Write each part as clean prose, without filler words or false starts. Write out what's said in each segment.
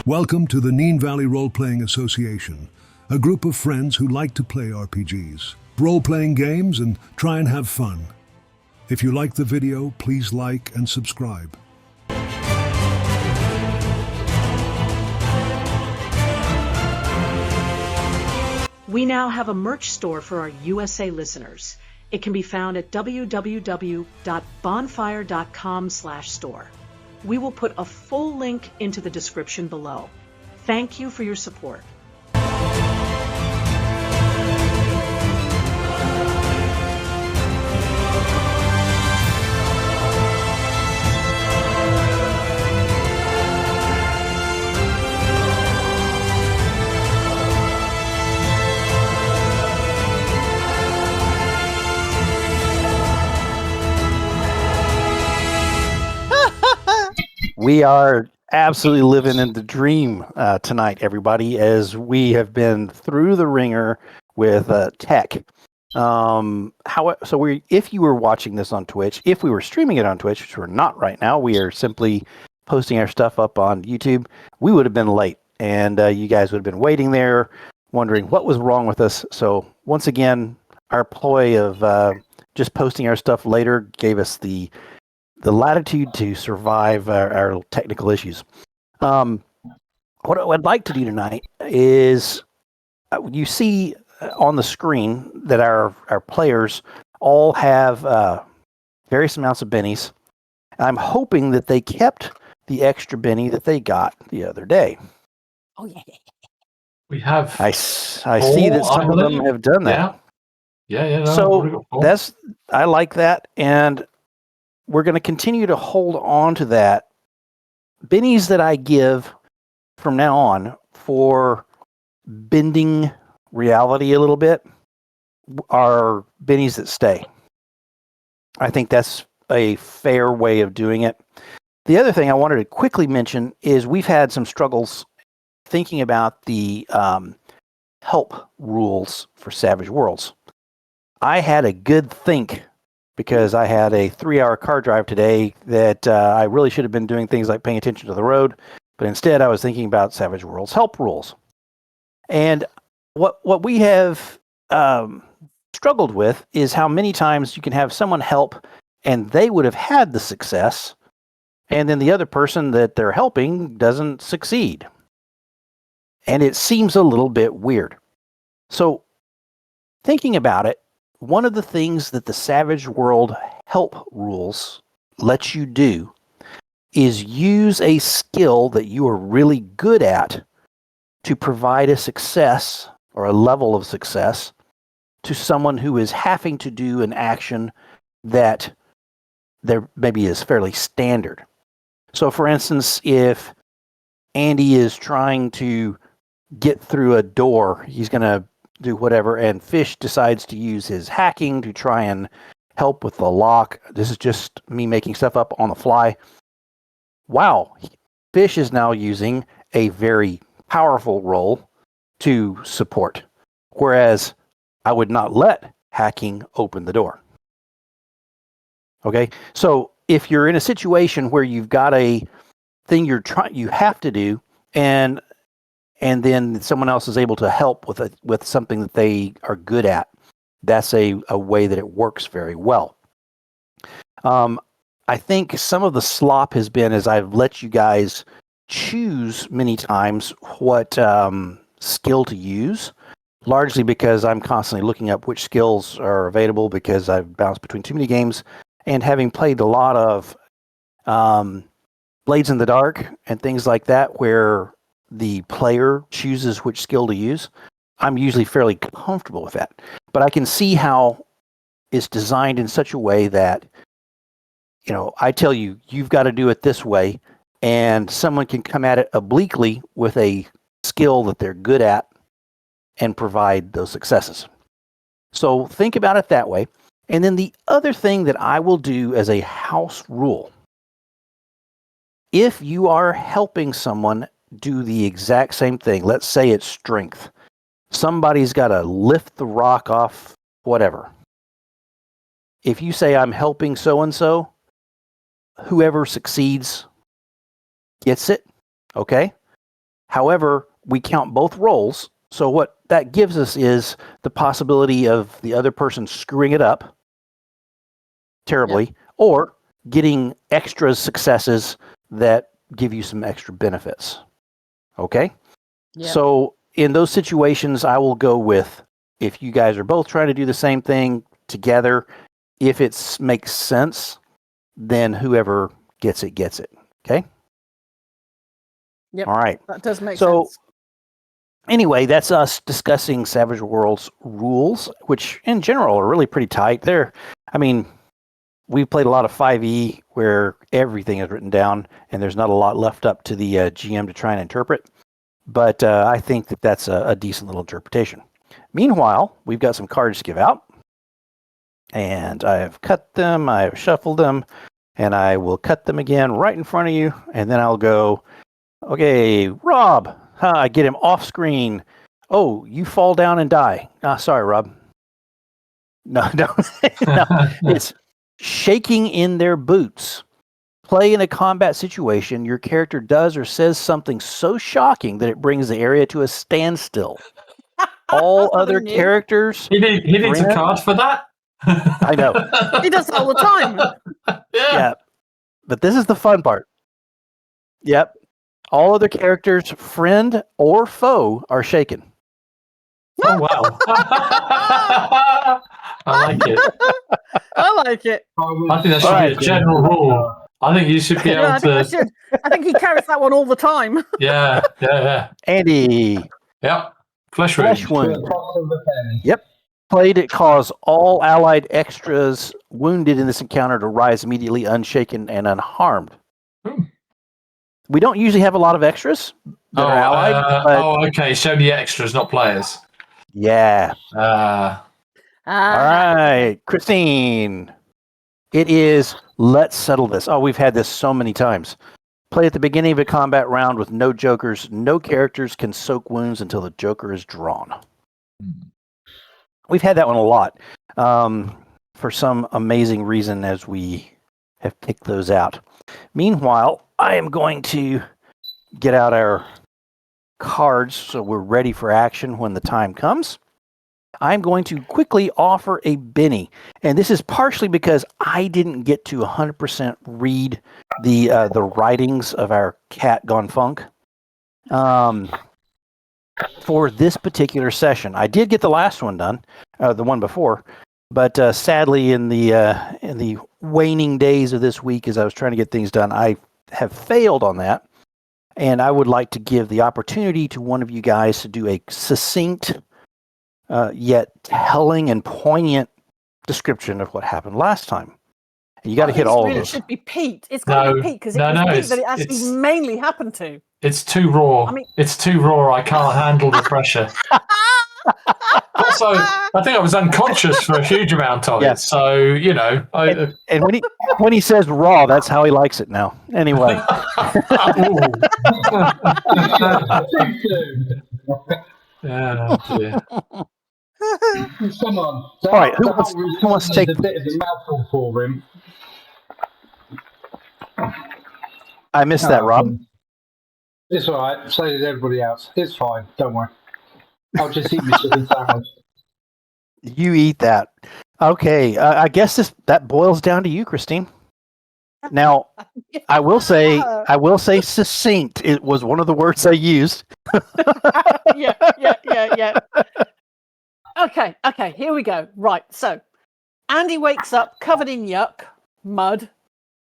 Welcome to the Neen Valley Role-Playing Association, a group of friends who like to play RPGs, role-playing games, and try and have fun. If you like the video, please like and subscribe. We now have a merch store for our USA listeners. It can be found at www.bonfire.com/store. We will put a full link into the description below. Thank you for your support. We are absolutely living in the dream tonight, everybody, as we have been through the ringer with tech. If you were watching this on Twitch, if we were streaming it on Twitch, which we're not right now, we are simply posting our stuff up on YouTube, we would have been late, and you guys would have been waiting there, wondering what was wrong with us. So once again, our ploy of just posting our stuff later gave us the latitude to survive our technical issues. What I'd like to do tonight is you see on the screen that our players all have various amounts of bennies. I'm hoping that they kept the extra benny that they got the other day. Oh, yeah. We have. I see that some of them have done that. Yeah. So I like that, and we're going to continue to hold on to that. Bennies that I give from now on for bending reality a little bit are bennies that stay. I think that's a fair way of doing it. The other thing I wanted to quickly mention is we've had some struggles thinking about the help rules for Savage Worlds. I had a good think because I had a 3-hour car drive today that I really should have been doing things like paying attention to the road, but instead I was thinking about Savage Worlds help rules. And what we have struggled with is how many times you can have someone help and they would have had the success, and then the other person that they're helping doesn't succeed. And it seems a little bit weird. So thinking about it, one of the things that the Savage World help rules let you do is use a skill that you are really good at to provide a success or a level of success to someone who is having to do an action that there maybe is fairly standard. So for instance, if Andy is trying to get through a door, he's going to do whatever, and Fish decides to use his hacking to try and help with the lock. This is just me making stuff up on the fly. Wow, Fish is now using a very powerful role to support, whereas I would not let hacking open the door. Okay, so if you're in a situation where you've got a thing you have to do, and then someone else is able to help with something that they are good at, that's a way that it works very well. I think some of the slop has been as I've let you guys choose many times what skill to use, largely because I'm constantly looking up which skills are available because I've bounced between too many games, and having played a lot of Blades in the Dark and things like that where the player chooses which skill to use, I'm usually fairly comfortable with that. But I can see how it's designed in such a way that, I tell you, you've got to do it this way, and someone can come at it obliquely with a skill that they're good at and provide those successes. So think about it that way. And then the other thing that I will do as a house rule, if you are helping someone do the exact same thing, let's say it's strength, somebody's got to lift the rock off whatever. If you say, I'm helping so-and-so, whoever succeeds gets it, okay? However, we count both rolls. So what that gives us is the possibility of the other person screwing it up terribly, or getting extra successes that give you some extra benefits. Okay? Yep. So in those situations, I will go with, if you guys are both trying to do the same thing together, if it makes sense, then whoever gets it gets it. Okay? Yep. All right. That does make So sense. anyway, that's us discussing Savage Worlds rules, which in general are really pretty tight. We've played a lot of 5e where everything is written down and there's not a lot left up to the GM to try and interpret. But I think that that's a decent little interpretation. Meanwhile, we've got some cards to give out. And I have cut them, I have shuffled them, and I will cut them again right in front of you. And then I'll go, okay, Rob, I get him off screen. Oh, you fall down and die. Sorry, Rob. No, no. It's shaking in their boots. Play in a combat situation. Your character does or says something so shocking that it brings the area to a standstill. All other characters. He needs a card for that. I know. He does it all the time. Yeah. But this is the fun part. Yep. All other characters, friend or foe, are shaken. Oh, wow. I like it. I like it. I think that should be a general rule. I think you should be able to. I think he carries that one all the time. Yeah. Andy. Yep. Flesh wound. Yep. Played it cause all allied extras wounded in this encounter to rise immediately unshaken and unharmed. We don't usually have a lot of extras that are allied. But okay. So the extras, not players. Yeah. All right, Christine. It is Let's Settle This. Oh, we've had this so many times. Play at the beginning of a combat round with no jokers. No characters can soak wounds until the joker is drawn. We've had that one a lot for some amazing reason as we have picked those out. Meanwhile, I am going to get out our cards so we're ready for action when the time comes. I'm going to quickly offer a Benny, and this is partially because I didn't get to 100% read the writings of our cat gone funk for this particular session. I did get the last one done, the one before, but sadly in the waning days of this week as I was trying to get things done, I have failed on that, and I would like to give the opportunity to one of you guys to do a succinct yet telling and poignant description of what happened last time. And you got to hit all of those. It should be Pete. It's got to be Pete because it's Pete that it actually mainly happened to. It's too raw. It's too raw. I can't handle the pressure. Also, I think I was unconscious for a huge amount of it. So, you know. And when he says raw, that's how he likes it now. Anyway. Dear. Come on. All right, who wants to take a bit of a mouthful for him? I missed that, Rob. It's all right. So did everybody else. It's fine. Don't worry. I'll just eat my chicken sandwich. You eat that. Okay. I guess that boils down to you, Christine. Now, I will say succinct. It was one of the words I used. Yeah. Okay, here we go. Right, so Andy wakes up covered in yuck, mud.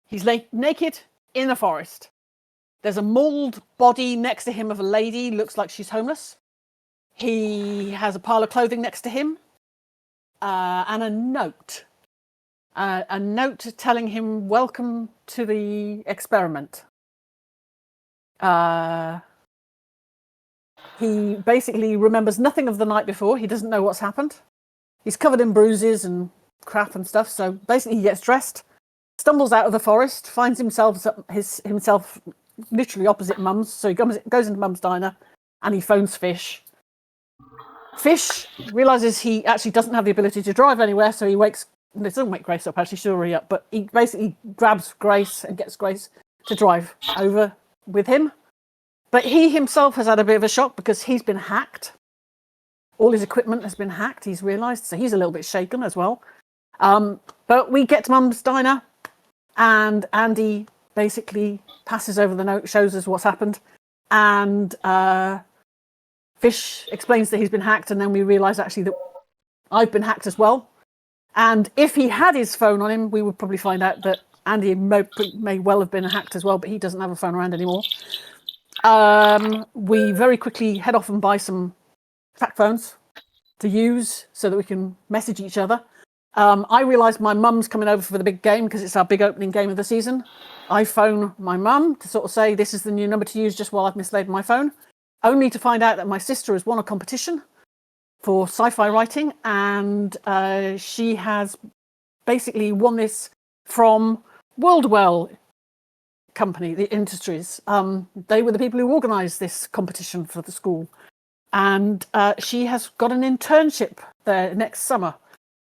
He's naked in the forest. There's a mauled body next to him of a lady, looks like she's homeless. He has a pile of clothing next to him, and a note. A note telling him, welcome to the experiment. He basically remembers nothing of the night before. He doesn't know what's happened. He's covered in bruises and crap and stuff. So basically he gets dressed, stumbles out of the forest, finds himself literally opposite Mum's. So he goes into Mum's diner and he phones Fish. Fish realizes he actually doesn't have the ability to drive anywhere. So he doesn't wake Grace up, actually, she's already up. But he basically grabs Grace and gets Grace to drive over with him. But he himself has had a bit of a shock because he's been hacked. All his equipment has been hacked, he's realised, so he's a little bit shaken as well. But we get to Mum's Diner, and Andy basically passes over the note, shows us what's happened, and Fish explains that he's been hacked, and then we realise actually that I've been hacked as well. And if he had his phone on him, we would probably find out that Andy may well have been hacked as well, but he doesn't have a phone around anymore. We very quickly head off and buy some track phones to use so that we can message each other. I realise my mum's coming over for the big game because it's our big opening game of the season. I phone my mum to sort of say this is the new number to use just while I've mislaid my phone, only to find out that my sister has won a competition for sci-fi writing, and she has basically won this from Wurzel company, the industries. They were the people who organised this competition for the school, and she has got an internship there next summer.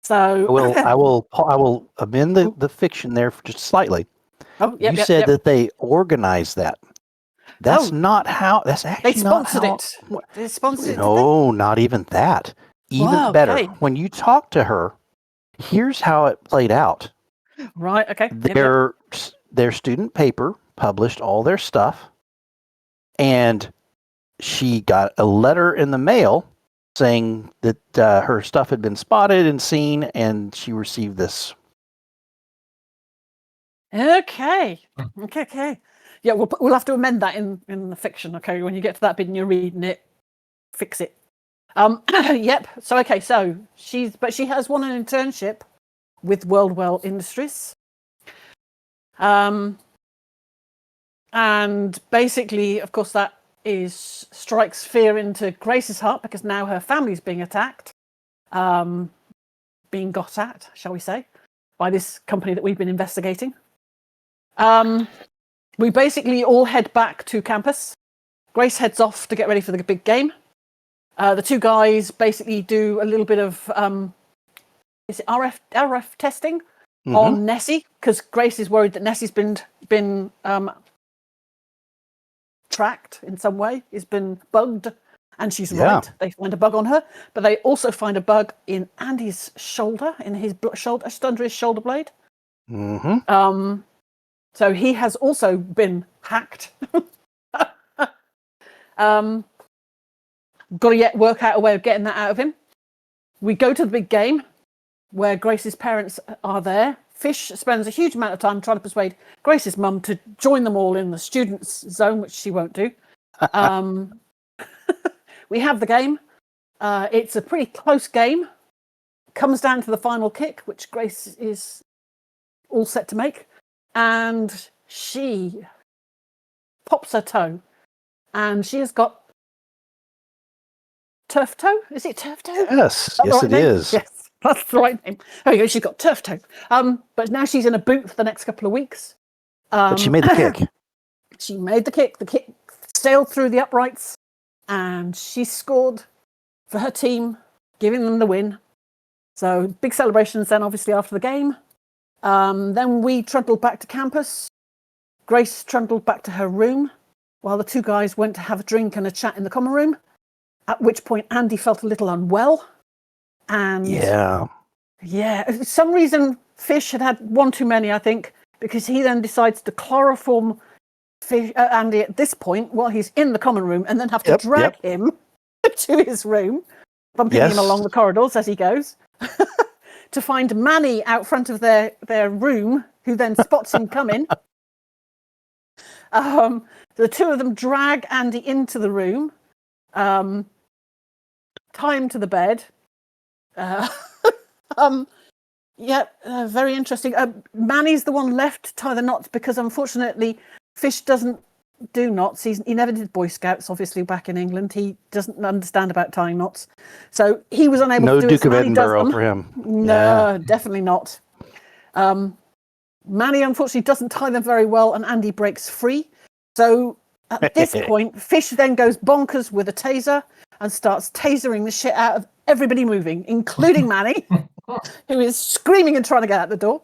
So I will amend the fiction there for just slightly. Oh, yep, you said that they organized that. That's not how. That's actually they sponsored not it. They sponsored it. No, not even that. Even better. Okay. When you talk to her, here's how it played out. Right. Okay. Their student paper published all their stuff, and she got a letter in the mail saying that her stuff had been spotted and seen, and she received this. Okay. Yeah, we'll have to amend that in the fiction. Okay, when you get to that bit and you're reading it, fix it. Yep. So okay. So she has won an internship with Wurzel Industries. And basically, of course, that strikes fear into Grace's heart because now her family's being attacked, being got at, shall we say, by this company that we've been investigating. We basically all head back to campus. Grace heads off to get ready for the big game. The two guys basically do a little bit of is it RF testing on Nessie, because Grace is worried that Nessie's been tracked in some way, has been bugged, and she's right. They find a bug on her, but they also find a bug in Andy's shoulder, in his shoulder, just under his shoulder blade. So he has also been hacked. Got to yet work out a way of getting that out of him. We go to the big game where Grace's parents are there. Fish spends a huge amount of time trying to persuade Grace's mum to join them all in the students' zone, which she won't do. We have the game. It's a pretty close game. Comes down to the final kick, which Grace is all set to make. And she pops her toe. And she has got turf toe. Is it turf toe? Yes, yes, it is. Yes, that's the right name. There we go. She's got turf toe. But now she's in a boot for the next couple of weeks. But she made the kick. She made the kick. The kick sailed through the uprights, and she scored for her team, giving them the win. So big celebrations then, obviously, after the game. Then we trundled back to campus. Grace trundled back to her room, while the two guys went to have a drink and a chat in the common room, at which point Andy felt a little unwell. And for some reason, Fish had one too many, I think, because he then decides to chloroform Andy at this point while he's in the common room, and then have to drag him to his room, bumping him along the corridors as he goes, to find Manny out front of their room, who then spots him coming. The two of them drag Andy into the room, tie him to the bed. Very interesting. Manny's the one left to tie the knots because, unfortunately, Fish doesn't do knots. He never did Boy Scouts, obviously, back in England. He doesn't understand about tying knots. So he was unable to do it. No Duke of Edinburgh for him. No, definitely not. Manny, unfortunately, doesn't tie them very well, and Andy breaks free. So at this point, Fish then goes bonkers with a taser and starts tasering the shit out of everybody moving, including Manny, who is screaming and trying to get out the door.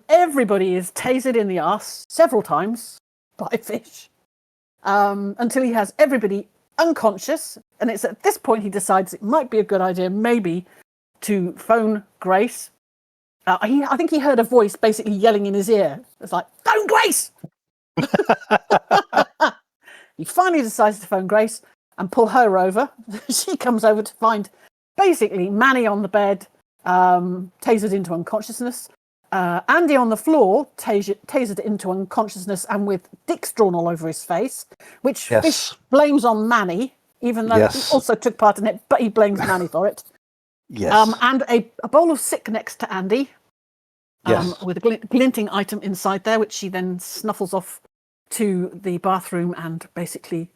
Everybody is tasered in the arse several times by Fish. until he has everybody unconscious. And it's at this point he decides it might be a good idea maybe to phone Grace. I think he heard a voice basically yelling in his ear. It's like, phone Grace! He finally decides to phone Grace and pull her over. She comes over to find basically Manny on the bed, tasered into unconsciousness. Andy on the floor, tasered into unconsciousness and with dicks drawn all over his face, which Fish blames on Manny, even though he also took part in it, but he blames Manny for it. Yes. And a bowl of sick next to Andy, with a glinting item inside there, which she then snuffles off to the bathroom and basically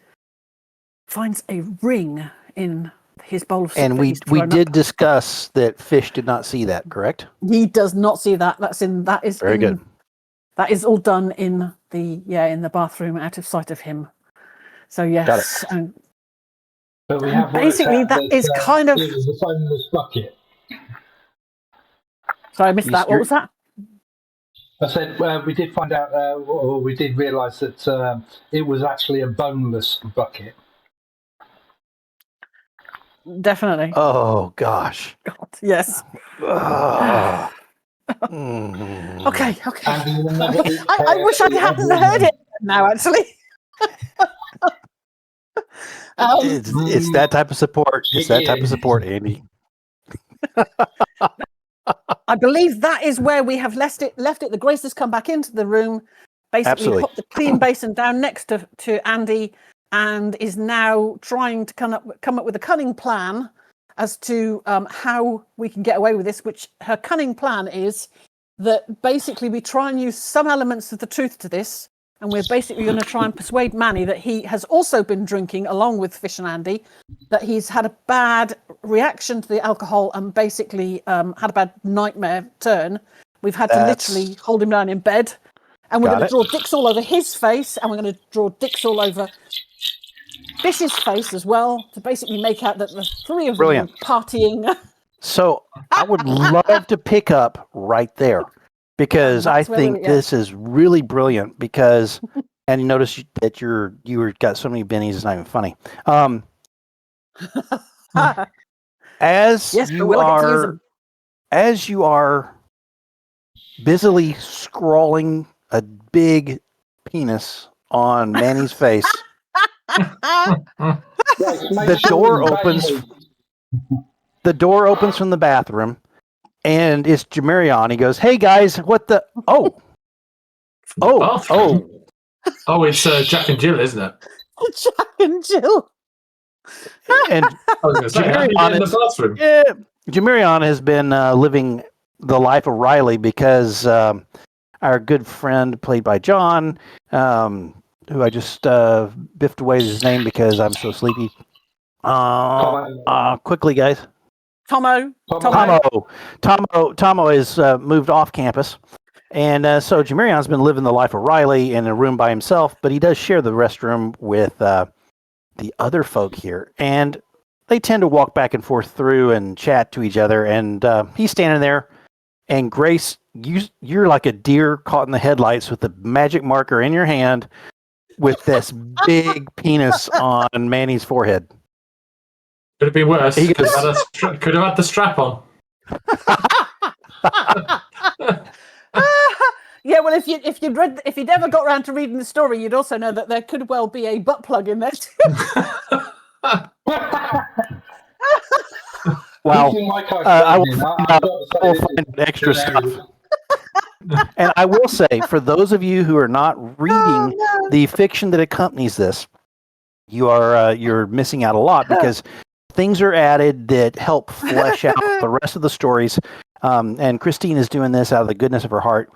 finds a ring in his bowl of sick. And we did discuss that Fish did not see that, correct? He does not see that. That is very good. That is all done in the bathroom, out of sight of him. So yes, but we have basically that is kind of. It was the phoneless bucket. Sorry, I missed that. What was that? I said we did find out, or we did realise that it was actually a boneless bucket. Definitely. Oh gosh. God, yes. Okay. I wish I hadn't heard it now. Actually. It's that type of support. It's that type of support, Andy. I believe that is where we have left it. The Grace has come back into the room, basically put the clean basin down next to Andy, and is now trying to come up with a cunning plan as to how we can get away with this. Which her cunning plan is that basically we try and use some elements of the truth to this, and we're basically going to try and persuade Manny that he has also been drinking along with Fish and Andy, that he's had a bad reaction to the alcohol and basically had a bad nightmare turn. We've had to literally hold him down in bed, and we're going to draw dicks all over his face, and we're going to draw dicks all over Fish's face as well, to basically make out that the three of them are partying. So I would love to pick up right there, because I think this is really brilliant. Because, and you notice that you got so many bennies, it's not even funny. As you are busily scrawling a big penis on Manny's face, the door opens from the bathroom, and it's Jamarion. He goes, "Hey guys, what the? Oh, it's Jack and Jill, isn't it? Jack and Jill." And Jamarion has been living the life of Riley, because our good friend, played by John, who I just biffed away his name because I'm so sleepy. Quickly, guys. Tomo is moved off campus, and so Jamarion's been living the life of Riley in a room by himself, but he does share the restroom with the other folk here, and they tend to walk back and forth through and chat to each other, and he's standing there, and Grace, you're like a deer caught in the headlights with the magic marker in your hand with this big penis on Manny's forehead. Could it be worse? Could have had the strap on. Yeah, well, if you'd ever got around to reading the story, you'd also know that there could well be a butt plug in there too. Well, I will find extra stuff. And I will say, for those of you who are not reading the fiction that accompanies this, you're missing out a lot, because things are added that help flesh out the rest of the stories. And Christine is doing this out of the goodness of her heart.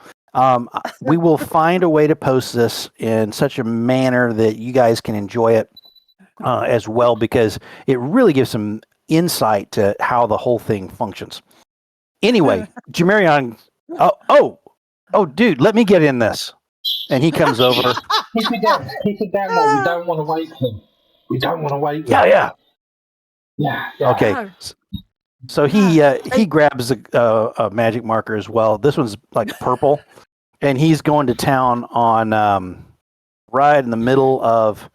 We will find a way to post this in such a manner that you guys can enjoy it as well, because it really gives some insight to how the whole thing functions. Anyway, Jamarion, oh, dude, let me get in this. And he comes over. Keep it down. We don't want to wake him. Yeah. Yeah. Okay. So he grabs a magic marker as well. This one's like purple, and he's going to town on right in the middle of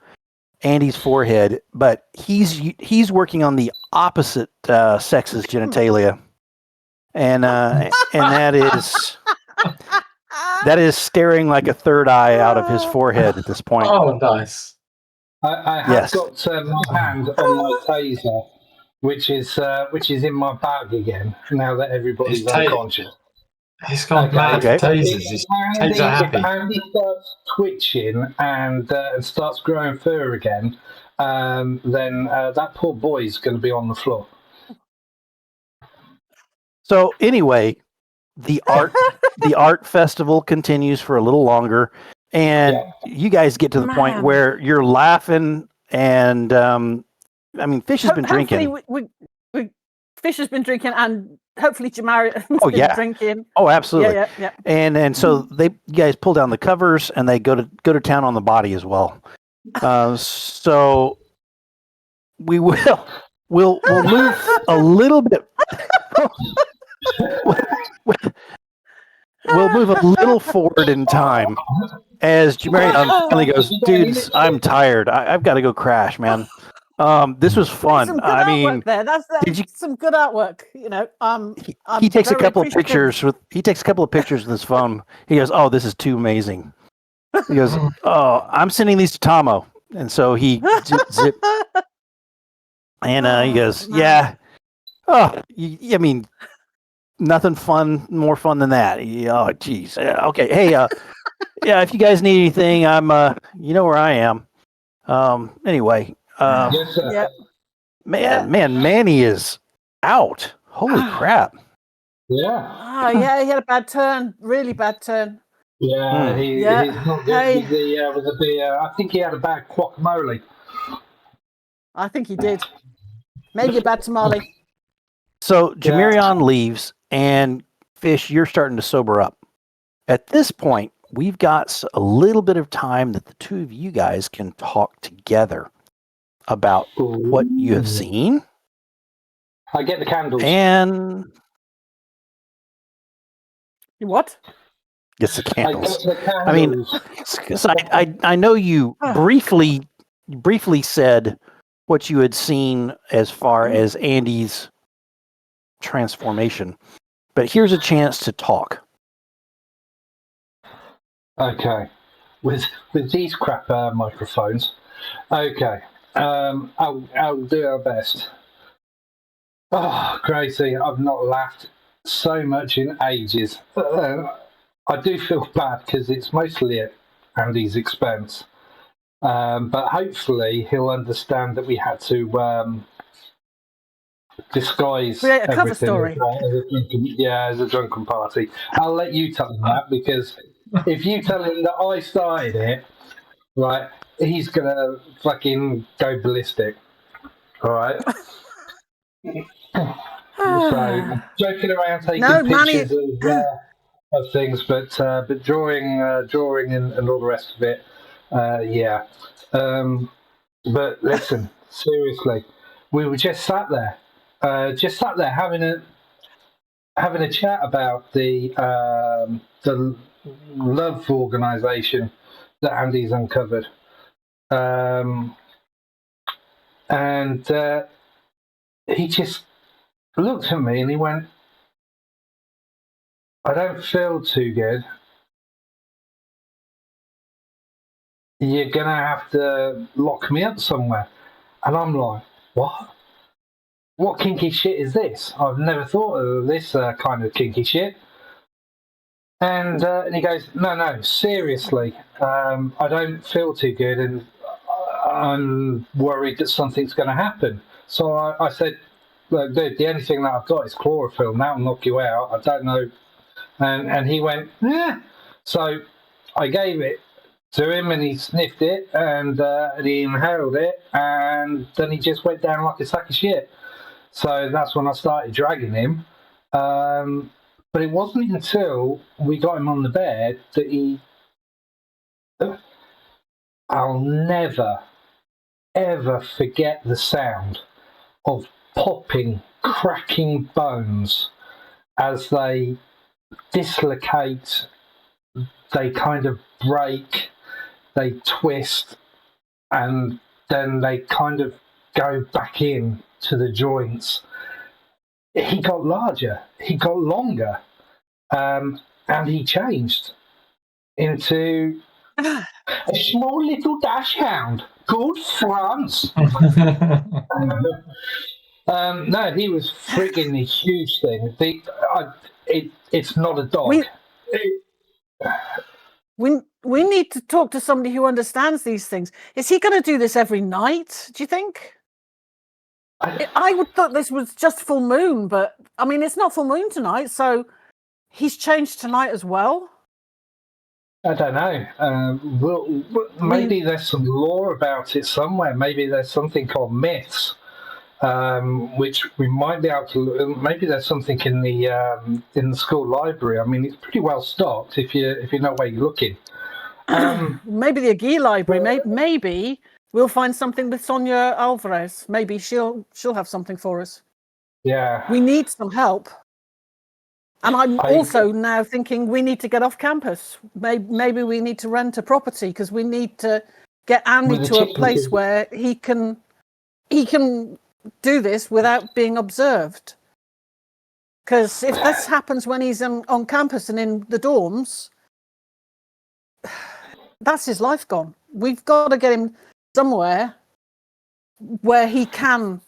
Andy's forehead, but he's working on the opposite sex's genitalia, and that is staring like a third eye out of his forehead at this point. Oh, nice. I have got my hand on my taser, which is in my bag again. Now that everybody's unconscious, he's gone mad for tasers. He's taser happy. If Andy starts twitching and starts growing fur again, then that poor boy's going to be on the floor. So anyway, the art festival continues for a little longer, and you guys get to the point where you're laughing, and Fish has been drinking. Fish has been drinking, and hopefully Jamari has been drinking. Oh, absolutely. Yeah. And so you guys pull down the covers, and they go to town on the body as well. So we'll move a little bit. We'll move a little forward in time as Jamarion finally goes, dudes, I'm tired. I've got to go crash, man. This was fun. That's some good artwork. He takes a couple of pictures with his phone. He goes, "Oh, this is too amazing." He goes, "Oh, I'm sending these to Tomo," and so he zip. And he goes, "Yeah. Oh, nothing more fun than that." Oh, geez. Okay. Hey, if you guys need anything, I'm, you know where I am. Anyway, yes, sir. Yeah. Man, Manny is out. Holy crap. Yeah. He had a bad turn. Really bad turn. Yeah, he's not good with the beer. I think he had a bad guacamole. I think he did. Maybe a bad tamale. So Jamarion leaves, and Fish, you're starting to sober up. At this point, we've got a little bit of time that the two of you guys can talk together about what you have seen. I get the candles. And what? Gets the candles. I get the candles. I know you briefly said what you had seen as far as Andy's transformation, but here's a chance to talk. Okay, with these crap microphones. Okay, I'll do our best. Oh, crazy! I've not laughed so much in ages. I do feel bad because it's mostly at Andy's expense, but hopefully he'll understand that we had to disguise create a cover everything story. As a drunken party. I'll let you tell him that, because if you tell him that I started it, right, he's gonna fucking go ballistic. All right. So joking around, taking pictures of things, but drawing and all the rest of it. But listen, seriously, we were just sat there having a chat about the love organisation that Andy's uncovered, and he just looked at me and he went, "I don't feel too good. You're gonna have to lock me up somewhere." And I'm like, "What? What kinky shit is this? I've never thought of this kind of kinky shit." And he goes, "No, seriously. I don't feel too good, and I'm worried that something's going to happen." So I said, "Look, dude, the only thing that I've got is chlorophyll. That'll knock you out. I don't know." And he went, "Yeah." So I gave it to him, and he sniffed it, and he inhaled it, and then he just went down like a sack of shit. So that's when I started dragging him. But it wasn't until we got him on the bed that he... I'll never, ever forget the sound of popping, cracking bones as they dislocate, they kind of break, they twist, and then they kind of go back in to the joints. He got larger, he got longer, and he changed into a small little dash hound called France. No, he was frigging a huge thing. It's not a dog. We need to talk to somebody who understands these things. Is he going to do this every night, do you think? I would thought this was just full moon, but I mean, it's not full moon tonight, so he's changed tonight as well. I don't know. Maybe there's some lore about it somewhere. Maybe there's something called myths, which we might be able to. Maybe there's something in the school library. I mean, it's pretty well stocked if you know where you're looking. Maybe the Agui library. Maybe we'll find something with Sonia Alvarez. Maybe she'll have something for us. Yeah, we need some help. And I'm also now thinking we need to get off campus. Maybe we need to rent a property because we need to get Andy to a place where he can do this without being observed. Because if this happens when he's on campus and in the dorms, that's his life gone. We've got to get him somewhere where he can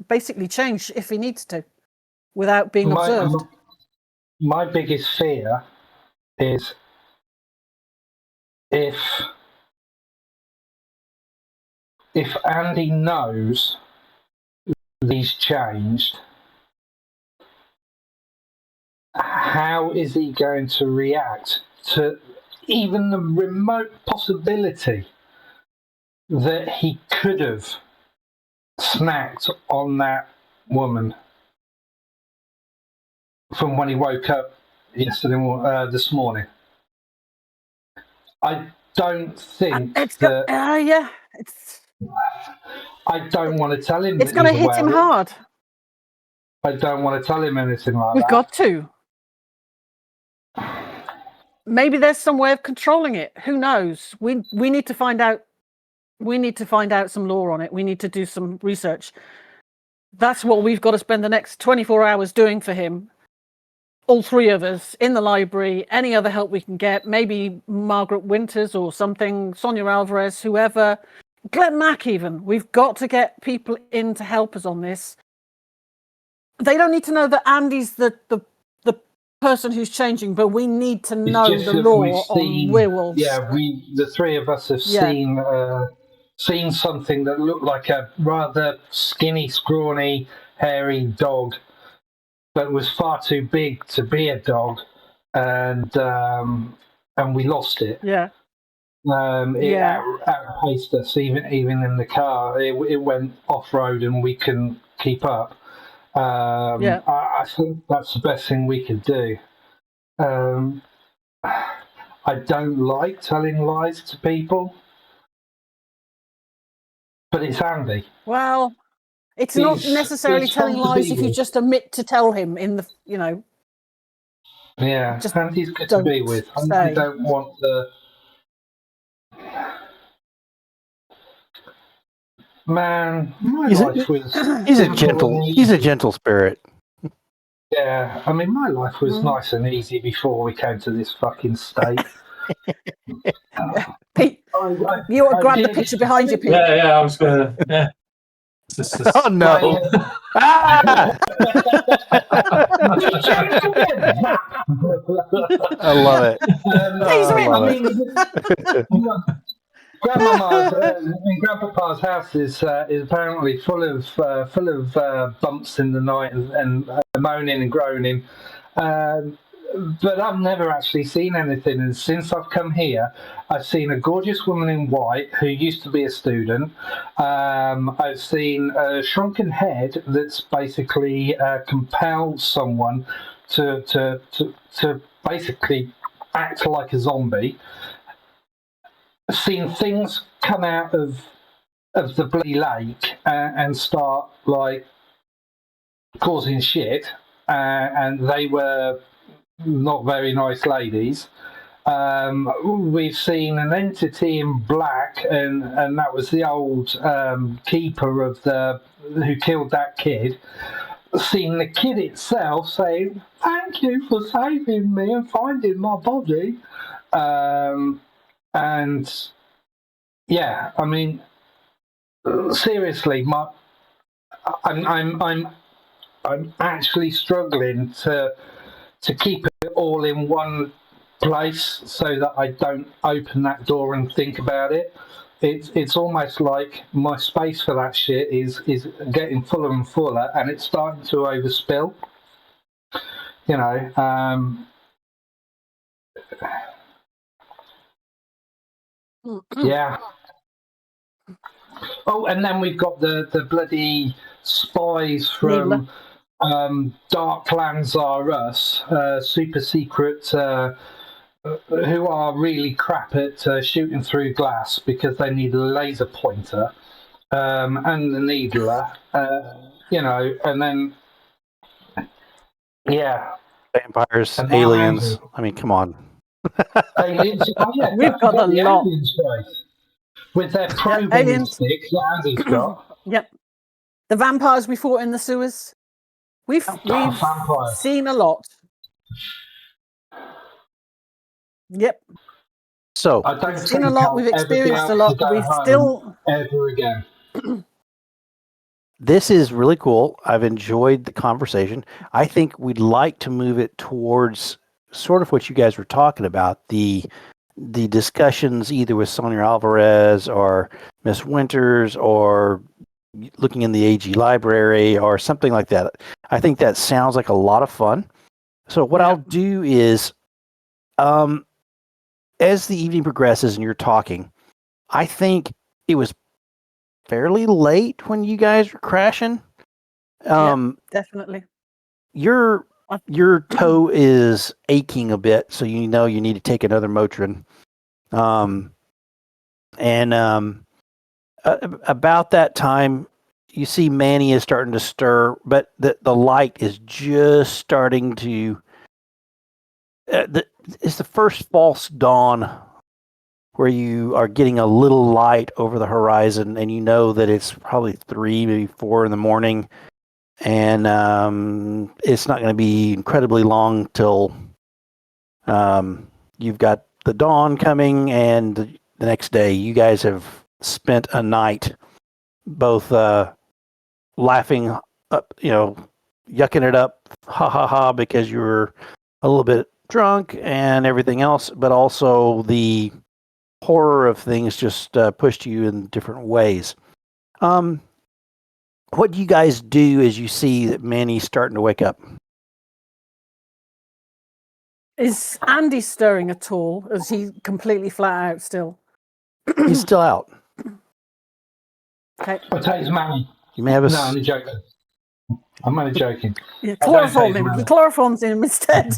basically change if he needs to without being observed. My biggest fear is if Andy knows he's changed, how is he going to react to even the remote possibility that he could have snacked on that woman from when he woke up this morning? I don't think I don't want to tell him. It's going to hit him hard. I don't want to tell him anything like that. We've got to. Maybe there's some way of controlling it. Who knows? We need to find out. We need to find out some lore on it. We need to do some research. That's what we've got to spend the next 24 hours doing for him. All three of us in the library, any other help we can get, maybe Margaret Winters or something, Sonia Alvarez, whoever, Glenn Mack even. We've got to get people in to help us on this. They don't need to know that Andy's the person who's changing, but we need to know the lore on werewolves. Yeah, the three of us have seen something that looked like a rather skinny, scrawny, hairy dog, but was far too big to be a dog, and we lost it. Yeah. It outpaced us even in the car. It went off road and we couldn't keep up. I think that's the best thing we could do. I don't like telling lies to people, but it's Andy. Well, it's not necessarily telling lies if you just omit to tell him in the, Yeah, Andy's good to be with. I don't want the... Man, he's a gentle spirit. Yeah, I mean, my life was nice and easy before we came to this fucking state. Pete, you want to grab the picture behind you, Pete? Yeah, I was going to. Yeah. Oh no! I love it. Grandmama's and Grandpapa's house is apparently full of bumps in the night and moaning and groaning. But I've never actually seen anything. And since I've come here, I've seen a gorgeous woman in white who used to be a student. I've seen a shrunken head that's basically compelled someone to basically act like a zombie. I've seen things come out of the bloody lake and start like causing shit, and they were not very nice ladies. We've seen an entity in black, and that was the old keeper of who killed that kid. Seen the kid itself saying, "Thank you for saving me and finding my body," and yeah, I mean, seriously, I'm actually struggling to keep it all in one place so that I don't open that door and think about it. It's almost like my space for that shit is getting fuller and fuller, and it's starting to overspill. You know, yeah. Oh, and then we've got the bloody spies from Dark Plans Are Us, super secret, who are really crap at shooting through glass because they need a laser pointer and the needler, you know, and then yeah, Vampires, aliens. I mean, come on. Aliens. Oh, yeah, We've got a lot. Aliens, guys, with their probing sticks that Andy's got. Yep. The vampires we fought in the sewers. We've seen a lot. Yep. So we've seen a lot. We've experienced a lot. We've still ever again. This is really cool. I've enjoyed the conversation. I think we'd like to move it towards sort of what you guys were talking about, the discussions either with Sonia Alvarez or Miss Winters or looking in the AG library or something like that. I think that sounds like a lot of fun. So what I'll do is, as the evening progresses and you're talking, I think it was fairly late when you guys were crashing. Definitely. Your toe is aching a bit, so you know you need to take another Motrin. About that time, you see Manny is starting to stir, but the light is just starting to. It's the first false dawn where you are getting a little light over the horizon, and you know that it's probably 3, maybe 4 in the morning, and it's not going to be incredibly long till you've got the dawn coming, and the next day you guys have spent a night both laughing up, yucking it up, ha ha ha, because you were a little bit drunk and everything else, but also the horror of things just pushed you in different ways. What do you guys do as you see that Manny's starting to wake up? Is Andy stirring at all? Or is he completely flat out still? He's still out. Okay. I'll take his Manny. You may have a... No, I'm only joking. I'm only joking. Yeah, chloroform him. He chloroforms him instead.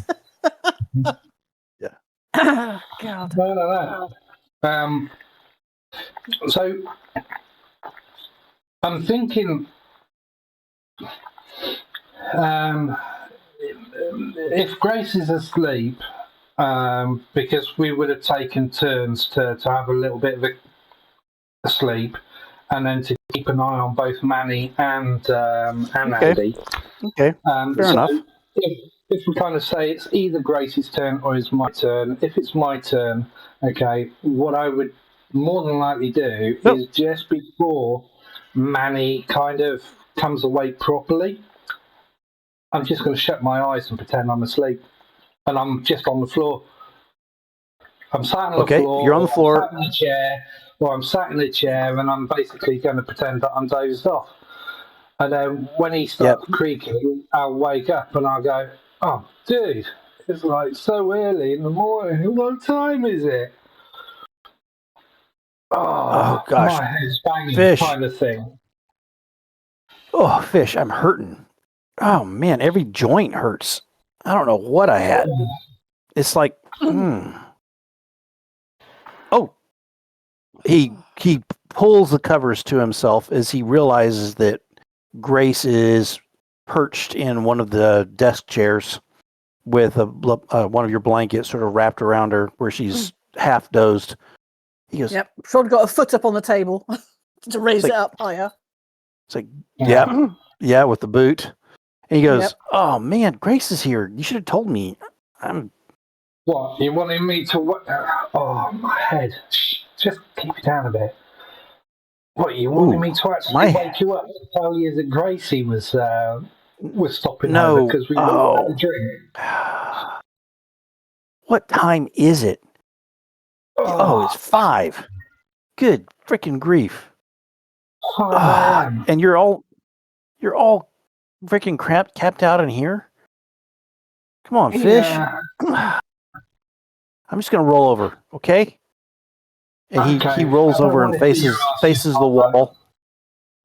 Yeah. God. No. So I'm thinking, if Grace is asleep, because we would have taken turns to have a little bit of a sleep, and then to keep an eye on both Manny and Andy. Okay. Fair enough. If we kind of say it's either Grace's turn or it's my turn, if it's my turn, okay, what I would more than likely do is just before Manny kind of comes awake properly, I'm just going to shut my eyes and pretend I'm asleep, and I'm just on the floor. I'm sat on the floor. You're on the floor. I'm sat in a chair, or I'm sat in a chair, and I'm basically going to pretend that I'm dozed off. And then when he starts creaking, I'll wake up and I'll go, "Oh, dude, it's like so early in the morning. What time is it?" Oh gosh, my head's banging, Fish. Kind of thing. Oh, Fish, I'm hurting. Oh man, every joint hurts. I don't know what I had. It's like, Oh, he pulls the covers to himself as he realizes that Grace is perched in one of the desk chairs, with one of your blankets sort of wrapped around her where she's half dozed. He goes, Yep. Sean got a foot up on the table to raise it up higher. It's like, yeah, with the boot. And he goes, oh man, Grace is here. You should have told me. What? You wanted me to what? Oh, my head. Just keep it down a bit. What, you wanted me to actually wake you up to tell you that Gracie was stopping over because we were having a drink? What time is it? Oh, it's 5. Good freaking grief. And you're all freaking capped out in here? Come on, fish. Yeah. I'm just gonna roll over, okay? And he rolls over and faces the wall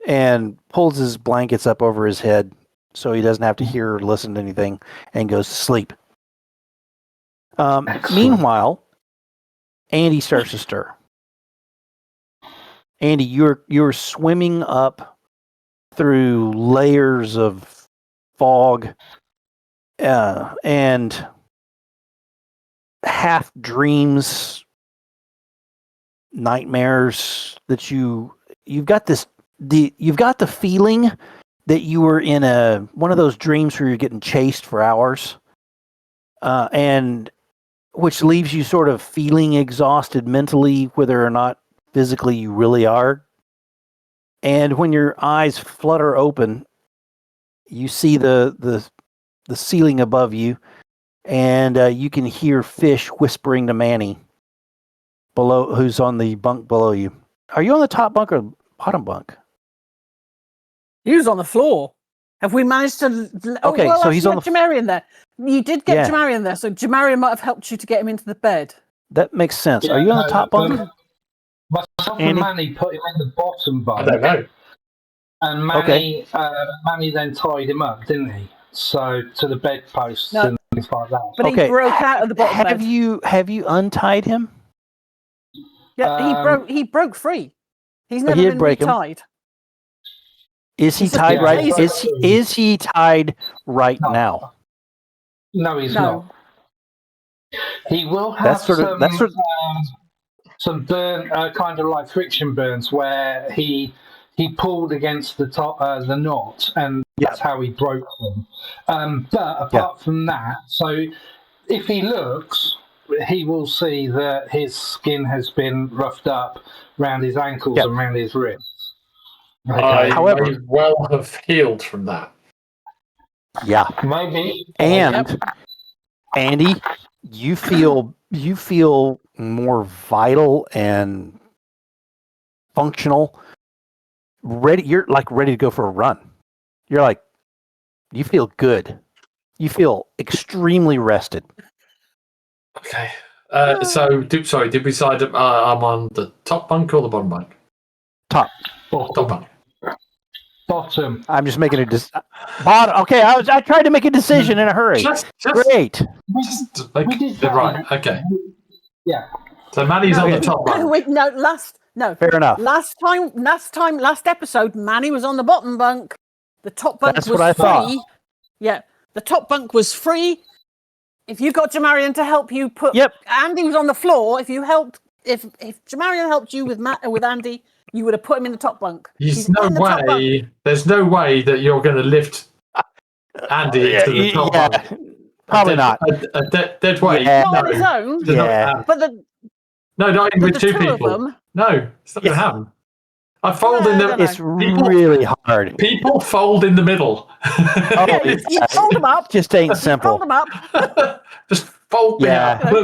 and pulls his blankets up over his head so he doesn't have to hear or listen to anything and goes to sleep. Meanwhile, Andy starts to stir. Andy, you're swimming up through layers of fog and half dreams, nightmares that you've got the feeling that you were in one of those dreams where you're getting chased for hours, and which leaves you sort of feeling exhausted mentally, whether or not physically you really are. And when your eyes flutter open, you see the ceiling above you, and you can hear Fish whispering to Manny below, who's on the bunk below you. Are you on the top bunk or bottom bunk? He was on the floor. Have we managed to? Okay, so he's on the Jamarian there. You did get Jamarian there, so Jamarian might have helped you to get him into the bed. That makes sense. Are you on the top bunk? Myself and Manny put him in the bottom bunk. I don't know. And Manny then tied him up, didn't he? So to the bedposts and things like that. But he broke out of the bottom bed. Have you untied him? Yeah, he broke free. He's never been retied. Is he tied right? Is he tied right now? No, he's not. He will have some burn, kind of like friction burns, where he pulled against the top, the knot, and that's how he broke them. But apart from that, so if he looks, he will see that his skin has been roughed up around his ankles and around his wrists. Okay. However, may well have healed from that. Yeah, maybe. And Andy, you feel more vital and functional. You're like ready to go for a run. You feel good. You feel extremely rested. Okay. Did we decide I'm on the top bunk or the bottom bunk? Top bunk. Bottom. I'm just making bottom. Okay, I tried to make a decision in a hurry. Great. Right. Okay. Yeah. So Manny's on the top bunk. Wait, fair enough. Last episode, Manny was on the bottom bunk. The top bunk was free. What I thought. Yeah, the top bunk was free. If you got Jamarian to help you Andy was on the floor. If Jamarian helped you with Andy, you would have put him in the top bunk. There's no way that you're going to lift Andy to the top bunk. Probably not. A dead weight. Not on his own. Not even with two people. No, it's not going to happen. I fold in the. It's really hard. People fold in the middle. You fold them up. Just ain't simple. Fold them up. Just fold me up. Like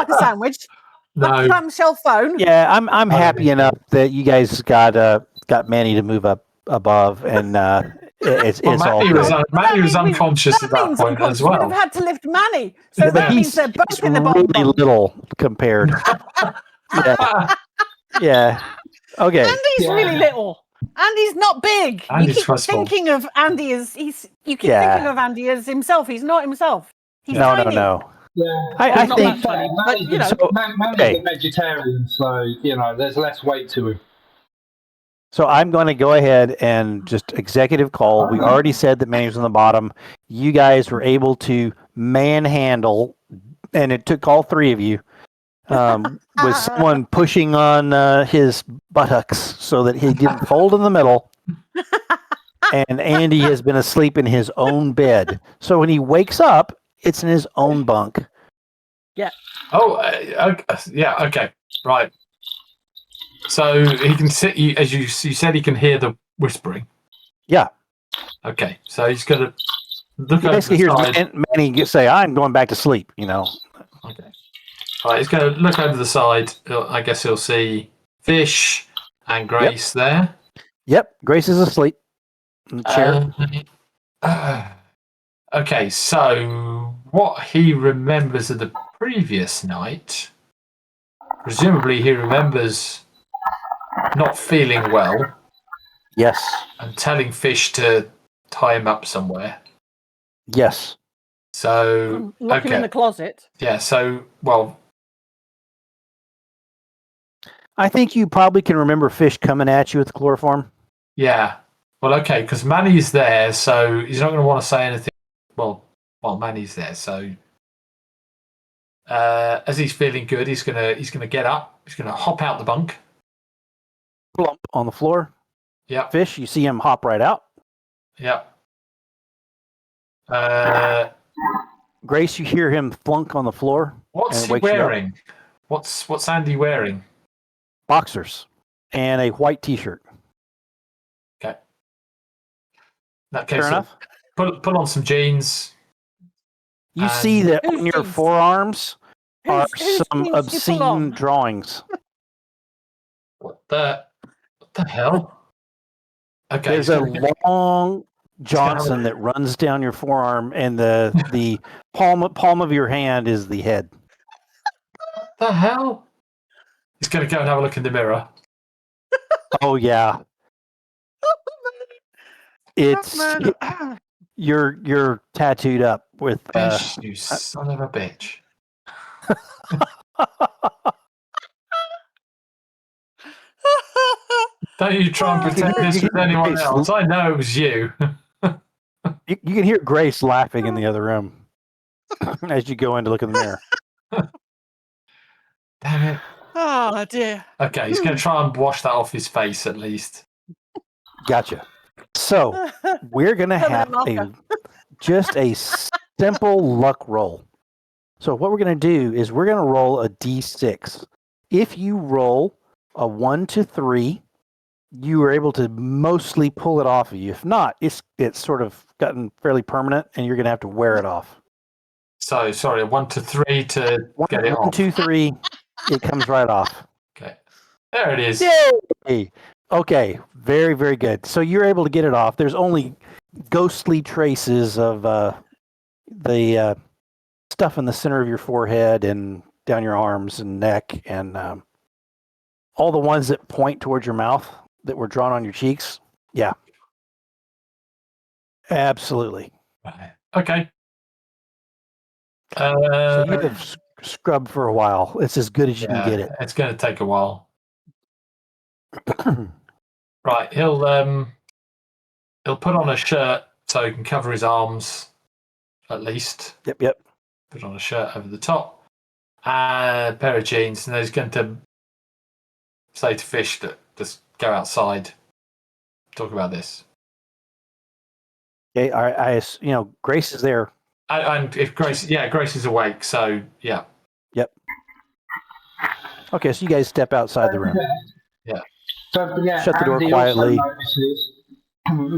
a sandwich. No. Like a clamshell phone. Yeah, I'm happy enough that you guys got Manny to move up above, and it's all good. Manny was unconscious at that point as well. We've had to lift Manny, so that means they're both in the bottom. Really little compared. Yeah. Okay. Andy's really little. Andy's not big. Andy's you keep thinking of Andy as thinking of Andy as himself. He's not himself. He's tiny. No. Yeah. I think funny. Manny's a vegetarian, so there's less weight to him. So I'm going to go ahead and just executive call. We already said that Manny was on the bottom. You guys were able to manhandle, and it took all three of you, with someone pushing on his buttocks so that he didn't fold in the middle. And Andy has been asleep in his own bed. So when he wakes up, it's in his own bunk. Oh, yeah, okay, right. So he can sit, as you said, he can hear the whispering. Yeah. Okay, so he's going to look He over basically the hears side. Manny say, I'm going back to sleep, Okay. All right, he's going to look over the side. I guess he'll see Fish and Grace there. Yep, Grace is asleep in the chair. Okay, so what he remembers of the previous night, presumably he remembers not feeling well. Yes. And telling Fish to tie him up somewhere. Yes. So lock him in the closet. Yeah, so well, I think you probably can remember Fish coming at you with chloroform. Yeah. Well, okay, because Manny's there, so he's not going to want to say anything. Well, while Manny's there, so as he's feeling good, he's gonna get up. He's gonna hop out the bunk. Plump on the floor. Yeah. Fish, you see him hop right out. Yeah. Grace, you hear him flunk on the floor. What's he wearing? What's Andy wearing? Boxers and a white T-shirt. Okay. In that case, Fair enough. Put on some jeans. You see that on your forearms are some obscene drawings. What the hell? Okay. There's a long Johnson that runs down your forearm, and the palm of your hand is the head. What the hell? He's going to go and have a look in the mirror. Oh yeah. It's you're tattooed up with Fish, you son of a bitch. Don't you try and pretend this with anyone else. I know it was you. You can hear Grace laughing in the other room as you go in to look in the mirror. Damn it. Oh dear. Okay, he's going to try and wash that off his face at least. Gotcha. So we're going to have just a simple luck roll. So what we're going to do is we're going to roll a d6. If you roll a 1 to 3, you are able to mostly pull it off of you. If not, it's sort of gotten fairly permanent, and you're going to have to wear it off. So, sorry, 1 to 3 to get it off. 1, 2, 3, it comes right off. Okay. There it is. Yay! Okay, very, very good. So you're able to get it off. There's only ghostly traces of the stuff in the center of your forehead and down your arms and neck, and all the ones that point towards your mouth that were drawn on your cheeks. Yeah. Absolutely. Right. Okay. So you have scrubbed for a while. It's as good as you can get it. It's going to take a while. Right. He'll put on a shirt so he can cover his arms at least. Yep. Put on a shirt over the top and a pair of jeans, and then he's going to say to Fish that just go outside, talk about this. Okay, I Grace is there. And if Grace is awake, so yeah. Yep. Okay, so you guys step outside the room. Yeah. Don't forget, Shut the door Andy quietly. also notices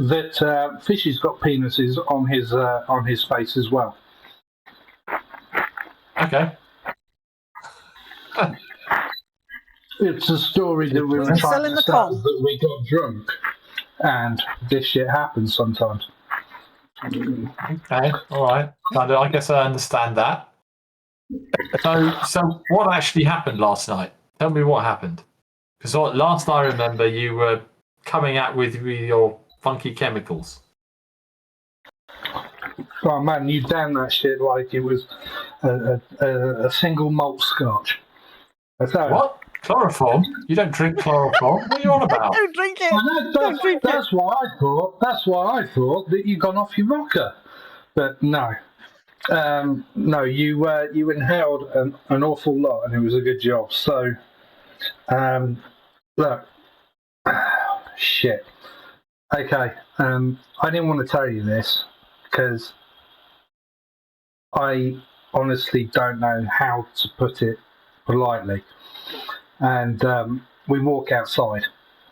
that Fish has got penises on his face as well. Okay. It's a story that we were trying to start, that we got drunk, and this shit happens sometimes. Okay, all right. I guess I understand that. So what actually happened last night? Tell me what happened. Because last night I remember you were coming out with your funky chemicals. Oh man, you down that shit like it was a single malt scotch. What? Chloroform? You don't drink chloroform? What are you on about? Don't drink it. Well, Don't drink it. that's what I thought. That's why I thought that you'd gone off your rocker, but no. No, you inhaled an awful lot, and it was a good job. So, look, shit. Okay, I didn't want to tell you this because I honestly don't know how to put it politely. And we walk outside.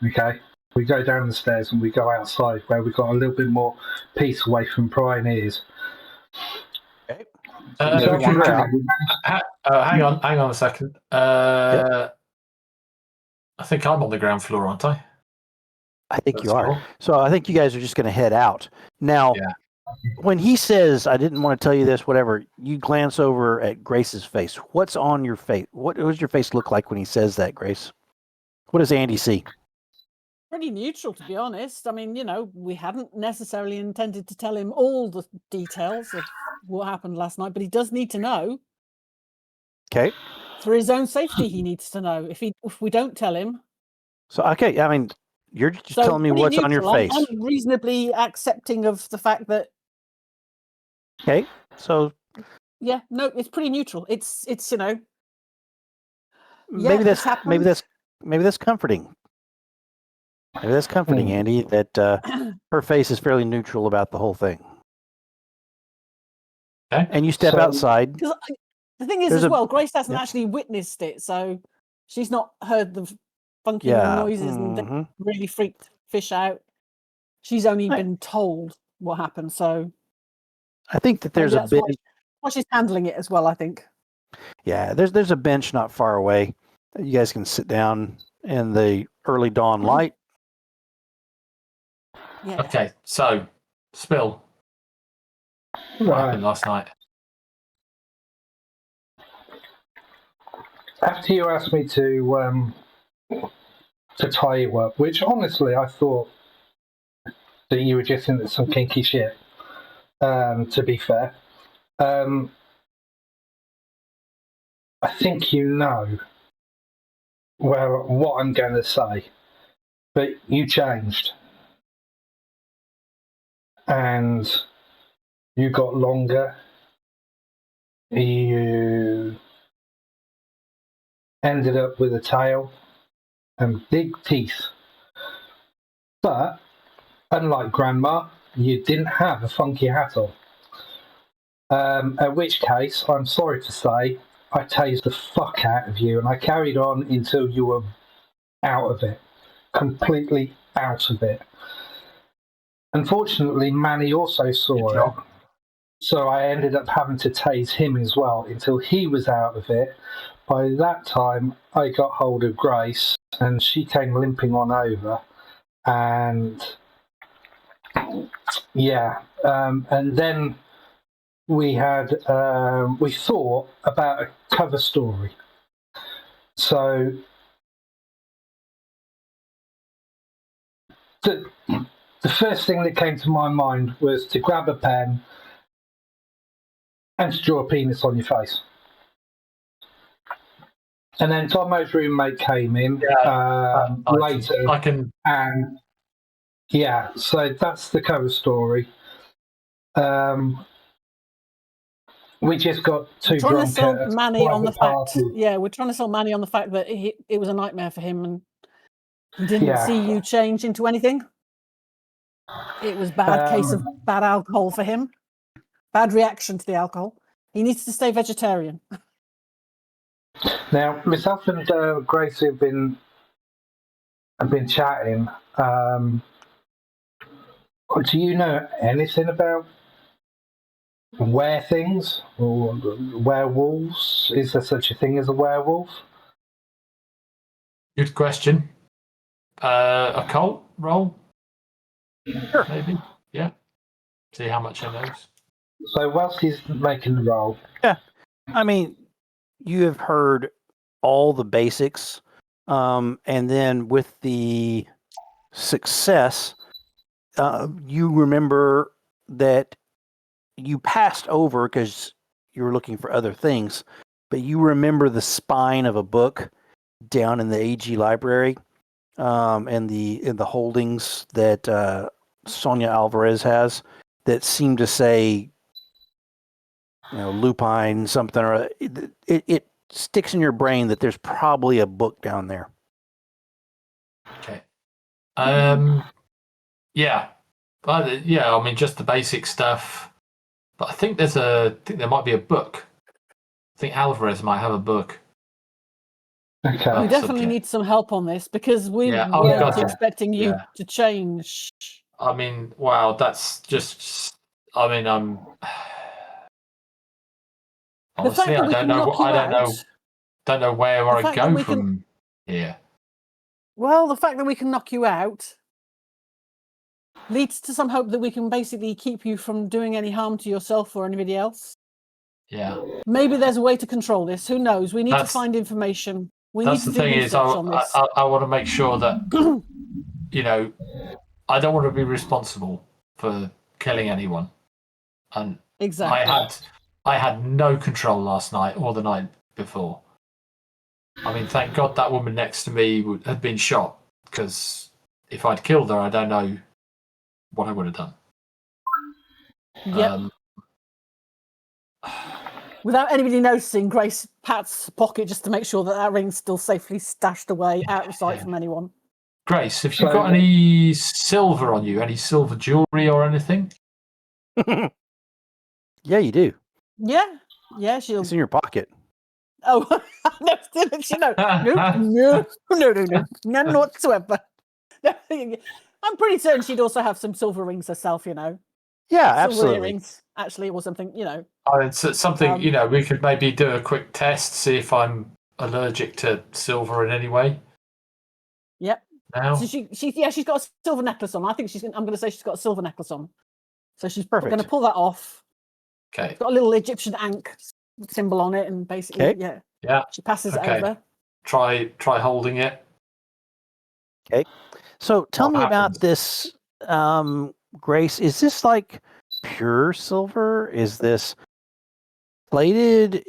Okay, we go down the stairs and we go outside where we've got a little bit more peace away from prying ears. Okay. Hang on a second. I think I'm on the ground floor, aren't I? I think you are. So I think you guys are just going to head out. Now, when he says, I didn't want to tell you this, whatever, you glance over at Grace's face. What's on your face? What does your face look like when he says that, Grace? What does Andy see? Pretty neutral, to be honest. I mean, we hadn't necessarily intended to tell him all the details of what happened last night, but he does need to know. Okay. For his own safety, he needs to know. If we don't tell him. So, okay, I mean, you're just telling me what's on your face. I'm reasonably accepting of the fact that. Okay, so. Yeah, no, it's pretty neutral. It's maybe that's comforting. Maybe that's comforting, Andy, that her face is fairly neutral about the whole thing. Okay. And you step outside. The thing is, Grace hasn't actually witnessed it, so she's not heard the funky noises and really freaked fish out. She's only been told what happened, so I think that there's a bench. Why she's handling it as well, I think. Yeah, there's a bench not far away. You guys can sit down in the early dawn light. Yeah. Okay, so spill. What happened last night? After you asked me to tie you up, which honestly I thought that you were just into some kinky shit. To be fair, I think you know what I'm going to say, but you changed, and you got longer. You ended up with a tail and big teeth, but unlike Grandma, you didn't have a funky hat on. At which case, I'm sorry to say, I tased the fuck out of you, and I carried on until you were out of it, completely out of it. Unfortunately, Manny also saw it, so I ended up having to tase him as well until he was out of it. By that time, I got hold of Grace, and she came limping on over, and and then we thought about a cover story. So the first thing that came to my mind was to grab a pen and to draw a penis on your face. And then Tomo's roommate came in later. And yeah, so that's the cover story. We just got too drunk. We're trying to sell Manny on the fact. Yeah, we're trying to sell Manny on the fact that it was a nightmare for him, and he didn't see you change into anything. It was bad case of bad alcohol for him. Bad reaction to the alcohol. He needs to stay vegetarian. Now, myself and Grace have been chatting. Do you know anything about things or werewolves? Is there such a thing as a werewolf? Good question. Occult roll? Sure. Maybe. Yeah. See how much he knows. So whilst he's making the roll. Yeah. I mean, you have heard all the basics. And then with the success, you remember that you passed over because you were looking for other things, but you remember the spine of a book down in the AG library, and the holdings that Sonia Alvarez has that seem to say, lupine something, or it sticks in your brain that there's probably a book down there. Okay. Yeah. But I mean, just the basic stuff. But I think there might be a book. I think Alvarez might have a book. Okay. We definitely need some help on this because we weren't expecting you to change. I mean, wow, that's just. I mean, honestly, I don't know where I go from here. Well, the fact that we can knock you out leads to some hope that we can basically keep you from doing any harm to yourself or anybody else. Yeah. Maybe there's a way to control this. Who knows? We need to find information. That's the thing is, I want to make sure that, I don't want to be responsible for killing anyone. And exactly. I had no control last night or the night before. I mean, thank God that woman next to me had been shot, because if I'd killed her, I don't know what I would have done. Yep. Without anybody noticing, Grace pats pocket just to make sure that ring's still safely stashed away out of sight from anyone. Grace, have you got any silver on you? Any silver jewellery or anything? Yeah, you do. Yeah, it's in your pocket. Oh, no, none whatsoever. I'm pretty certain she'd also have some silver rings herself, Yeah, silver absolutely. Earrings, actually, or something, It's something, we could maybe do a quick test, see if I'm allergic to silver in any way. Yep. Now? So she's got a silver necklace on. I'm going to say she's got a silver necklace on. So she's perfect. Going to pull that off. Okay. It's got a little Egyptian ankh symbol on it, and basically, yeah. She passes it over. Try holding it. Okay. So tell me about this, Grace. Is this like pure silver? Is this plated?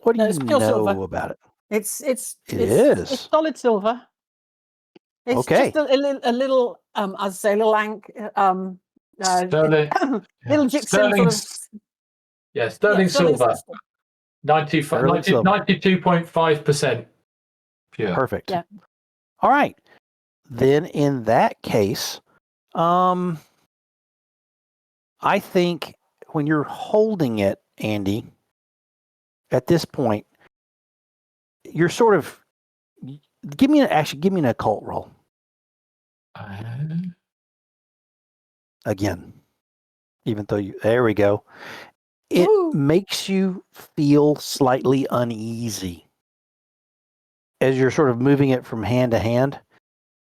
What do you know silver. about it? It's solid silver. It's okay. Just a little as I say, a little ankh. Sterling, little Egyptian sort of. Yeah, sterling silver. 92.5% pure. Perfect. Yeah. All right. Then in that case, I think when you're holding it, Andy, at this point, you're sort of give me an occult roll. Again. Even though there we go. It makes you feel slightly uneasy as you're sort of moving it from hand to hand.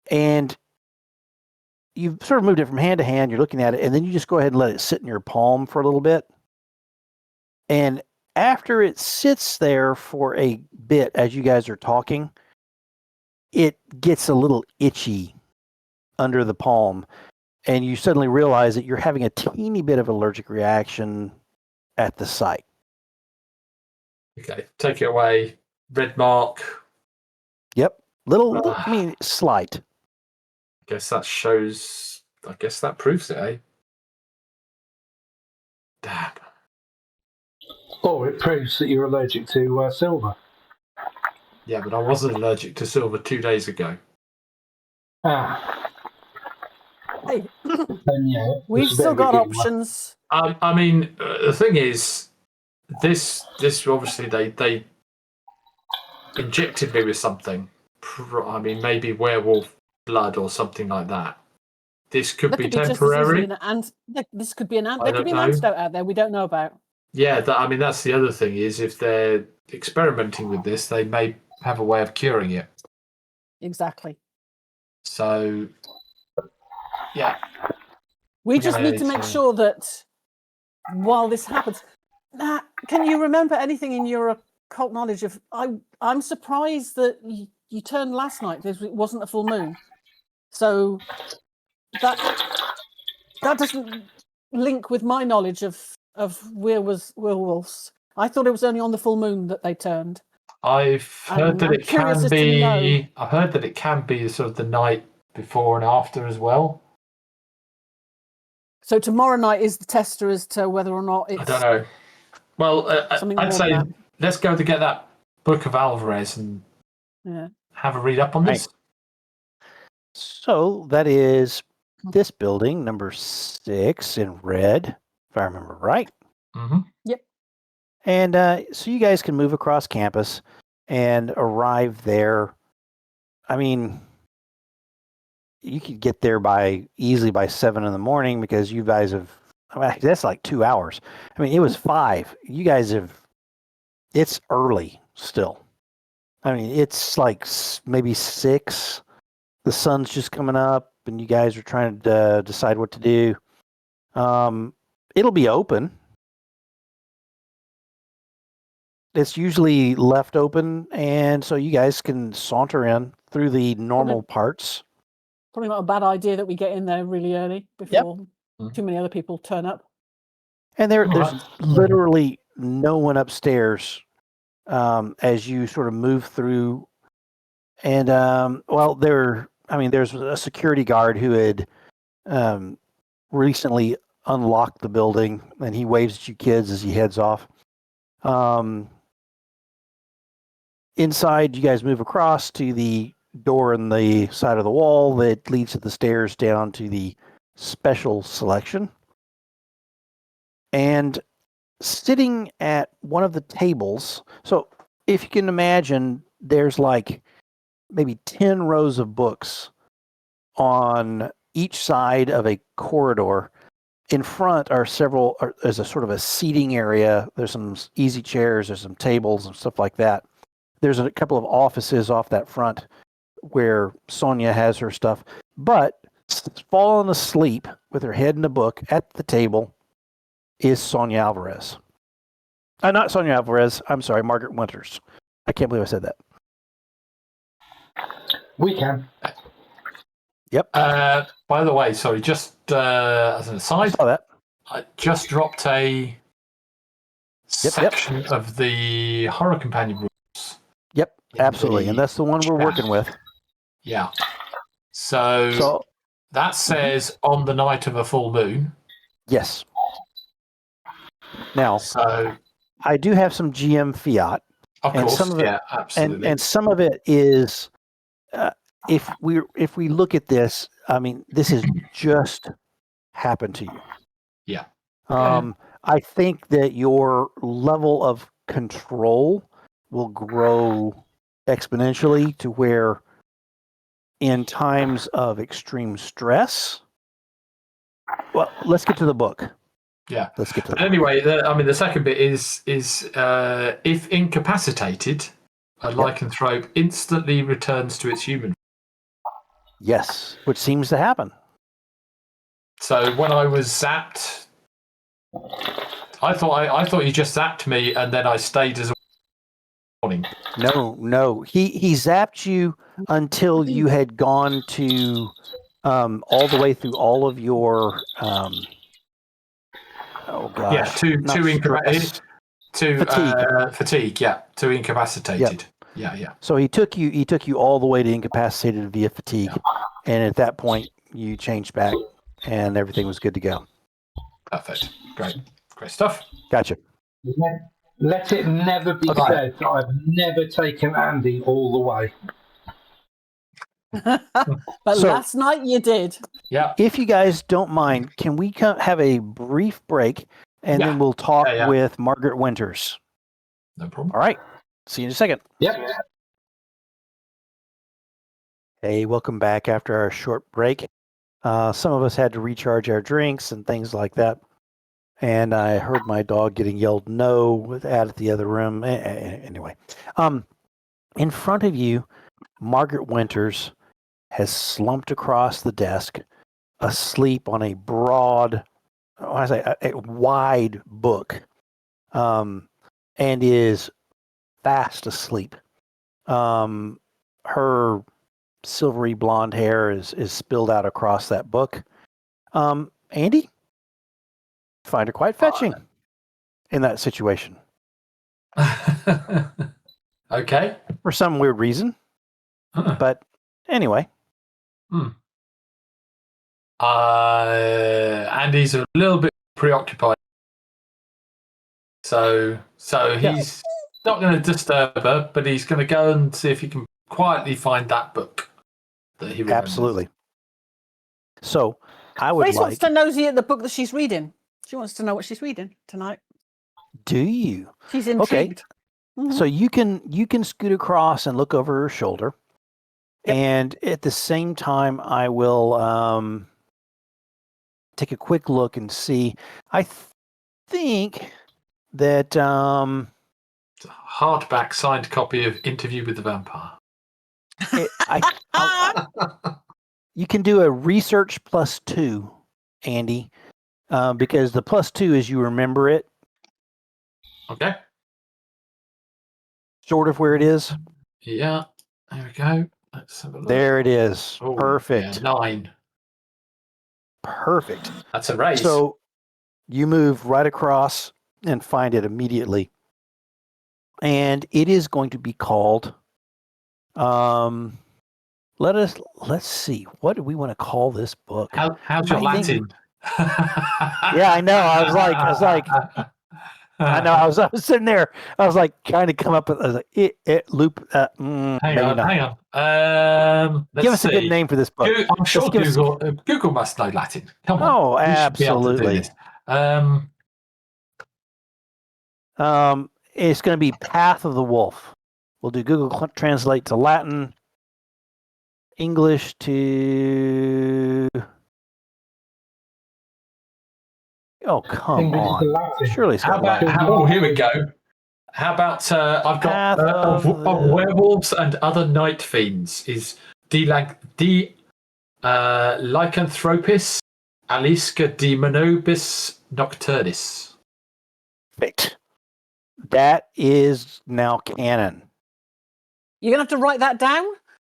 And you've sort of moved it from hand to hand, you're looking at it, and then you just go ahead and let it sit in your palm for a little bit. And after it sits there for a bit as you guys are talking, it gets a little itchy under the palm. And you suddenly realize that you're having a teeny bit of allergic reaction at the site. Okay, take it away. Red mark. Yep. Slight. I guess that proves it, eh? Damn. Or it proves that you're allergic to silver. Yeah, but I wasn't allergic to silver 2 days ago. Hey, then we've still got options. I mean, the thing is, this obviously they injected me with something. I mean, maybe werewolf blood or something like that. This could be temporary. This could be an ant. There could be an antidote out there we don't know about. Yeah, that's the other thing is if they're experimenting with this, they may have a way of curing it. Exactly. So, yeah. We just need to make sure that while this happens, can you remember anything in your occult knowledge of? I'm surprised that you turned last night because it wasn't a full moon, so that doesn't link with my knowledge of werewolves. I thought it was only on the full moon that they turned. I've heard that I'm it curious can as to know. be. I've heard that it can be sort of the night before and after as well. So tomorrow night is the tester as to whether or not it's I don't know. Well, something I'd more say than let's go to get that book of Alvarez and that. Yeah. have a read up on this. So that is this building, number 6 in red, if I remember right. Mm-hmm. And so you guys can move across campus and arrive there. I mean, you could get there easily by 7 in the morning because you guys have. I mean, that's like 2 hours. I mean, it was 5. You guys have. It's early still. I mean, it's like maybe 6. The sun's just coming up, and you guys are trying to decide what to do. It'll be open. It's usually left open, and so you guys can saunter in through the normal parts. Probably not a bad idea that we get in there really early before too many other people turn up. And there's literally no one upstairs as you sort of move through. And there's a security guard who had recently unlocked the building, and he waves at you kids as he heads off. Inside, you guys move across to the door in the side of the wall that leads to the stairs down to the special selection. And sitting at one of the tables, so if you can imagine, there's like maybe 10 rows of books on each side of a corridor. In front are there's a sort of a seating area. There's some easy chairs, there's some tables and stuff like that. There's a couple of offices off that front where Sonia has her stuff. But fallen asleep with her head in a book at the table is Sonia Alvarez. Not Sonia Alvarez. I'm sorry, Margaret Winters. I can't believe I said that. We can. Yep. By the way, sorry, just as an aside, I saw that. I just dropped a section of the Horror Companion rules. Yep, absolutely. And that's the one we're working with. Yeah. So that says on the night of a full moon. Yes. Now, so I do have some GM fiat. Of course, absolutely. And some of it is, if we look at this, I mean, this has just happened to you. Yeah. I think that your level of control will grow exponentially to where, in times of extreme stress. Well, let's get to the book. Yeah. Let's get to that. Anyway, the second bit is if incapacitated, a lycanthrope instantly returns to its human. Yes, which seems to happen. So when I was zapped, I thought you just zapped me and then I stayed as a warning. No. He zapped you until you had gone to all the way through all of your fatigue, to incapacitated. Yep. Yeah. So he took you all the way to incapacitated via fatigue, and at that point you changed back, and everything was good to go. Perfect. Great stuff. Gotcha. Let it never be said that I've never taken Andy all the way. But last night you did. Yeah. If you guys don't mind, can we have a brief break, and then we'll talk with Margaret Winters? No problem. All right. See you in a second. Yep. Hey, welcome back after our short break. Some of us had to recharge our drinks and things like that. And I heard my dog getting yelled no out at the other room. Anyway, in front of you, Margaret Winters has slumped across the desk, asleep on a wide book, and is fast asleep. Her silvery blonde hair is spilled out across that book. Andy, find her quite fetching in that situation. Okay. for some weird reason. Huh. But anyway, Andy's a little bit preoccupied, so he's not going to disturb her, but he's going to go and see if he can quietly find that book that he remembers. absolutely. So I would Grace like. wants to nosy at the book that she's reading. She wants to know what she's reading tonight. Do you? She's intrigued. Mhm. So you can scoot across and look over her shoulder, and at the same time, I will take a quick look and see. I think that It's a hardback signed copy of Interview with the Vampire. you can do a research +2, Andy, because the +2 is you remember it, Okay. sort of where it is. Yeah. There we go. Let's have a look. There it is. Oh, Perfect. Yeah, 9. Perfect. That's a race. So you move right across and find it immediately. And it is going to be called let's see. What do we want to call this book? How's your I think- Latin? Yeah, I know. I was like I know. I was sitting there. I was like trying to come up with. I was like, it loop. Hang maybe on, not. hang on. Let's Give us a good see. name for this book. I'm sure Let's give us- Google must know Latin. Come on. Oh, We should be able to do absolutely. this. It's going to be Path of the Wolf. We'll do Google Translate to Latin, English to. Oh, come English to on! Latin. Surely it's How got about? Latin. Oh, here we go. How about? I've got Path of of the- werewolves and other night fiends. Is Lycanthropis Alisca Demonobis Nocturnus. Perfect. That is now canon. You're going to have to write that down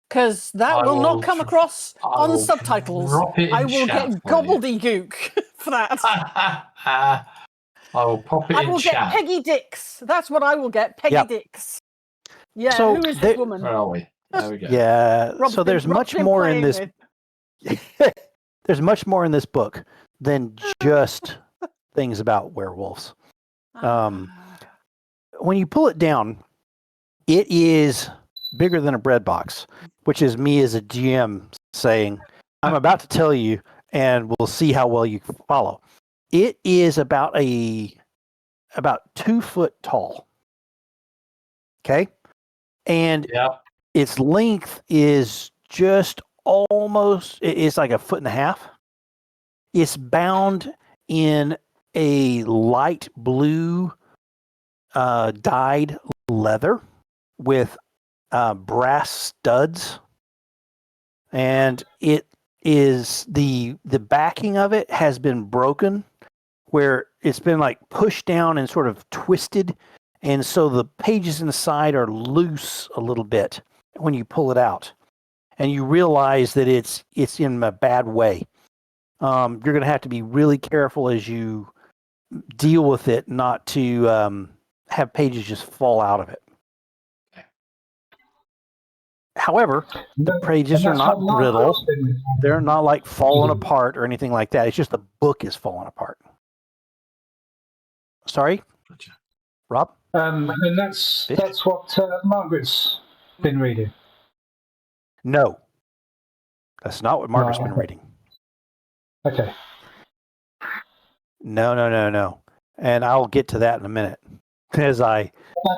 because that I will will not come across I on will subtitles. drop it in I will chat get for you. gobbledygook for that. I will pop it I in will chat. get Peggy Dix. That's what I will get. Peggy Yep. Dix. Yeah, So who is there- this woman? Where are we? There we go. Yeah. Rob's So been- there's Rob's much been more in playing this. with. There's much more in this book than just things about werewolves. When you pull it down, it is bigger than a bread box, which is me as a GM saying, I'm about to tell you, and we'll see how well you follow. It is about 2 foot tall. Okay. And Yeah. its length is just almost, it's like 1.5 feet. It's bound in a light blue dyed leather with brass studs, and it is the backing of it has been broken where it's been like pushed down and sort of twisted, and so the pages inside are loose a little bit when you pull it out, and you realize that it's in a bad way. You're going to have to be really careful as you deal with it, not to have pages just fall out of it. However, the pages are not brittle. They're not like falling apart or anything like that. It's just the book is falling apart. Sorry, Gotcha. Rob? And that's what Margaret's been reading. No, that's not what Margaret's been reading. Okay. No. And I'll get to that in a minute as I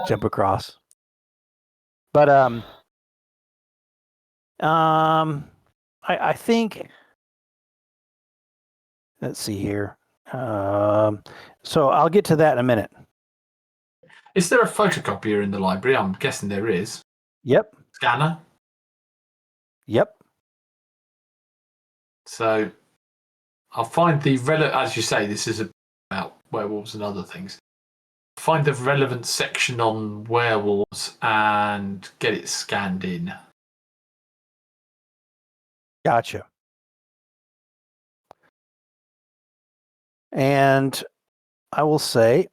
jump across. But I think, let's see here. So I'll get to that in a minute. Is there a photocopier in the library? I'm guessing there is. Yep. Scanner. Yep. So I'll find the as you say, this is about werewolves and other things. Find the relevant section on werewolves and get it scanned in. Gotcha. And I will say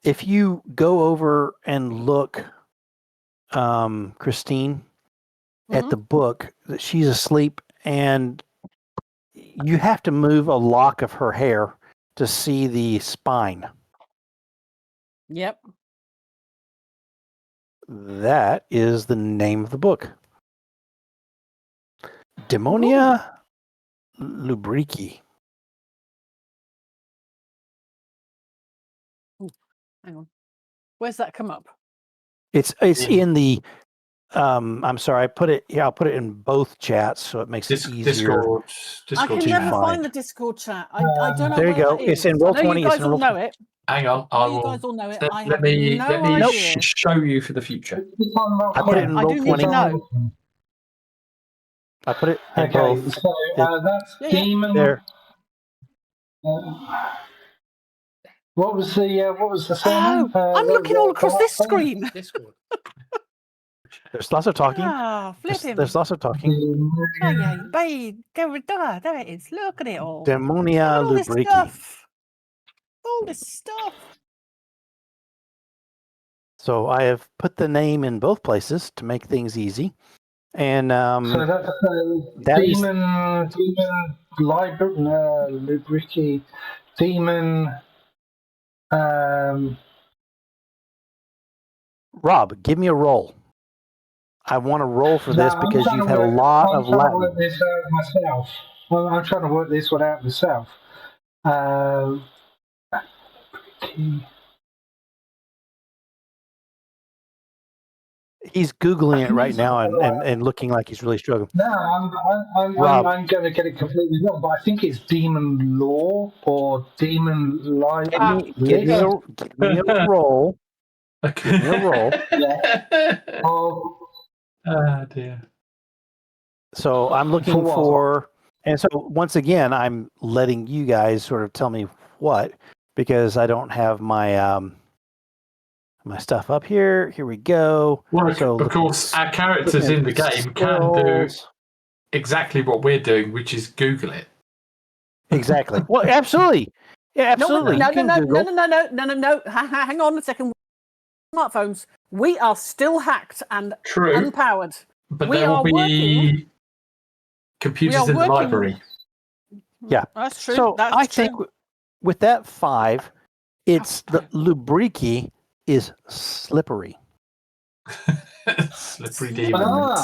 if you go over and look, Christine, at the book, that she's asleep, and you have to move a lock of her hair to see the spine. Yep. That is the name of the book. Demonia lubrici. Hang on. Where's that come up? It's in the. I'm sorry. I'll put it in both chats so it makes it easier. Discord I can to never find. find the Discord chat. I don't know. There you where go. that is. It's in Roll I know 20. You guys all know it. Hang on. I know you guys all know it. I have let me no idea. show you for the future. I put it in I Roll do 20. need to know. I put it in Okay, both. so that's demon. There. What was the surname? I'm looking all across this screen. Discord. There's lots of talking. Flipping. There's lots of talking. Oh, yeah, babe, there it is. Look at it all. Demonia Look at all this lubrici. stuff. All this stuff. So I have put the name in both places to make things easy. And so that's that is demon library lubrici demon. Rob, give me a roll. I want to roll for this because you've had a lot of Latin. I'm trying to work this out myself. Well, I'm trying to work this one out myself. He's Googling it right now and looking like he's really struggling. No, I'm going to get it completely wrong, but I think it's demon law or demon life. Give me a roll. Okay. Give me a roll. Yeah. Oh dear. So I'm looking for, and so once again, I'm letting you guys sort of tell me what, because I don't have my my stuff up here. Here we go. Well, so of course, our characters in the game can do exactly what we're doing, which is Google it. Exactly. Well, absolutely. Yeah, absolutely. No. Hang on a second. Smartphones. We are still hacked and True. unpowered. But We there will are be working. computers in the library. Yeah. That's true. So That's I true. think with that 5, it's the lubrici is slippery. Slippery demons.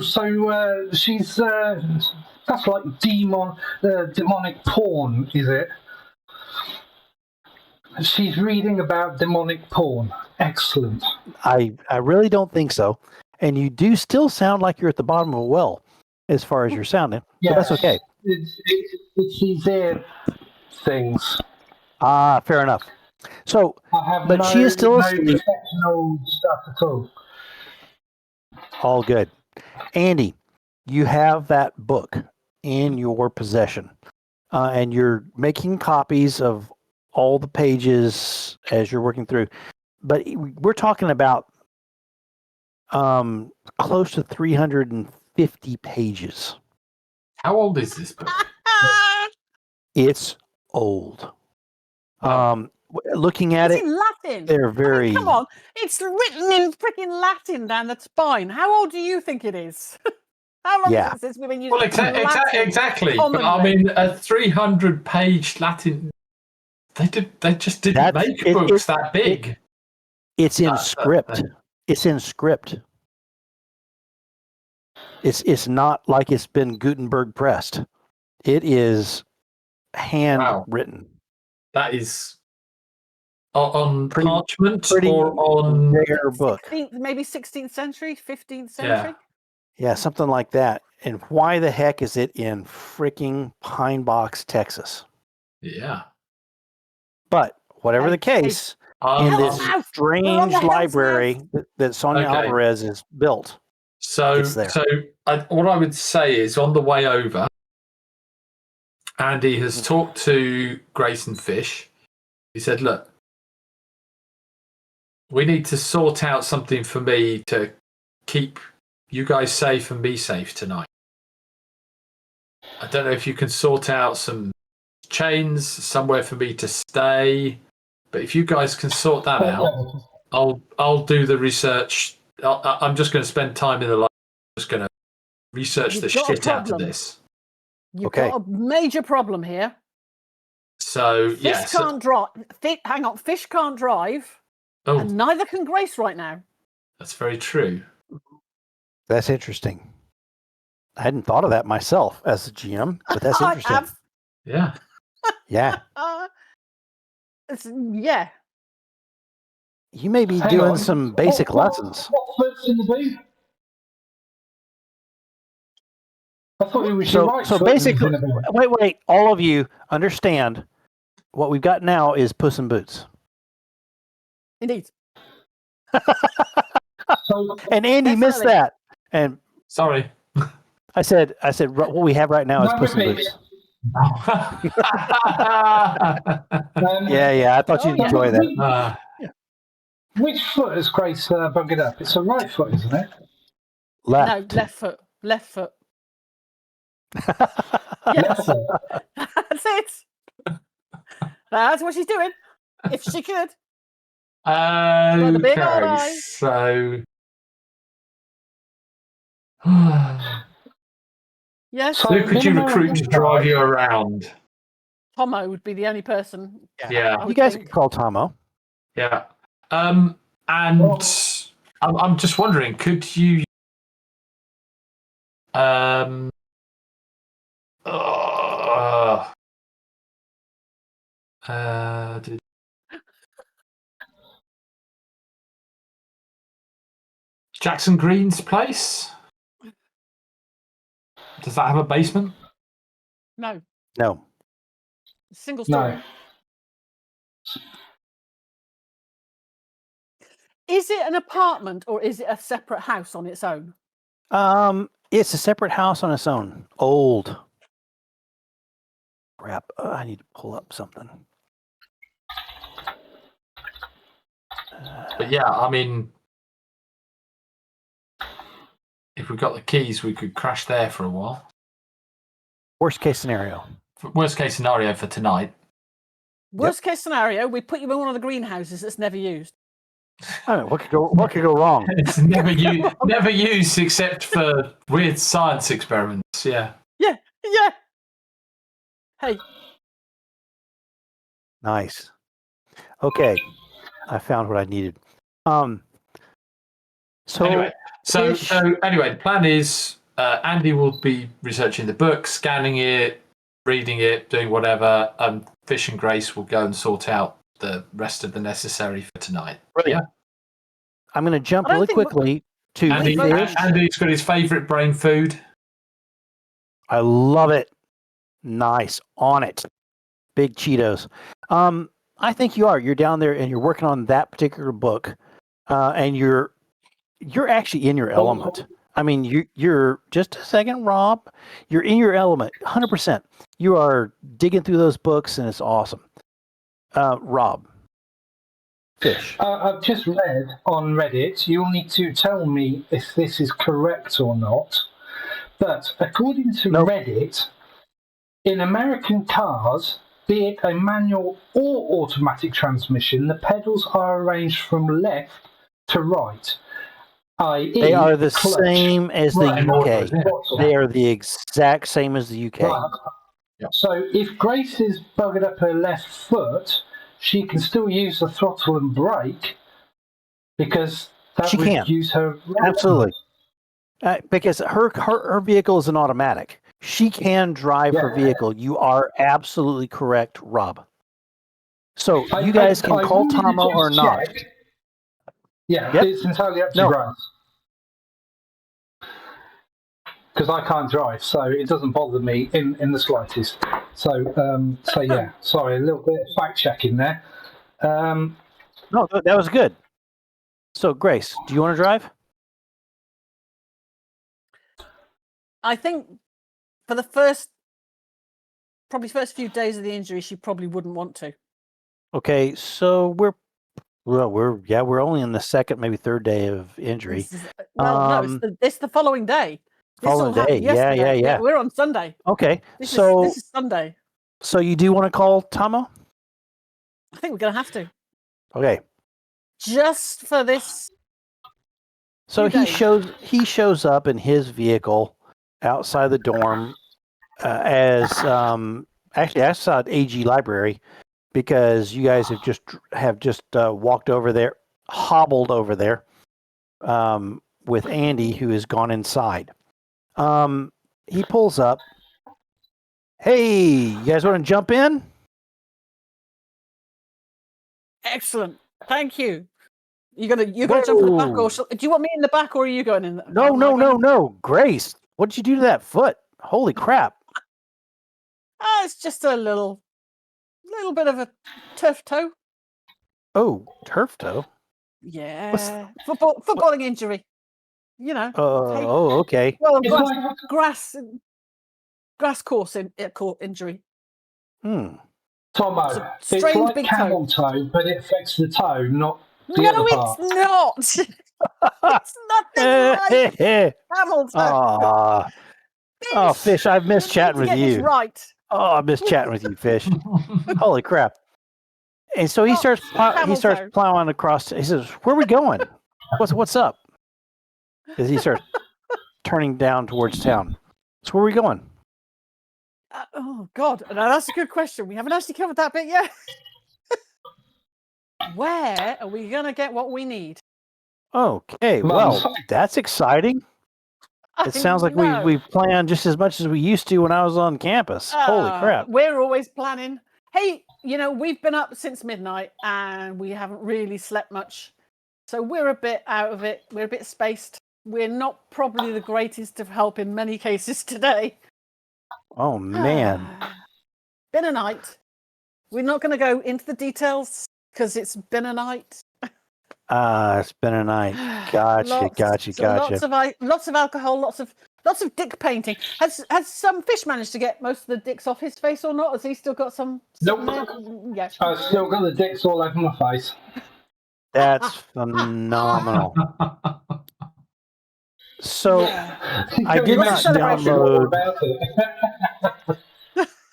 So she's that's like demonic porn, is it? She's reading about demonic porn. Excellent. I really don't think so. And you do still sound like you're at the bottom of a well as far as you're sounding. Yeah, so that's okay. It's these ear things. Fair enough. So, but she is still asleep. Professional stuff at all. All good. Andy, you have that book in your possession, and you're making copies of all the pages as you're working through. But we're talking about close to 350 pages. How old is this book? It's old. Looking at It's it, in Latin. they're very. I mean, come on, it's written in freaking Latin down the spine. How old do you think it is? How long is it since we've been using exactly. But I mean, a 300-page Latin. They just didn't make books that big. It's in script. It's in script. It's not like it's been Gutenberg pressed. It is handwritten. That is on parchment or on rare book. Maybe 16th century, 15th century. Yeah, something like that. And why the heck is it in freaking Pine Box, Texas? Yeah. But whatever the case, in this strange library that Sonia Alvarez has built. So what I would say is, on the way over, Andy has talked to Grayson Fish. He said, look, we need to sort out something for me to keep you guys safe and me safe tonight. I don't know if you can sort out some chains, somewhere for me to stay. But if you guys can sort that out, I'll do the research. I'm just going to spend time in the library. I'm just going to research the shit out of this. You've got a major problem here. So Fish can't drive. Hang on, fish can't drive, and neither can Grace right now. That's very true. That's interesting. I hadn't thought of that myself as a GM, but that's interesting. Yeah. Yeah. Yeah. You may be doing some basic lessons. What foot's in the boot? I thought it was so basically, wait, all of you understand what we've got now is Puss in Boots. Indeed. And Andy missed that. And sorry. I said what we have right now is Puss in Boots. Yeah, I thought you'd enjoy that. Which foot has Grace buggered up? It's a right foot, isn't it? Left. No, left foot. Left foot. Left foot. That's it. That's what she's doing. If she could. Okay, big old eye. so yes. who could you recruit to drive you around? Tomo would be the only person. Yeah. You guys can call Tomo. Yeah. And I'm just wondering, could you Jackson Green's place? Does that have a basement? No. Single story. No. Is it an apartment or is it a separate house on its own? It's a separate house on its own. Old. Crap. I need to pull up something. But yeah, I mean, if we got the keys, we could crash there for a while. Worst case scenario. Worst case scenario for tonight. Worst case scenario, we put you in one of the greenhouses that's never used. I mean, what could go wrong? It's never used except for weird science experiments. Yeah. Yeah. Hey. Nice. Okay, I found what I needed. So anyway, the plan is Andy will be researching the book, scanning it, reading it, doing whatever. Fish and Grace will go and sort out the rest of the necessary for tonight. Brilliant. Yeah. I'm going to jump really quickly to Andy's got his favourite brain food. I love it. Nice. On it. Big Cheetos. I think you are. You're down there and you're working on that particular book, and you're actually in your element. I mean, you're just a second, Rob. You're in your element, 100%. You are digging through those books, and it's awesome. Rob, Fish. I've just read on Reddit. You'll need to tell me if this is correct or not. But according to Reddit, in American cars, be it a manual or automatic transmission, the pedals are arranged from left to right. I.e., they are the same as the UK. They are the exact same as the UK. Right. Yep. So if Grace is buggered up her left foot, she can still use the throttle and brake because that would use her right. Absolutely. Because her vehicle is an automatic. She can drive her vehicle. You are absolutely correct, Rob. So you guys can call Tomo or not. Yeah, it's entirely up to Grace. Because I can't drive, so it doesn't bother me in the slightest. So yeah, sorry, a little bit of fact checking there. No, that was good. So Grace, do you want to drive? I think for the first few days of the injury, she probably wouldn't want to. Okay, so we're only in the second, maybe third day of injury. It's the following day. Following day, yeah. We're on Sunday. Okay, this is Sunday. So you do want to call Tomo? I think we're going to have to. Okay. Just for this. So Few he shows up in his vehicle outside the dorm actually outside AG Library, because you guys have just walked over there, hobbled over there with Andy, who has gone inside. He pulls up. Hey, you guys want to jump in? Excellent. Thank you. You're gonna jump in the back, or do you want me in the back, or are you going in? No. Grace, what did you do to that foot? Holy crap! It's just a little bit of a turf toe. Oh, turf toe. Yeah, footballing injury. You know. Oh, okay. Well, grass course injury. Tomo, it's like big camel toe, but it affects the toe, not the No, other part. it's not. It's nothing like camel toe. Oh, Fish, I've missed chatting with you. Right. Oh, I miss chatting with you, Fish. Holy crap! And so he starts plowing across. He says, "Where are we going? What's up?" As he starts turning down towards town. So where are we going? Oh God, now that's a good question. We haven't actually covered that bit yet. Where are we gonna get what we need? Okay, well, that's exciting. It sounds like we plan just as much as we used to when I was on campus. Holy crap. We're always planning. Hey, we've been up since midnight and we haven't really slept much. So we're a bit out of it. We're a bit spaced. We're not probably the greatest of help in many cases today. Oh, man. Been a night. We're not going to go into the details because it's been a night. It's been a night. Gotcha. Lots of alcohol, lots of dick painting. Has some Fish managed to get most of the dicks off his face or not? Has he still got some? Nope. Yeah. I've still got the dicks all over my face. That's phenomenal. So I did not download.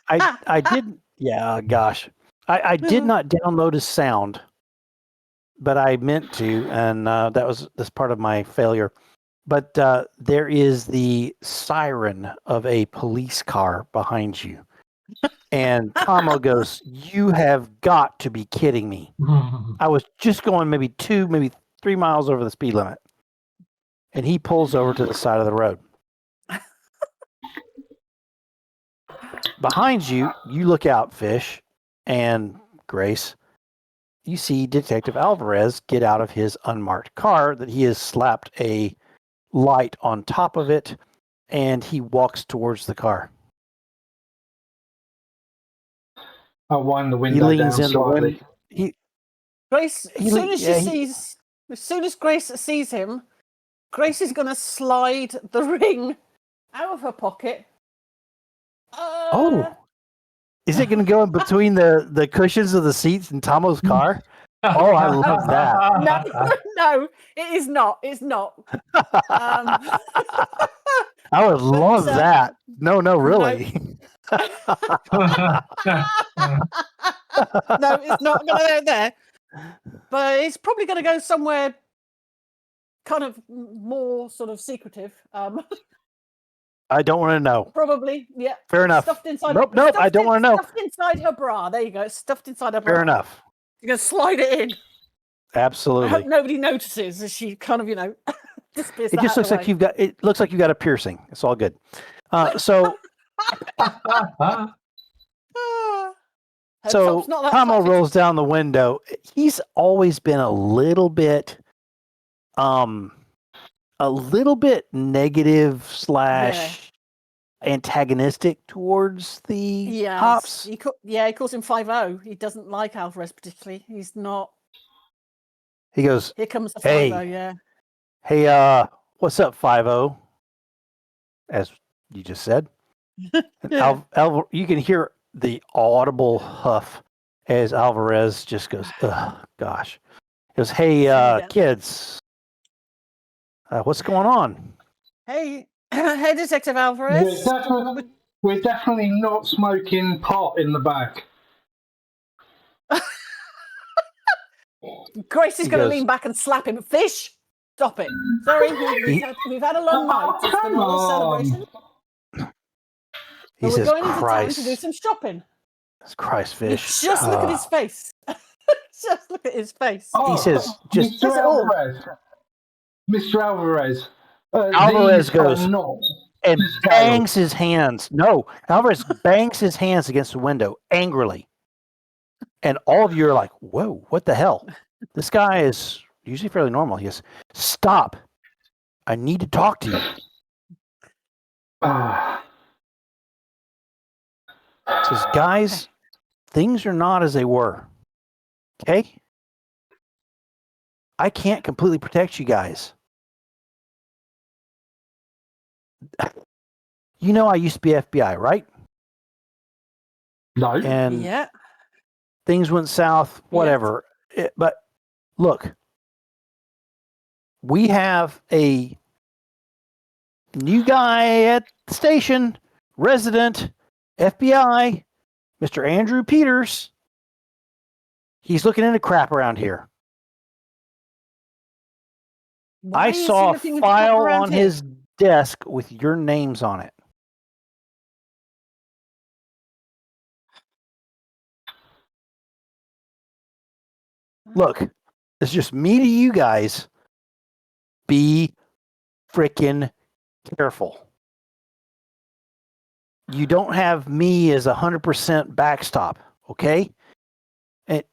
I did. Yeah, gosh. I did not download a sound, but I meant to, and that's part of my failure. But there is the siren of a police car behind you. And Tomo goes, "You have got to be kidding me." I was just going maybe 2, maybe 3 miles over the speed limit. And he pulls over to the side of the road. Behind you, you look out, Fish and Grace. You see Detective Alvarez get out of his unmarked car that he has slapped a light on top of it, and he walks towards the car. I'll wind the window down slightly. Grace, as soon as Grace sees him, Grace is going to slide the ring out of her pocket. Is it going to go in between the cushions of the seats in Tomo's car? Oh, I love that. No, it is not. It's not. I would love that. No, really. No, it's not going to go there. But it's probably going to go somewhere kind of more sort of secretive. I don't want to know. Probably, yeah. Fair enough. Stuffed inside. Nope. I don't want to know. Stuffed inside her bra. There you go. Stuffed inside her bra. Fair enough. You're gonna slide it in. Absolutely. I hope nobody notices as she kind of, disappears. It just looks like you've got. It looks like you got a piercing. It's all good. So. So Tomo rolls down the window. He's always been a little bit negative / antagonistic towards the cops. He calls him 5-0. He doesn't like Alvarez particularly. He's not. He goes, "Here comes the 5-0, yeah. Hey, what's up, 5-0? As you just said. Yeah. You can hear the audible huff as Alvarez just goes, "Ugh, gosh." He goes, "Hey, kids, what's going on?" Hey, Detective Alvarez. We're definitely not smoking pot in the back. Grace is He going to goes- lean back and slap him. Fish, stop it. Sorry, we've had a long night. It's been a little celebration. He But we're says, going into town to do Christ. some shopping. Christ, fish. Just look at his face. Just look at his face. He says, just Mr. Says it all. Alvarez. Mr. Alvarez. Alvarez these goes- are not and to scale. bangs his hands. No, Alvarez bangs his hands against the window angrily. And all of you are like, whoa, what the hell? This guy is usually fairly normal. He goes, stop. I need to talk to you. Ah. He says, guys, things are not as they were. Okay? I can't completely protect you guys. You know I used to be FBI, right? No. And Yeah. things went south, whatever. But look, we have a new guy at the station, resident, FBI, Mr. Andrew Peters. He's looking into crap around here. Why I is he saw a looking into crap file around on here? his desk with your names on it. Look, it's just me to you guys. Be freaking careful. You don't have me as 100% backstop, okay? And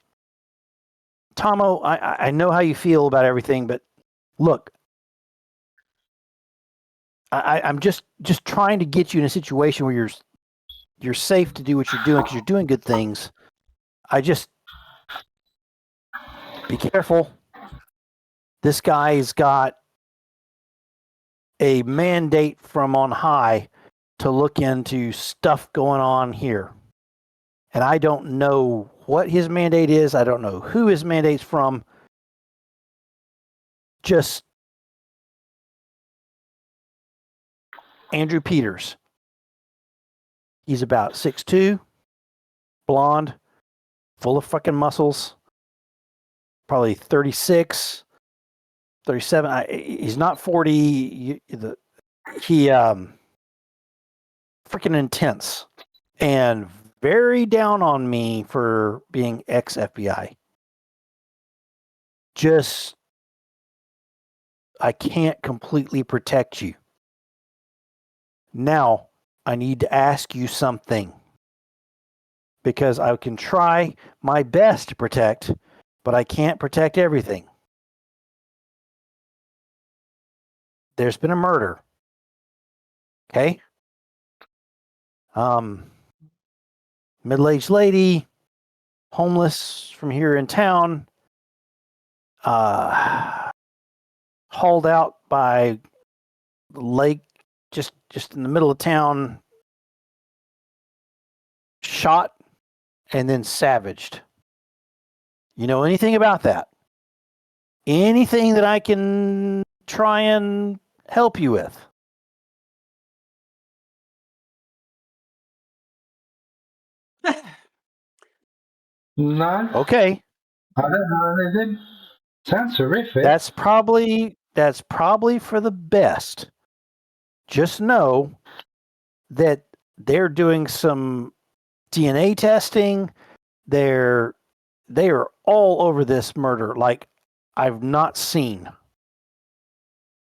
Tomo, I know how you feel about everything, but look, I'm just trying to get you in a situation where you're safe to do what you're doing because you're doing good things. I just be careful. This guy's got a mandate from on high to look into stuff going on here. And I don't know what his mandate is. I don't know who his mandate's from. Just Andrew Peters. He's about 6'2", blonde, full of fucking muscles, probably 36, 37. He's not 40. He freaking intense and very down on me for being ex-FBI. Just, I can't completely protect you. Now, I need to ask you something. Because I can try my best to protect, but I can't protect everything. There's been a murder. Okay? Middle-aged lady, homeless from here in town, hauled out by the lake just in the middle of town, shot, and then savaged. You know anything about that? Anything that I can try and help you with? No. Okay. I don't know anything. Sounds horrific. That's probably for the best. Just know that they're doing some DNA testing. They are all over this murder like I've not seen.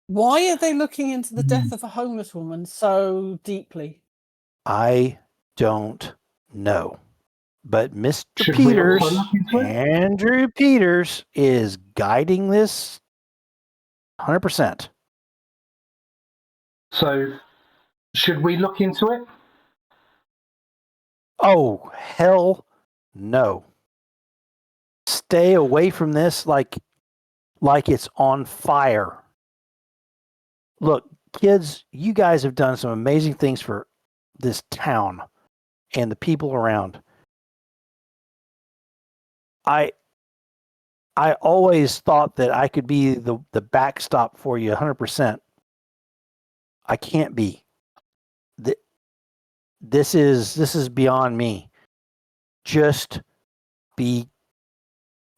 Why are they looking into the death of a homeless woman so deeply? I don't know. But Mr. Should we Peters, also look into it? Andrew Peters, is guiding this 100%. So, should we look into it? Oh, hell no. Stay away from this like it's on fire. Look, kids, you guys have done some amazing things for this town and the people around. I always thought that I could be the backstop for you 100%. I can't be. This is beyond me. Just be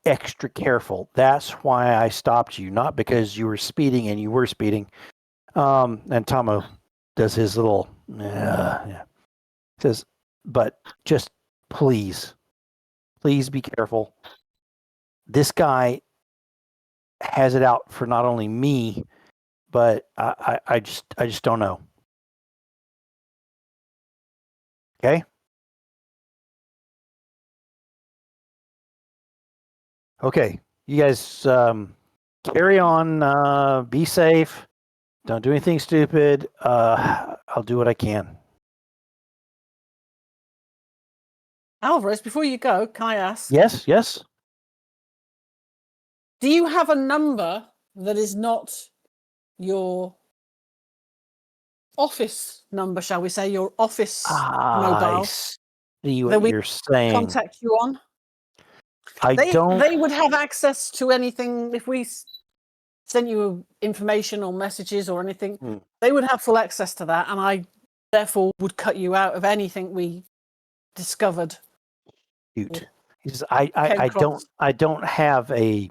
extra careful. That's why I stopped you, not because you were speeding and you were speeding. And Tomo does his little, yeah. Says, but just please be careful. This guy has it out for not only me, but I just don't know. Okay. Okay. You guys carry on. Be safe. Don't do anything stupid. I'll do what I can. Alvarez, before you go, can I ask? Yes. Yes. Do you have a number that is not your office number, shall we say, your office I mobile see that what we you're saying. contact you on? I don't. They would have access to anything if we sent you information or messages or anything. They would have full access to that, and I therefore would cut you out of anything we discovered. Shoot. He says, I don't have a,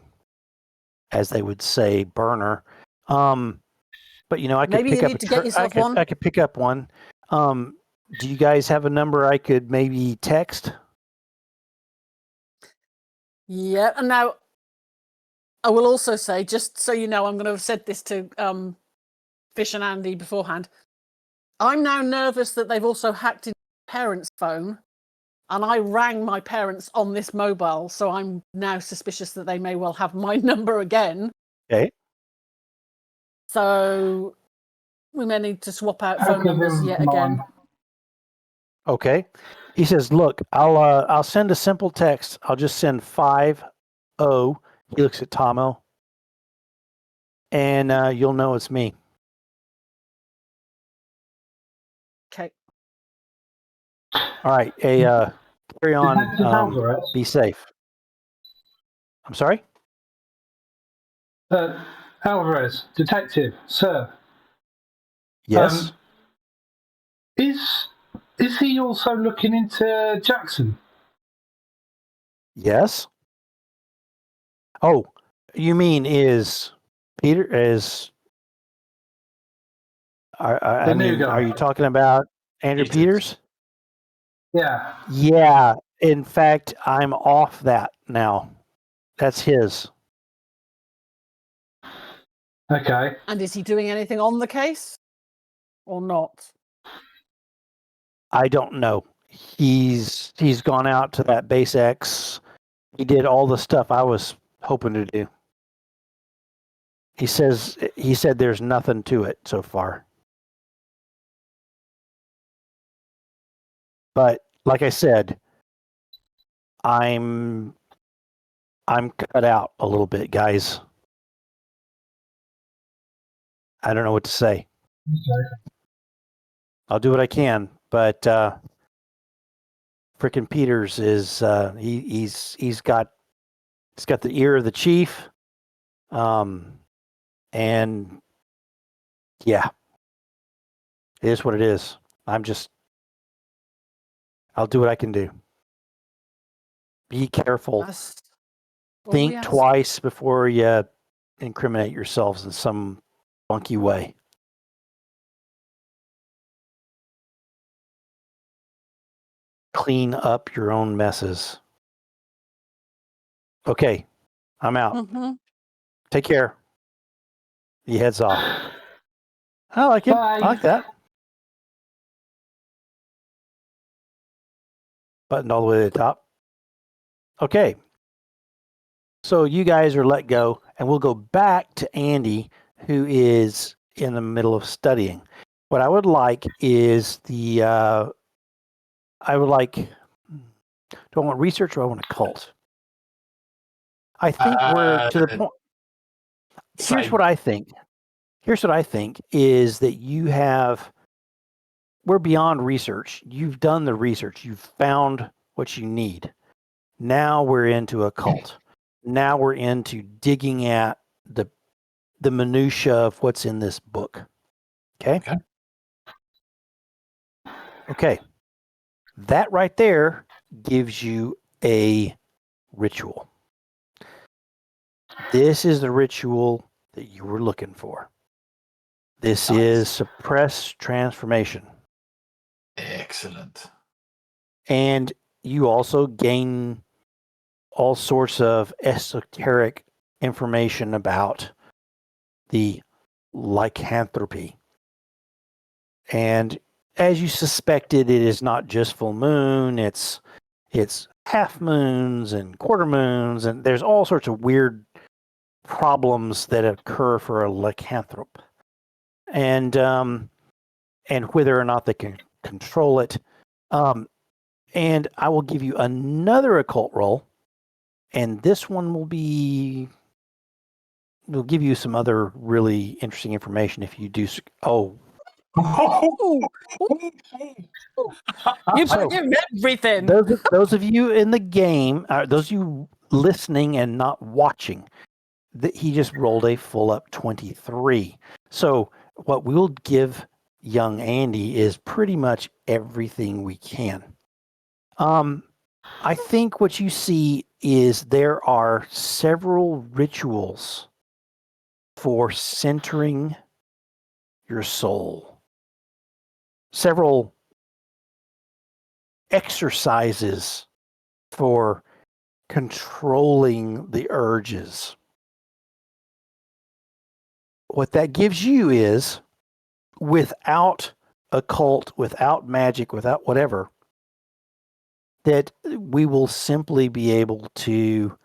as they would say, burner. But you know, I could Maybe pick you up need to get yourself one. I could pick up one. Do you guys have a number I could maybe text? Yeah, and now I will also say, just so you know, I'm going to have said this to Fish and Andy beforehand. I'm now nervous that they've also hacked into my parents' phone, and I rang my parents on this mobile, so I'm now suspicious that they may well have my number again. Okay. So we may need to swap out phone numbers yet again. Okay. He says, "Look, I'll send a simple text. I'll just send 50." He looks at Tomo, and you'll know it's me. Okay. All right. Carry on. Be safe. I'm sorry? Alvarez, detective, sir. Yes. Is he also looking into Jackson? Yes. Oh, you mean is Peter is? I new mean, guy. are you talking about Andrew Peters? Yeah. Yeah. In fact, I'm off that now. That's his. Okay. And is he doing anything on the case or not? I don't know. He's gone out to that base X. He did all the stuff I was hoping to do. He said there's nothing to it so far. But like I said, I'm cut out a little bit, guys. I don't know what to say. Okay. I'll do what I can, but frickin' Peters is he's got the ear of the chief, and yeah, it is what it is. I'll do what I can do. Be careful. Think twice before you incriminate yourselves in some funky way. Clean up your own messes. Okay, I'm out. Mm-hmm. Take care. He heads off. I like it. Bye. I like that. Button all the way to the top. Okay. So you guys are let go, and we'll go back to Andy, who is in the middle of studying. What I would like is do I want research or I want a cult? I think we're to the point. Here's what I think. Here's what I think is that we're beyond research. You've done the research. You've found what you need. Now we're into a cult. Now we're into digging at the minutia of what's in this book. Okay? Okay. That right there gives you a ritual. This is the ritual that you were looking for. This is suppress transformation. Excellent. And you also gain all sorts of esoteric information about the lycanthropy. And as you suspected, it is not just full moon, it's half moons and quarter moons, and there's all sorts of weird problems that occur for a lycanthrope. And whether or not they can control it. And I will give you another occult roll, and this one will give you some other really interesting information if you do. Oh, You forgive everything. those of you in the game, those of you listening and not watching, he just rolled a full up 23. So what we'll give young Andy is pretty much everything we can. I think what you see is there are several rituals for centering your soul. Several exercises for controlling the urges. What that gives you is, without occult, without magic, without whatever, that we will simply be able to,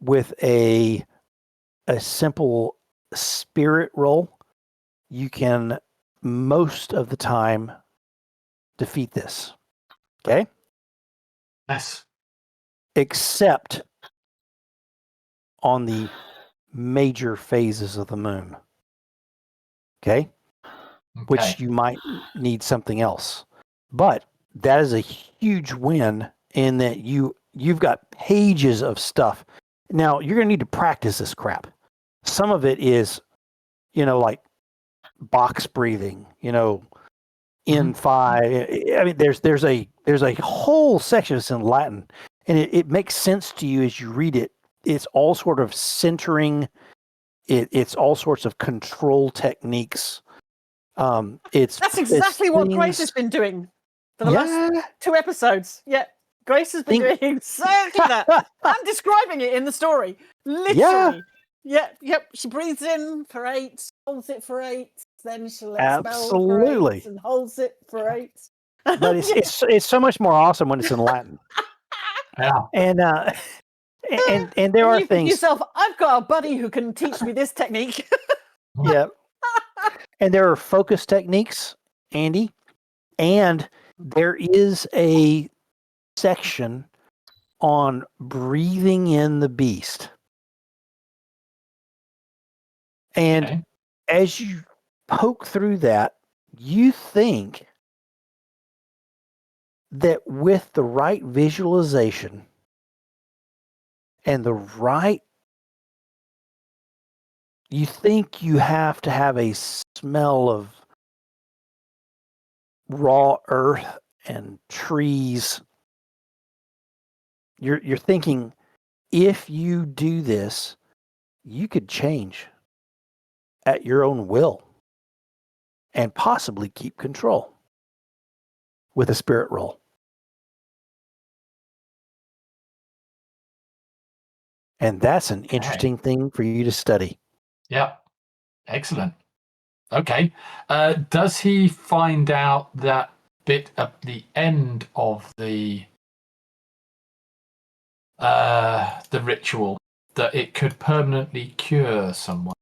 with a simple spirit roll, you can most of the time defeat this. Okay? Yes. Except on the major phases of the moon. Okay? Which you might need something else. But that is a huge win in that you've got pages of stuff. Now, you're going to need to practice this crap. Some of it is, like box breathing, N5. I mean, there's a whole section that's in Latin, and it makes sense to you as you read it. It's all sort of centering. It's all sorts of control techniques. That's exactly what Grace has been doing for the last 2 episodes. Yeah, Grace has been doing exactly that. I'm describing it in the story. Literally. Yeah. Yep. She breathes in for 8, holds it for 8, then she expels for 8 and holds it for 8. But it's so much more awesome when it's in Latin. Yeah. And there are things. Yourself, I've got a buddy who can teach me this technique. Yeah. And there are focus techniques, Andy, and there is a section on breathing in the beast. And as you poke through that, you think that with the right visualization and the right, you think you have to have a smell of raw earth and trees. You're thinking, if you do this, you could change at your own will and possibly keep control with a spirit roll. And that's an interesting thing for you to study. Yeah. Excellent. Okay. Does he find out that bit at the end of the ritual that it could permanently cure someone?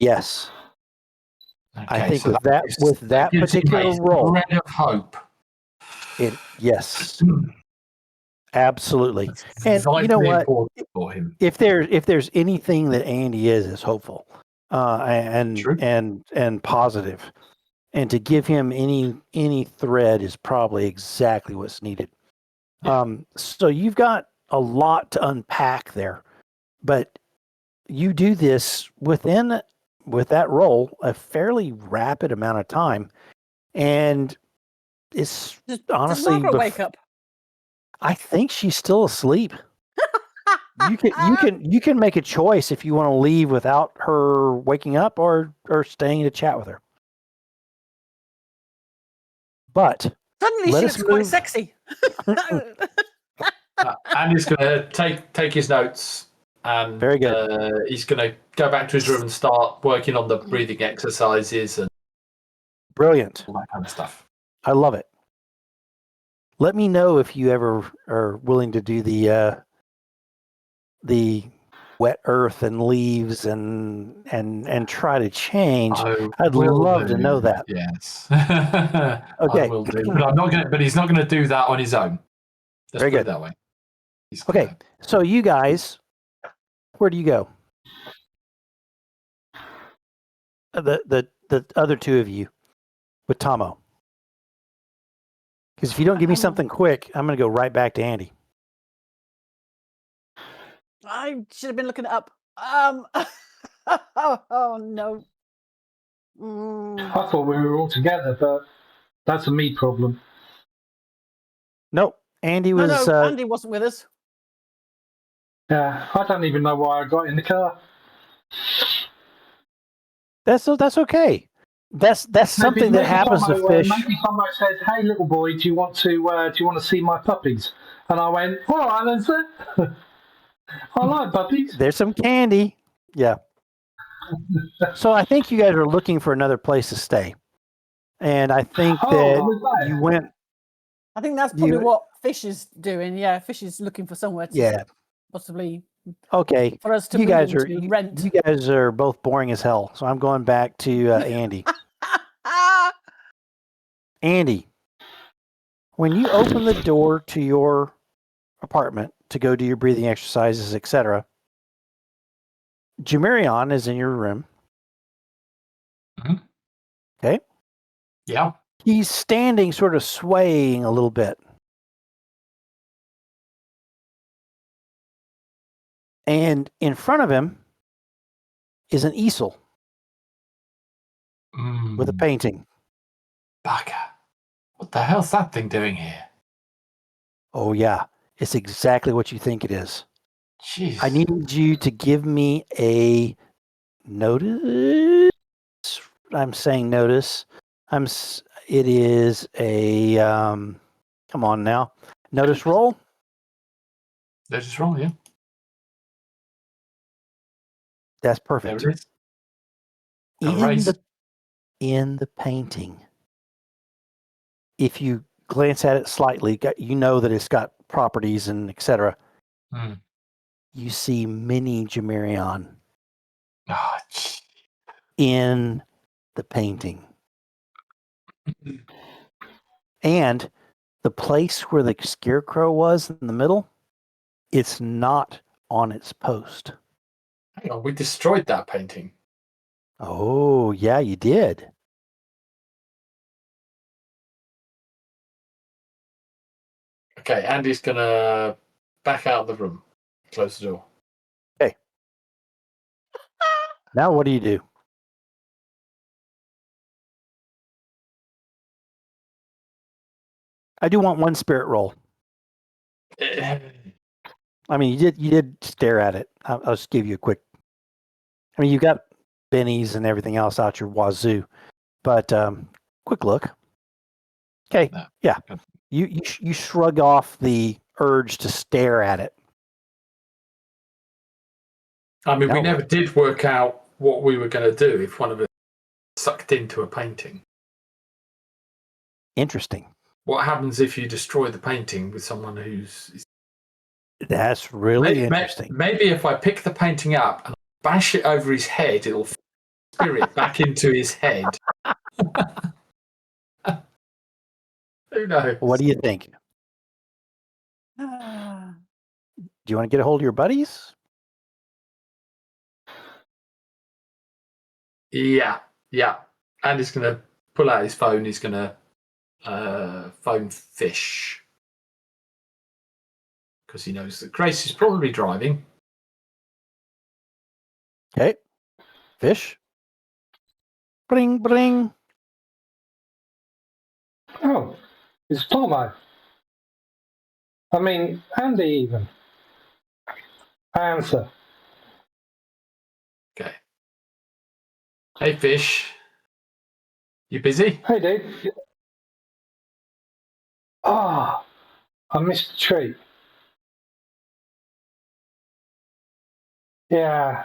Yes. Okay, I think so with that particular role, thread of hope. Yes, absolutely. And you know what? For him. If there's anything that Andy is hopeful, and positive, and to give him any thread is probably exactly what's needed. Yeah. So you've got a lot to unpack there, but you do this with that role a fairly rapid amount of time, and it's honestly. Does Margaret wake up? I think she's still asleep. You can make a choice if you want to leave without her waking up or staying to chat with her. But Suddenly let she us looks quite move- sexy. Andy's going to take his notes, and Very good. he's going to go back to his room and start working on the breathing exercises and Brilliant. all that kind of stuff. I love it. Let me know if you ever are willing to do the wet earth and leaves and try to change. I'd love to know that. Yes. Okay. I will do. But I'm not going. But he's not going to do that on his own. Let's Very put good. it that way. He's Okay. gonna- So you guys, where do you go? The other two of you with Tomo. Because if you don't give me something quick, I'm going to go right back to Andy. I should have been looking it up. Oh no. I thought we were all together, but that's a me problem. Nope. Andy was. No, Andy wasn't with us. Yeah, I don't even know why I got in the car. That's okay. That's something that happens to fish. Maybe somebody says, "Hey, little boy, do you want to see my puppies?" And I went, "All right, then, sir. I like puppies." There's some candy. Yeah. So I think you guys are looking for another place to stay, and I think that you went. I think that's probably what Fish is doing. Yeah, Fish is looking for somewhere to possibly Okay. for us to You move guys into, rent. You guys are both boring as hell. So I'm going back to Andy. Andy, when you open the door to your apartment to go do your breathing exercises, etc., Jumerion is in your room. Mhm. Okay. Yeah. He's standing, sort of swaying a little bit. And in front of him is an easel with a painting. Bugger. What the hell's that thing doing here? Oh, yeah. It's exactly what you think it is. Jeez. I need you to give me a notice. I'm saying notice. It is a, come on now. Notice roll. They're just wrong, yeah. That's There perfect. it is. Erase. In the painting, if you glance at it slightly, you know that it's got properties and etc. You see mini Jumerion Oh, gee. in the painting. And the place where the scarecrow was in the middle, it's not on its post. Hang on, we destroyed that painting. Oh, yeah, you did. Okay, Andy's gonna back out of the room. Close the door. Okay. Now what do you do? I do want one spirit roll. I mean, you did stare at it. I'll just give you a quick. I mean, you got bennies and everything else out your wazoo, but quick look. Okay, No. yeah. You shrug off the urge to stare at it. I mean, we No. never did work out what we were going to do if one of us sucked into a painting. Interesting. What happens if you destroy the painting with someone who's... That's really interesting. Maybe if I pick the painting up and bash it over his head, it'll spirit back into his head. Who knows? What do you think? Do you want to get a hold of your buddies? Yeah. And he's going to pull out his phone. He's going to phone Fish. Because he knows that Grace is probably driving. Okay. Fish. Bring, bring. Oh, it's Tomo. I mean, Andy even. Answer. Okay. Hey, fish. You busy? Hey, dude. Ah, I missed a treat. Yeah.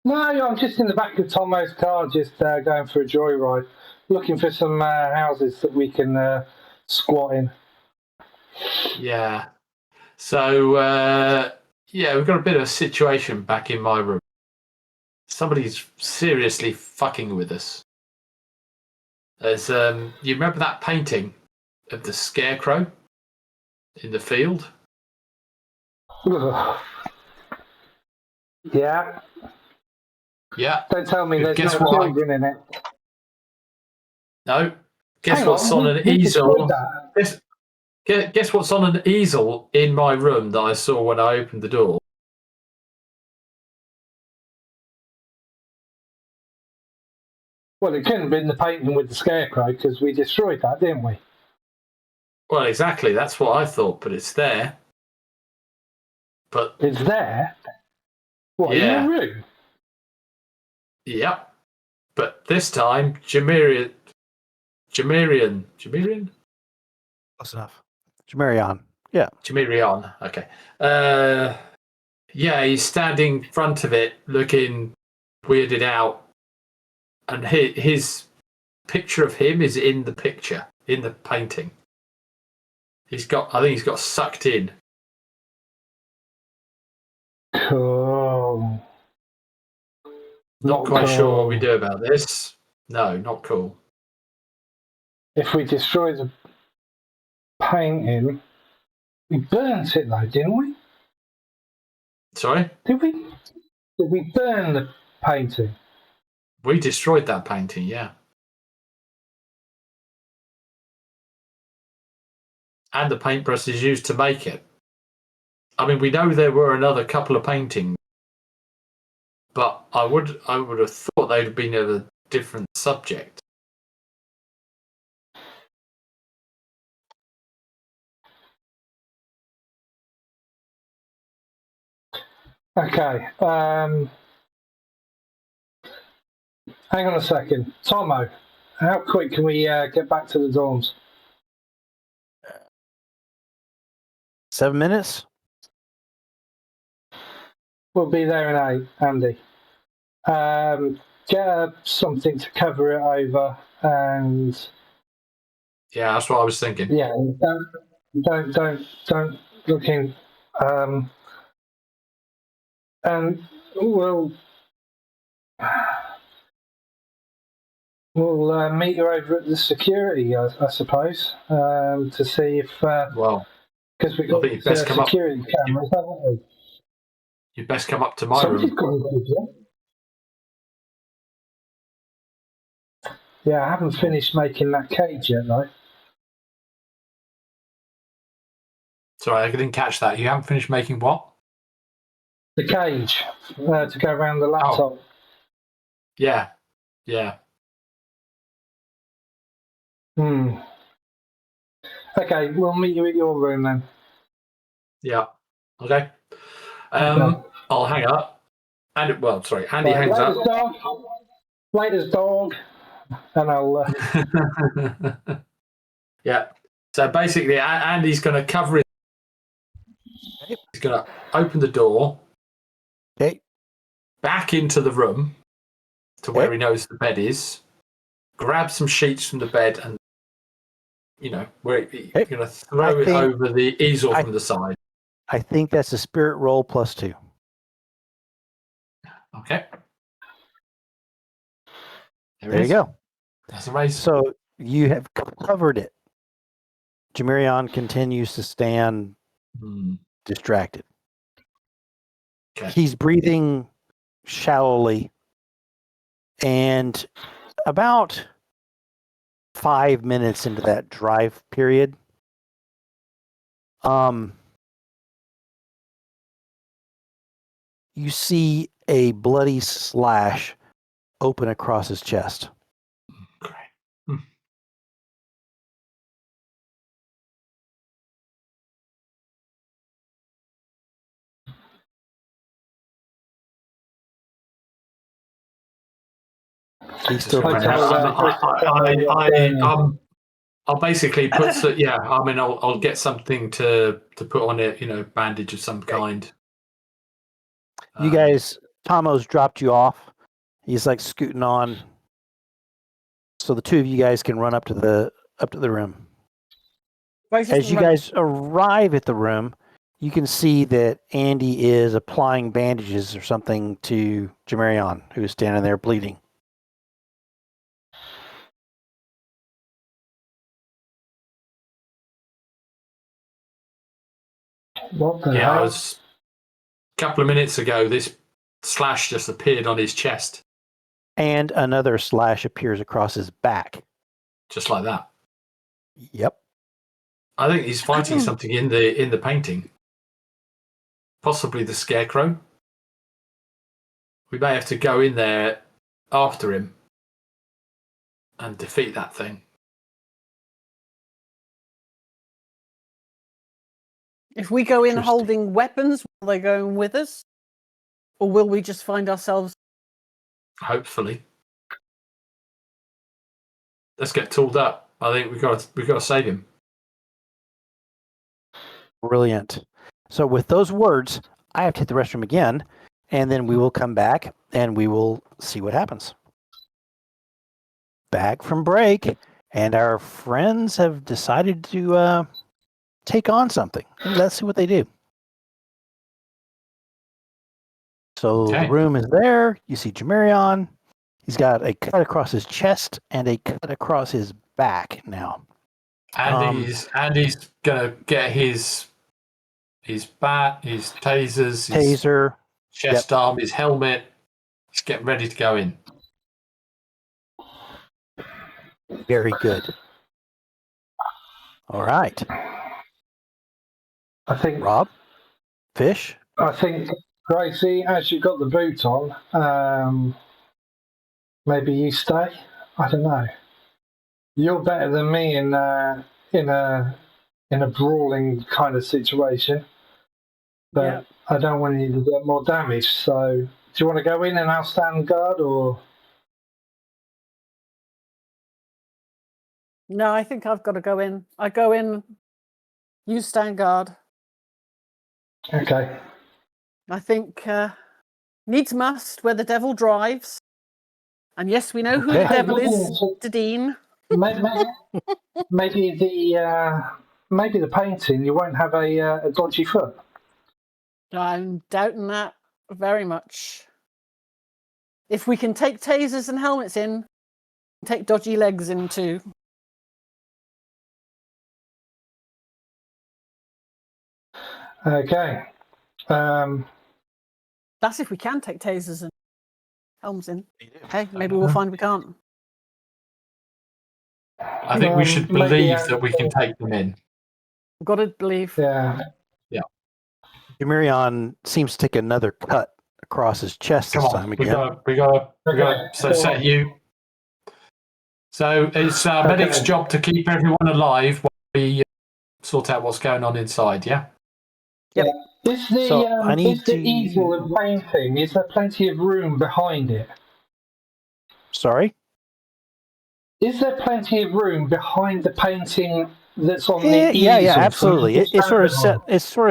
No, I'm just in the back of Tomo's car, just going for a joyride, looking for some houses that we can squat in. Yeah. So, yeah, we've got a bit of a situation back in my room. Somebody's seriously fucking with us. There's, you remember that painting of the scarecrow in the field? Ugh. Yeah. Yeah. Don't tell me there's Guess no what? children in it. No. Guess Hang what's on, on an we destroyed easel? that. Guess what's on an easel in my room that I saw when I opened the door? Well, it couldn't have been the painting with the scarecrow because we destroyed that, didn't we? Well, exactly. That's what I thought, but it's there. But It's there. What, in your yeah, room? yep. But this time, Jamirian. Close enough. Jamarion. Yeah. Jamirion. Okay. Yeah, he's standing in front of it, looking weirded out, and his picture of him is in the picture, in the painting. I think he's got sucked in. Cool. Not quite cool. sure what we do about this. No, not cool. If we destroy the painting, we burnt it though, didn't we? Sorry? Did we? Did we burn the painting? We destroyed that painting, yeah. And the paintbrushes used to make it. I mean, we know there were another couple of paintings, but I would have thought they'd have been of a different subject. Okay. Hang on a second. Tomo, how quick can we get back to the dorms? 7 minutes? We'll be there in 8, Andy. Get something to cover it over, and Yeah, that's what I was thinking. yeah, don't look in. And we'll meet you over at the security, I suppose, to see if Well, because we've I got think you'd best come up. security cameras, haven't we? You'd best come up to my Somebody's room. got a video. Yeah, I haven't finished making that cage yet, though. Sorry, I didn't catch that. You haven't finished making what? The cage to go around the laptop. Yeah, yeah. Okay, we'll meet you at your room then. Yeah. Okay. Okay. I'll hang up. Andy Right, hangs up. Latest dog. And I'll. Yeah. So basically, Andy's going to cover it. He's going to open the door. Okay. Back into the room to where he knows the bed is. Grab some sheets from the bed and, where he's going to throw it over the easel from the side. I think that's a spirit roll +2. Okay. There you go. That's amazing. So you have covered it. Jamarion continues to stand distracted. Okay. He's breathing shallowly, and about 5 minutes into that drive period, you see a bloody slash open across his chest. Great. He's still Okay, I'll basically put I'll get something to put on it, bandage of some kind. You guys, Tomo's dropped you off. He's like scooting on, so the two of you guys can run up to the room. As you guys arrive at the room, you can see that Andy is applying bandages or something to Jamarion, who's standing there bleeding. What the hell? A couple of minutes ago, this slash just appeared on his chest. And another slash appears across his back. Just like that. Yep. I think he's fighting something in the painting. Possibly the scarecrow. We may have to go in there after him and defeat that thing. If we go in holding weapons, will they go in with us? Or will we just find ourselves... Hopefully. Let's get tooled up. I think we've got to save him. Brilliant. So with those words, I have to hit the restroom again, and then we will come back and we will see what happens. Back from break, and our friends have decided to take on something. Let's see what they do. So the room is there. You see Jamarion. He's got a cut across his chest and a cut across his back now. And he's gonna get his bat, his tasers, taser, his chest arm, his helmet. He's getting ready to go in. Very good. All right. I think Rob, Fish. I think Gracie, as you've got the boot on, maybe you stay. I don't know. You're better than me in a brawling kind of situation, but I don't want you to get more damage. So, do you want to go in and I'll stand guard, or? No, I think I've got to go in. I go in. You stand guard. Okay. I think needs must where the devil drives. And yes, we know who the devil is, Dean. Maybe the painting, you won't have a dodgy foot. I'm doubting that very much. If we can take tasers and helmets in, take dodgy legs in too. Okay. That's if we can take tasers and helmets in. Hey, maybe we'll find we can't. I think we should believe that we can take them in. We've got to believe. Yeah. Jamarion seems to take another cut across his chest this time again. We got so set you. So it's our medic's job to keep everyone alive while we sort out what's going on inside, yeah? Yep. Is the easel of painting, is there plenty of room behind it? Sorry? Is there plenty of room behind the painting that's on the easel? Yeah, absolutely. It's sort of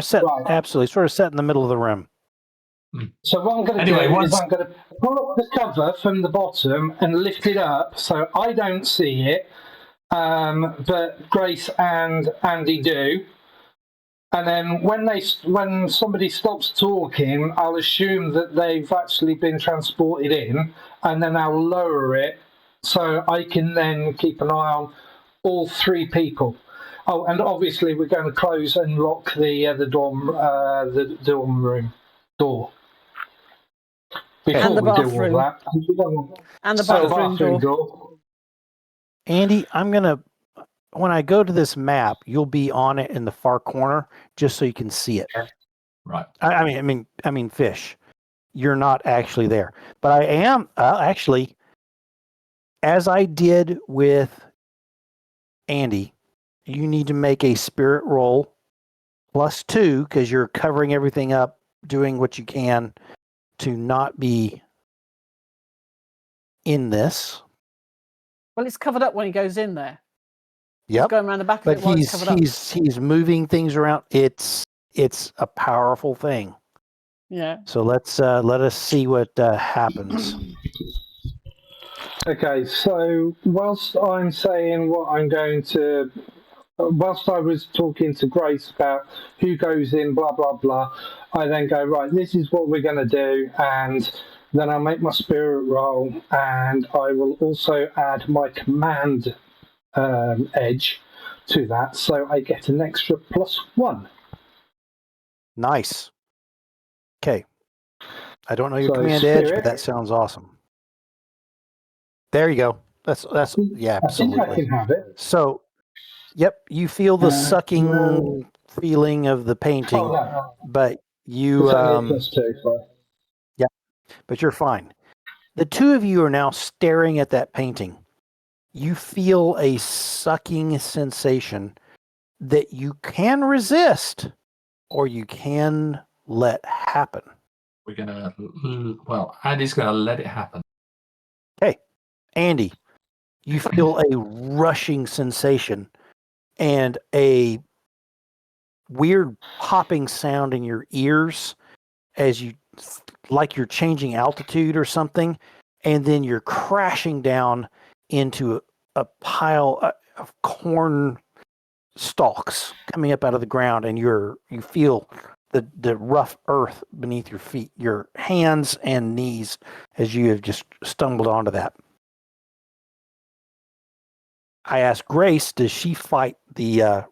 set right. Absolutely, sort of set in the middle of the room. So what I'm going to do is I'm going to pull up the cover from the bottom and lift it up so I don't see it, but Grace and Andy do. And then when somebody stops talking, I'll assume that they've actually been transported in, and then I'll lower it so I can then keep an eye on all three people. Oh, and obviously we're going to close and lock the dorm room door before we do all that. And the bathroom door. Andy, when I go to this map, you'll be on it in the far corner, just so you can see it. Right. I mean, Fish, you're not actually there, but I am actually. As I did with Andy, you need to make a spirit roll +2 because you're covering everything up, doing what you can to not be in this. Well, it's covered up when he goes in there. He's Yep. going around the back of But it while it's covered up. he's moving things around. It's a powerful thing. Yeah. So let us see what happens. Okay, so whilst I'm saying what I'm going to, whilst I was talking to Grace about who goes in, blah, blah, blah, I then go, right, this is what we're going to do, and then I'll make my spirit roll, and I will also add my command edge to that, so I get an extra +1. Nice. Okay. I don't know your So command edge, but spirit. that sounds awesome. There you go. That's yeah, I think I absolutely. can have it. So, yep, you feel the sucking no. feeling of the painting, Oh, no. but you It's only a +2. So. but you're fine. The two of you are now staring at that painting. You feel a sucking sensation that you can resist or you can let happen. We're gonna, Andy's gonna let it happen. Okay, Andy, you feel a rushing sensation and a weird popping sound in your ears as you, like you're changing altitude or something, and then you're crashing down into a pile of corn stalks coming up out of the ground, and you feel the rough earth beneath your feet, your hands and knees, as you have just stumbled onto that. I asked Grace, does she fight the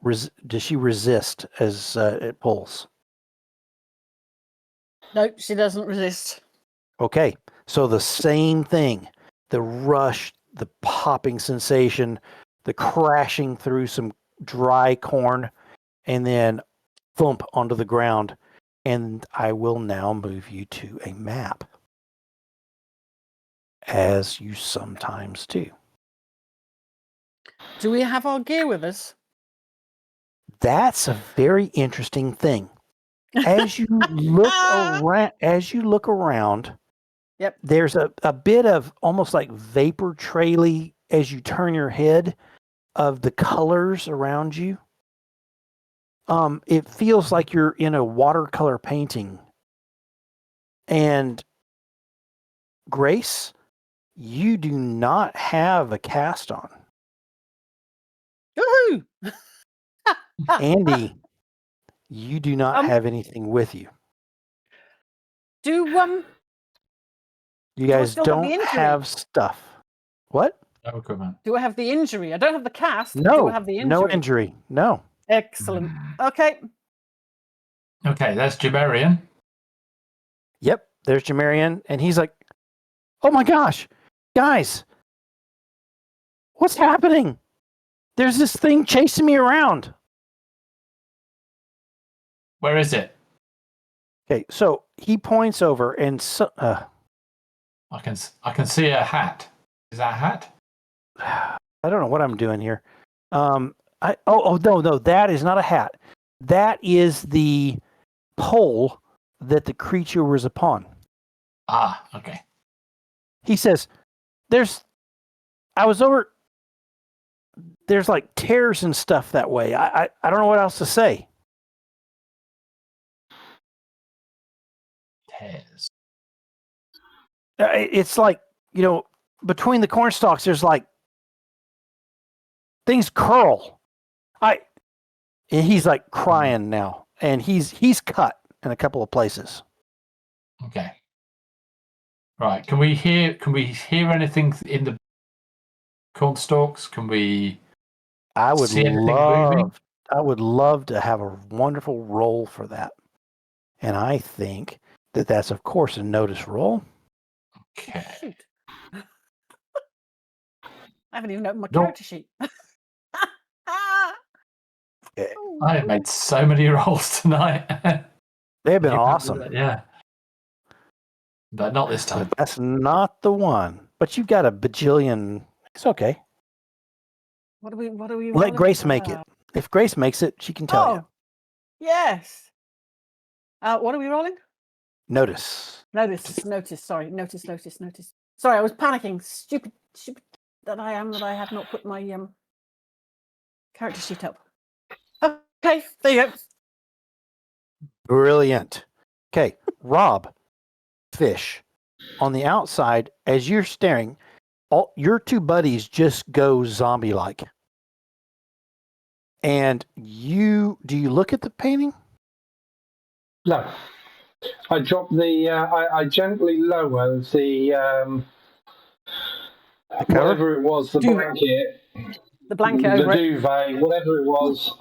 does she resist as it pulls? Nope, she doesn't resist. Okay, so the same thing, the rush, the popping sensation, the crashing through some dry corn, and then thump onto the ground. And I will now move you to a map, as you sometimes do. Do we have our gear with us? That's a very interesting thing. As you look around, Yep. there's a bit of almost like vapor traily as you turn your head of the colors around you. It feels like you're in a watercolor painting. And Grace, you do not have a cast on. Woohoo! Andy, you do not have anything with you. Do You guys still have the don't injury? have stuff. What? No equipment. do I have the injury? I don't have the cast. No, Do I have the injury? no injury. No. Excellent. Okay. Okay, that's Jabarian. Yep, there's Jamarian, and he's like, "Oh my gosh, guys, what's happening? There's this thing chasing me around." Where is it? Okay, so he points over, and I can see a hat. Is that a hat? I don't know what I'm doing here. No, that is not a hat. That is the pole that the creature was upon. Ah, okay. He says, there's like tears and stuff that way. I don't know what else to say. Tears. It's like, between the corn stalks, there's like things curl. And he's like crying now, and he's cut in a couple of places. Okay. Right. Can we hear anything in the corn stalks? Can we see anything moving? I would love to have a wonderful roll for that. And I think that's of course a notice roll. Okay. Shoot. I haven't even opened my character sheet. Okay. I have made so many rolls tonight. They've been awesome. Yeah. But not this time. But that's not the one. But you've got a bajillion. It's okay. What are we Let rolling? Grace make it. If Grace makes it, she can tell you. Yes. What are we rolling? Notice. Notice. Sorry. Notice. Sorry, I was panicking. Stupid that I am that I have not put my character sheet up. Okay, there you go. Brilliant. Okay, Rob, fish. On the outside, as you're staring, all your two buddies just go zombie-like. And do you look at the painting? No. I drop the. I gently lower the. cover? Whatever it was, the Duvet. blanket, The blanket the over it. duvet, whatever it was,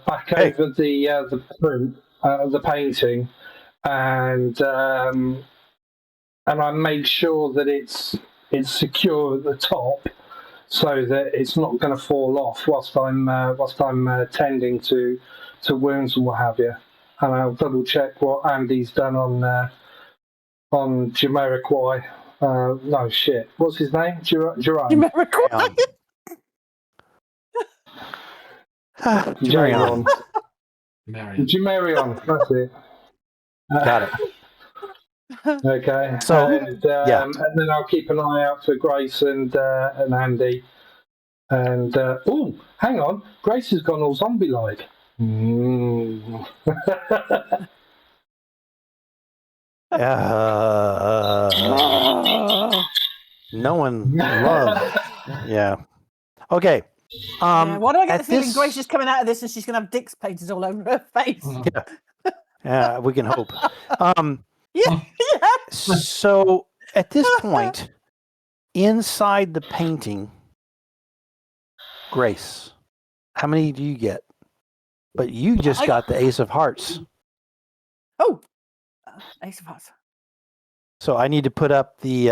back Hey. over the print, the painting, and I make sure that it's secure at the top, so that it's not going to fall off whilst I'm tending to wounds and what have you. And I'll double check what Andy's done on Jamiroquai. No shit. What's his name? Jerome. Jamiroquai. Jamarion. Marion. Jamiroquai. That's it. Got it. Okay. So, and then I'll keep an eye out for Grace and Andy. And oh, hang on, Grace has gone all zombie-like. Mm. No one loves. Yeah. Okay. Yeah, why do I get the feeling this- Grace is coming out of this and she's going to have dicks painted all over her face? Yeah, we can hope. Yeah. So at this point, inside the painting, Grace, how many do you get? But you just got the Ace of Hearts. Oh, Ace of Hearts. So I need to put up the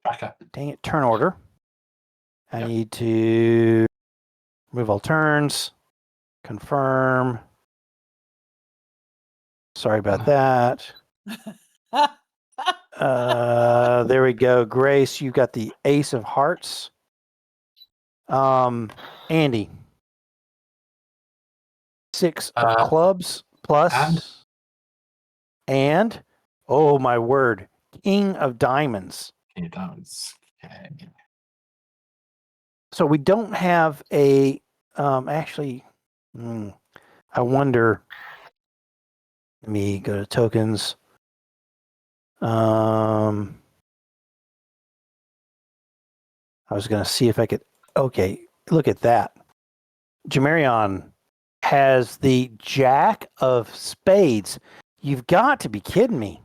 Tracker. dang it, turn order. I Yep. need to remove all turns, confirm. Sorry about that. There we go. Grace, you got the Ace of Hearts. Andy, 6 of clubs plus, and oh my word, King of Diamonds. King of Diamonds. Okay. So we don't have a actually. I wonder. Let me go to tokens. I was going to see if I could. Okay, look at that. Jamarion has the Jack of Spades. You've got to be kidding me.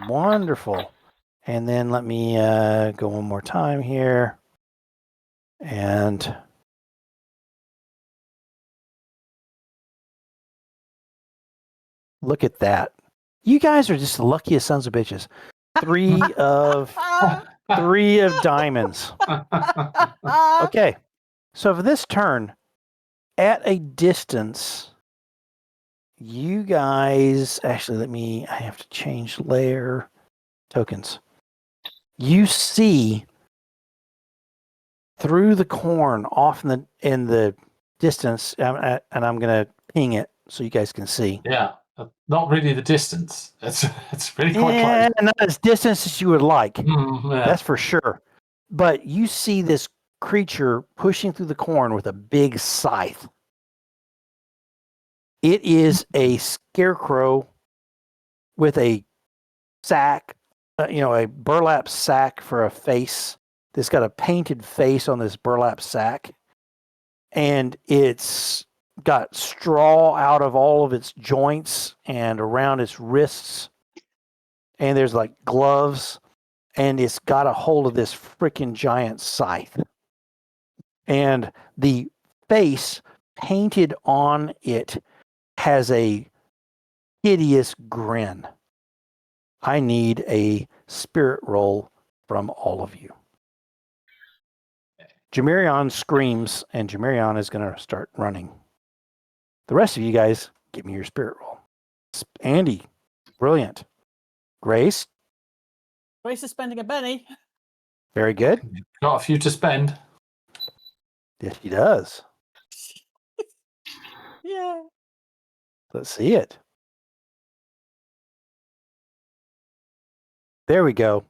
Wonderful. And then let me go one more time here. And look at that. You guys are just the luckiest sons of bitches. 3 of diamonds. Okay. So for this turn, at a distance, you guys actually I have to change layer tokens. You see through the corn off in the distance, and I'm gonna ping it so you guys can see. Yeah, not really the distance. It's really quite Yeah, close. not as distance as you would like. Yeah. That's for sure. But you see this creature pushing through the corn with a big scythe. It is a scarecrow with a sack, a burlap sack for a face. It's got a painted face on this burlap sack. And it's got straw out of all of its joints and around its wrists. And there's like gloves. And it's got a hold of this freaking giant scythe. And the face painted on it has a hideous grin. I need a spirit roll from all of you. Jamarion screams, and Jamarion is going to start running. The rest of you guys, give me your spirit roll. Andy, brilliant. Grace, Grace is spending a penny. very good. Got a few to spend. Yes, she does. Yeah. Let's see it. There we go.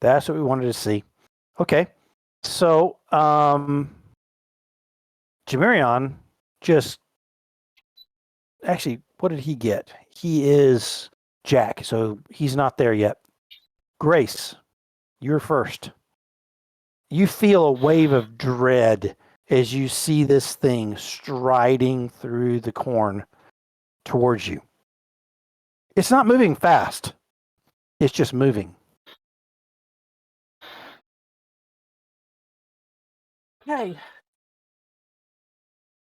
That's what we wanted to see. Okay. So, Jamarion just actually, what did he get? He is Jack, so he's not there yet. Grace, you're first. You feel a wave of dread as you see this thing striding through the corn towards you. It's not moving fast. It's just moving. Okay.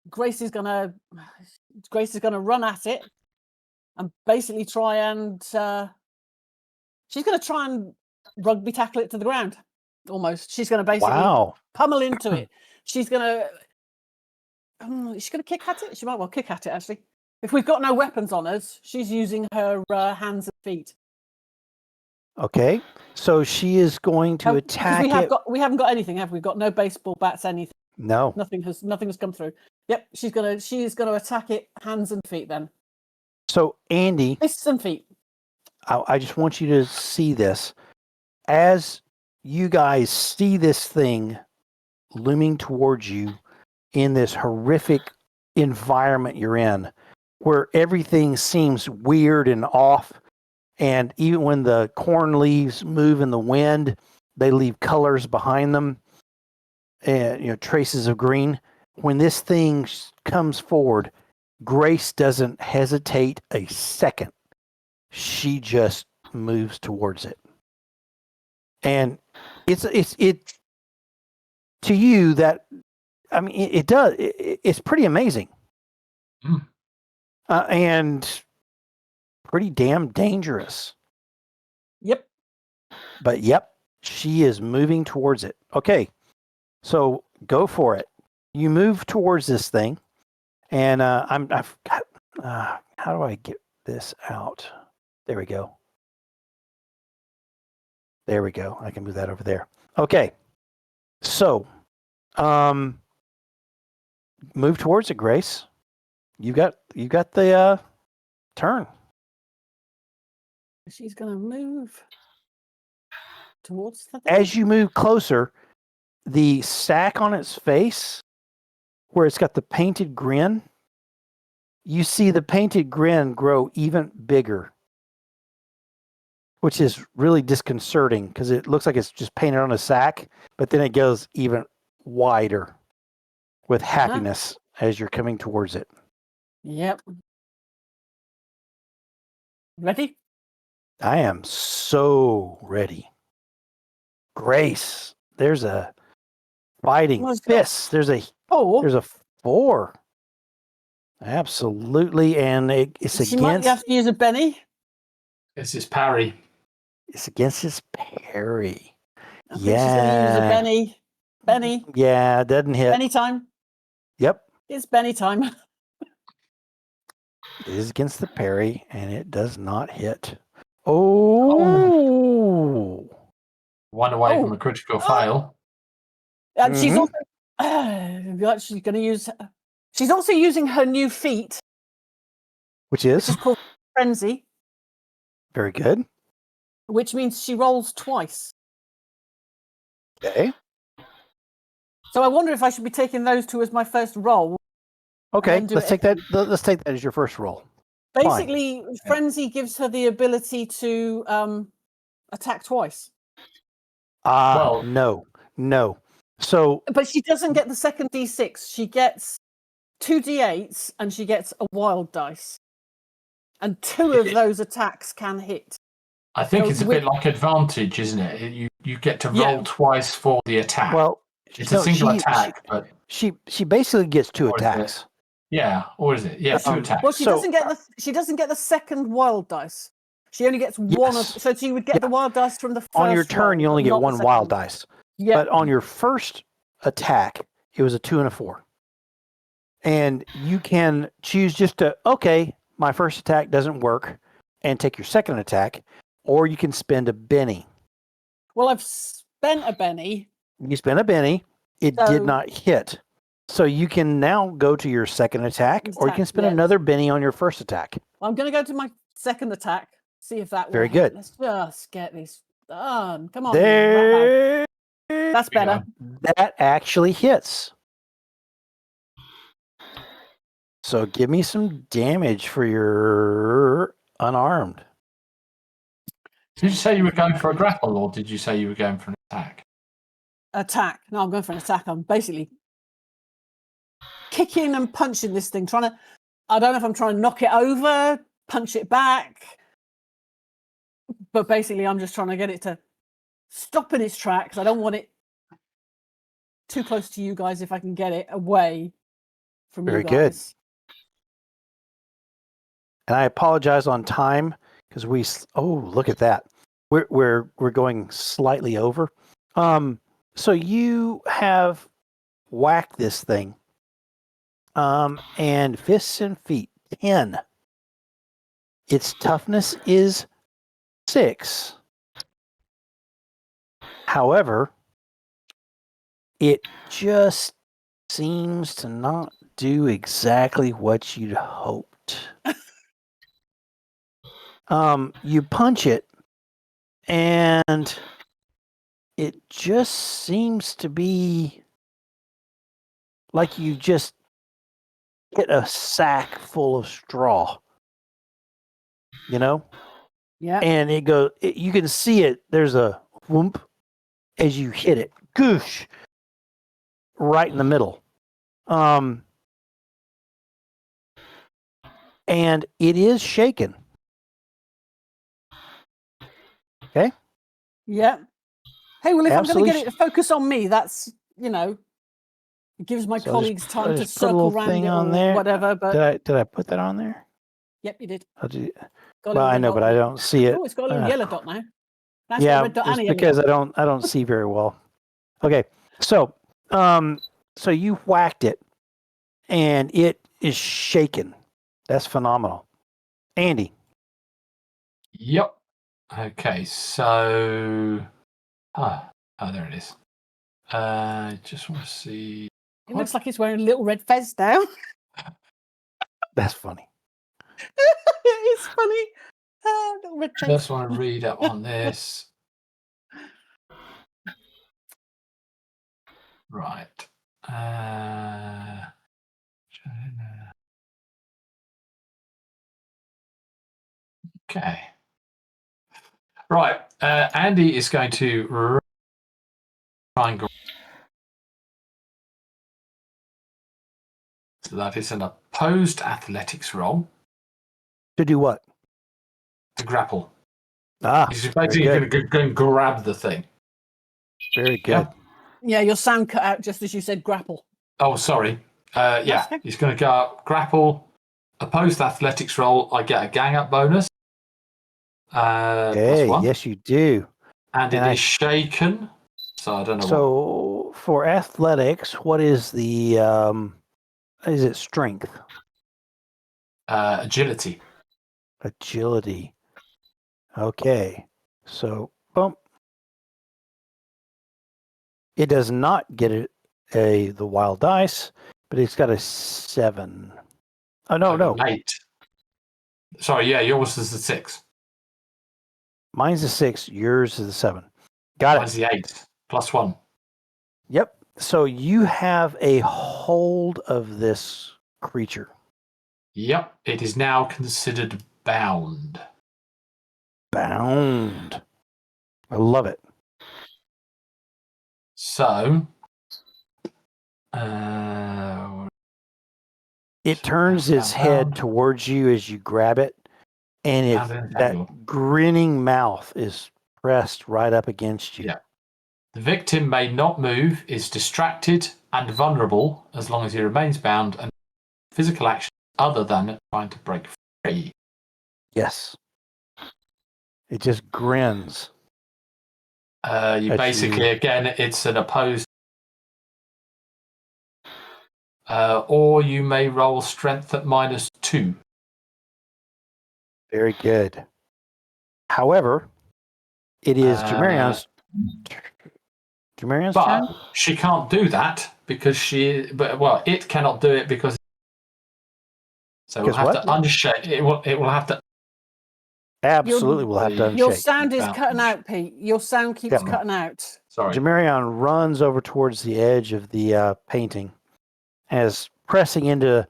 Grace is gonna run at it and basically try and she's gonna try and rugby tackle it to the ground. Almost. She's gonna basically pummel into it. She's gonna kick at it. She might well kick at it actually. If we've got no weapons on us, she's using her hands and feet. Okay, so she is going to attack we haven't got anything, have we? We've got no baseball bats, anything. No. Nothing has come through. Yep, she's gonna attack it hands and feet then. So Andy, fists and feet. I just want you to see this. As you guys see this thing looming towards you in this horrific environment you're in, where everything seems weird and off, and even when the corn leaves move in the wind, they leave colors behind them, and traces of green. When this thing comes forward, Grace doesn't hesitate a second. She just moves towards it, and it's to you that, I mean, it does. It's pretty amazing, and pretty damn dangerous. Yep. But yep, she is moving towards it. Okay, so go for it. You move towards this thing, and I've got. How do I get this out? There we go. There we go. I can move that over there. Okay, so move towards it, Grace. You got the turn. She's going to move towards the thing. As you move closer, the sack on its face, where it's got the painted grin, you see the painted grin grow even bigger, which is really disconcerting because it looks like it's just painted on a sack, but then it goes even wider with happiness as you're coming towards it. Yep. Ready? I am so ready. Grace, there's a fighting fist. There's a 4. Absolutely, and it's she might have to use a Benny. It's his parry. It's against his parry. I think she's going to use a Benny. Benny. Yeah, it doesn't hit. Benny time. Yep. It's Benny time. It is against the parry, and it does not hit. Oh. One away from a critical fail. She's also she's going to use. She's also using her new feat, which is called Frenzy. Very good. Which means she rolls twice. Okay. So I wonder if I should be taking those two as my first roll. Okay, let's take that. Let's take that as your first roll. Basically, Frenzy gives her the ability to attack twice. No. So, but she doesn't get the second D6. She gets 2 D8s, and she gets a wild dice, and 2 of those attacks can hit. I think it's a bit like advantage, isn't it? You get to roll twice for the attack. Well, it's a single attack, but she basically gets 2 attacks. Yeah, or is it? Yeah, 2 attacks. Well, she doesn't get the second wild dice. She only gets one of. So she would get the wild dice from the first. On your turn, you only get 1 wild dice. Yeah. But on your first attack, it was a 2 and a 4. And you can choose just to, okay, my first attack doesn't work, and take your second attack, or you can spend a Benny. Well, I've spent a Benny. You spent a Benny. It did not hit. So you can now go to your second attack, or you can spend another Benny on your first attack. I'm going to go to my second attack, see if that works. Very good. Let's just get this Come on. Rat bag. That's There you better. That actually hits. So give me some damage for your unarmed. Did you say you were going for a grapple, or did you say you were going for an attack? Attack. No, I'm going for an attack. I'm basically kicking and punching this thing, I don't know if I'm trying to knock it over, punch it back, but basically I'm just trying to get it to stop in its tracks. I don't want it too close to you guys if I can get it away from Very you guys. good. And I apologize on time because look at that. We're going slightly over. So you have whacked this thing. And fists and feet 10. Its toughness is 6. However, it just seems to not do exactly what you'd hoped. You punch it, and it just seems to be like you just hit a sack full of straw. You know? Yeah. And you can see it. There's a whoomp as you hit it. Goosh! Right in the middle. And it is shaken. Okay? Yeah. Hey, well, if I'm Absolutely. going to get it to focus on me, that's, it gives my So colleagues time to just put a circle little around thing it on or there. whatever. But Did I put that on there? Yep, you did. Got a Got a well, I red know, dot but on I it. don't see it. Oh, it's got a little yellow dot now. That's got a Yeah, red dot it's and a yellow because dot. I don't see very well. Okay, so you whacked it, and it is shaken. That's phenomenal, Andy. Yep. Okay, so there it is. Just want to see. It looks like he's wearing a little red fez now. That's funny. It's funny. Little red face. Just want to read up on this. Right. Okay. Right. Andy is going to try and go. So that is an opposed athletics roll To do what? to grapple. He's He's basically going to go and grab the thing. Very good. Yeah, your sound cut out just as you said grapple. Oh, sorry. Yeah, okay. he's going to go up, grapple, opposed athletics roll. I get a gang up bonus. Hey, +1. yes, you do. And it is shaken. So I don't know. So for athletics, what is the? Is it strength? Agility. Agility. Okay. So bump. It does not get the wild dice, but it's got a 7. Oh no. 8. Sorry, yeah, yours is the 6. Mine's a 6. Yours is a 7. Got Mine's it. the 8 +1. Yep. So you have a hold of this creature. Yep, it is now considered bound. Bound. I love it. So, it turns its head towards you as you grab it, and that grinning mouth is pressed right up against you. Yeah. The victim may not move, is distracted and vulnerable as long as he remains bound and physical action other than trying to break free. Yes. It just grins. Again, it's an opposed. Or you may roll strength at -2. Very good. However, it is Jamarion's turn. She can't do that because it cannot do it because. So we'll have to unshake. It will have to. Absolutely, we'll have to Your unshake. sound is Bounce. cutting out, Pete. Your sound keeps Yep. cutting out. Sorry. Jamarion runs over towards the edge of the painting, as pressing into,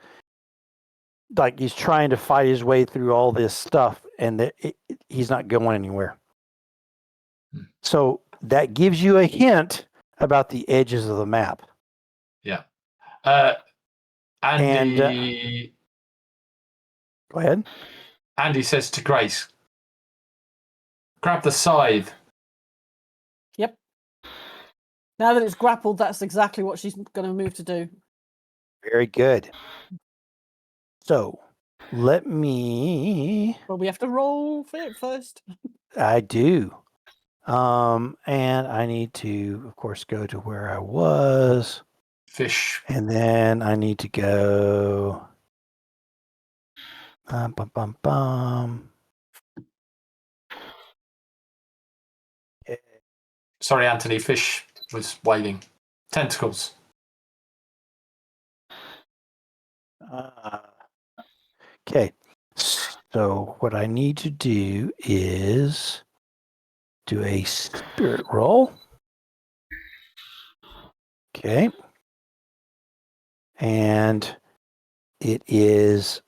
like he's trying to fight his way through all this stuff, and he's not going anywhere. So that gives you a hint about the edges of the map. Yeah. Andy. Go ahead. Andy says to Grace, "Grab the scythe." Yep. Now that it's grappled, that's exactly what she's going to move to do. Very good. So let me. Well, we have to roll for it first. I do. And I need to, of course, go to where I was. Fish. And then I need to go. Bum, bum, bum. Sorry, Anthony. Fish was waving. Tentacles. Okay. So what I need to do is do a spirit roll. Okay. And it is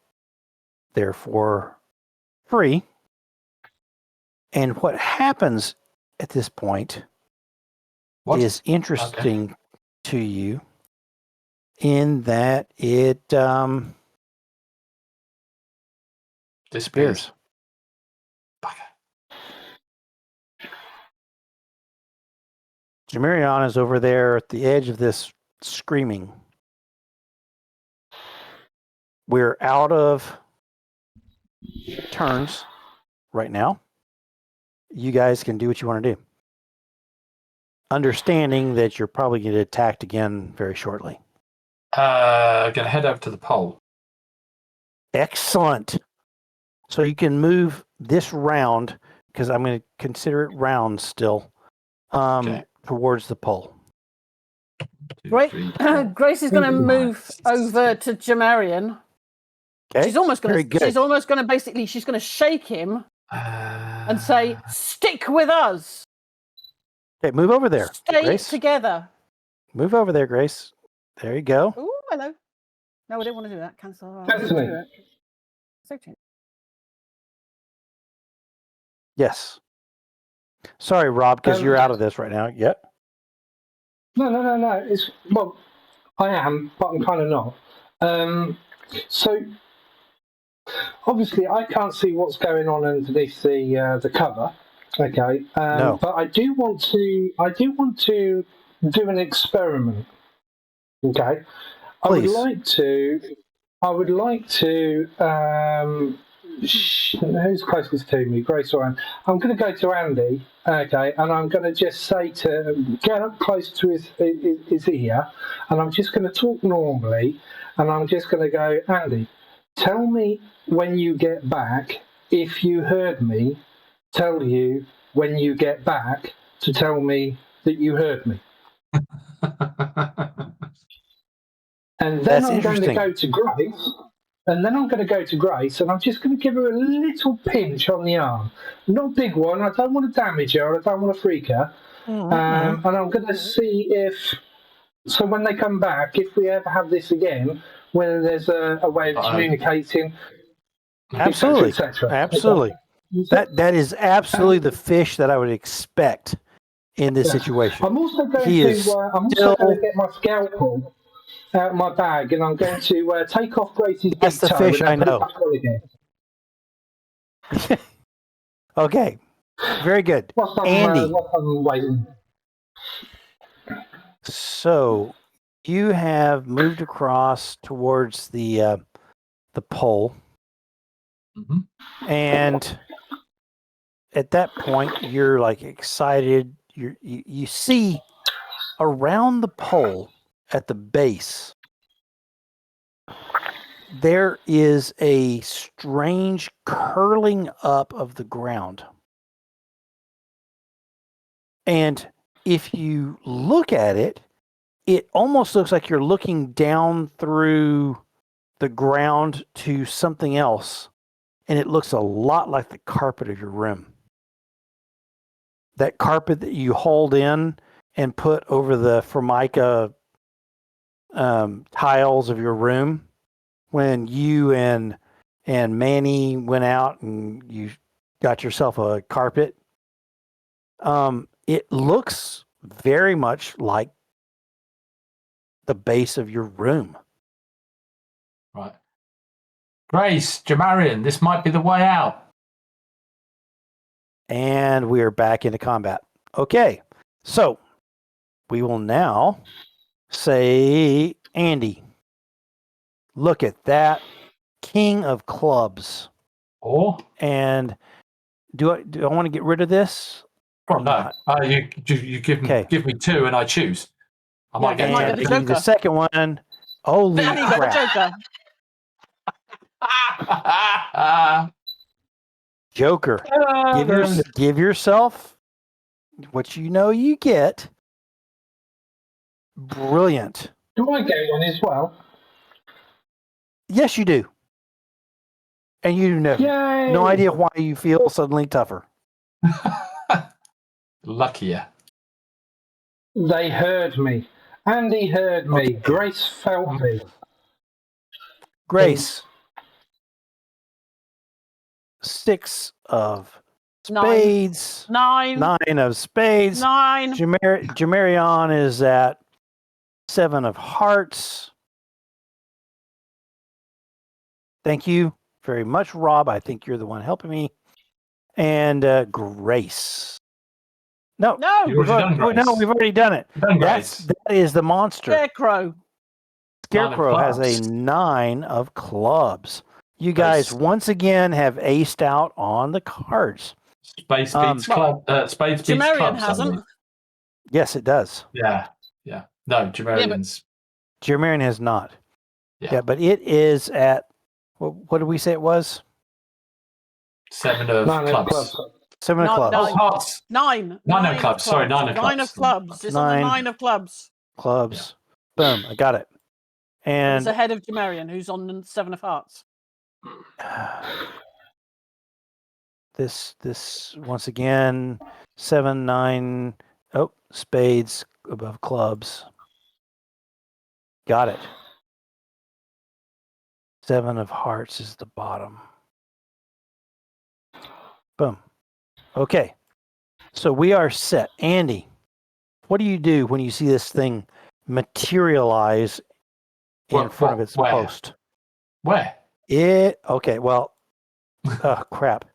therefore free. And what happens at this point is interesting to you in that it disappears. Jamarion is over there at the edge of this screaming. We're out of turns right now. You guys can do what you want to do. Understanding that you're probably going to get attacked again very shortly. Going to head over to the pole. Excellent. So you can move this round, because I'm going to consider it round still, towards the pole. Great. Grace is going to move over to Jamarion. Okay. She's almost going Very to. good. She's almost going to basically. She's going to shake him and say, "Stick with us. Okay, move over there, Stay Grace. together." Move over there, Grace. There you go. Oh, hello. No, I didn't want to do that. Cancel. Anthony. Yes. Sorry, Rob, because you're out of this right now. Yep. No. It's well, I am, but I'm kind of not. So obviously, I can't see what's going on underneath the cover. Okay, No. but I do want to. Do an experiment. Okay, Please. I would like to. Who's closest to me, Grace or Andy? I'm going to go to Andy, okay, and I'm going to just say to get up close to his ear, and I'm just going to talk normally, and I'm just going to go, Andy, tell me when you get back if you heard me tell you when you get back to tell me that you heard me. And then I'm going to go to Grace. And then I'm going to go to Grace, and I'm just going to give her a little pinch on the arm. Not a big one. I don't want to damage her. I don't want to freak her. And I'm going to see if... So when they come back, if we ever have this again, whether there's a way of communicating... Absolutely. Et cetera, et cetera. Absolutely. That is absolutely the fish that I would expect in this situation. I'm also going to get my scalpel out of my bag, and I'm going to take off Grace's big That's the toe fish and I then put it know. back on again. Okay. Very good. Andy. I'm waiting. So you have moved across towards the pole. Mm-hmm. And at that point, you're like excited. You see around the pole at the base, there is a strange curling up of the ground. And if you look at it, it almost looks like you're looking down through the ground to something else. and it looks a lot like the carpet of your room. That carpet that you hold in and put over the Formica tiles of your room when you and Manny went out and you got yourself a carpet. It looks very much like the base of your room. Right. Grace, Jamarian, this might be the way out. And we are back into combat. Okay, so we will now say, Andy, look at that king of clubs. Or? And do I want to get rid of this? Well, no. You give me two and I choose. I might get might get a the second one. Holy Danny got crap. a Joker. Joker. Give yourself what you know you get. Brilliant. Do I get one as well? Yes, you do. And you know no idea why you feel suddenly tougher. Luckier. They heard me. Andy heard me. Okay. Grace felt me. Grace. 6 of spades. 9. 9 of spades. 9. Jamarion is at 7 of hearts. Thank you very much, Rob. I think you're the one helping me. And Grace. No, we've already done it. That is the monster. Scarecrow. Scarecrow has a 9 of clubs. You guys once again have aced out on the cards. Spades beats club. Spades beats Jamarian clubs. hasn't. Yes, it does. Yeah. No, Jamarian's. Jamarian has not. Yeah, but it is at what did we say it was? 7 of clubs. 7 of clubs. Oh, hearts. 9. 9 of clubs. Sorry, 9 of clubs. 9 of clubs. It's on the 9 of clubs. Clubs. Boom. I got it. And it's ahead of Jamarian, who's on the 7 of hearts. This once again 7, 9. Oh, spades above clubs. Got it. 7 of hearts is the bottom. Boom. Okay. So we are set. Andy, what do you do when you see this thing materialize in front of its post? Where? Okay, well, oh, crap.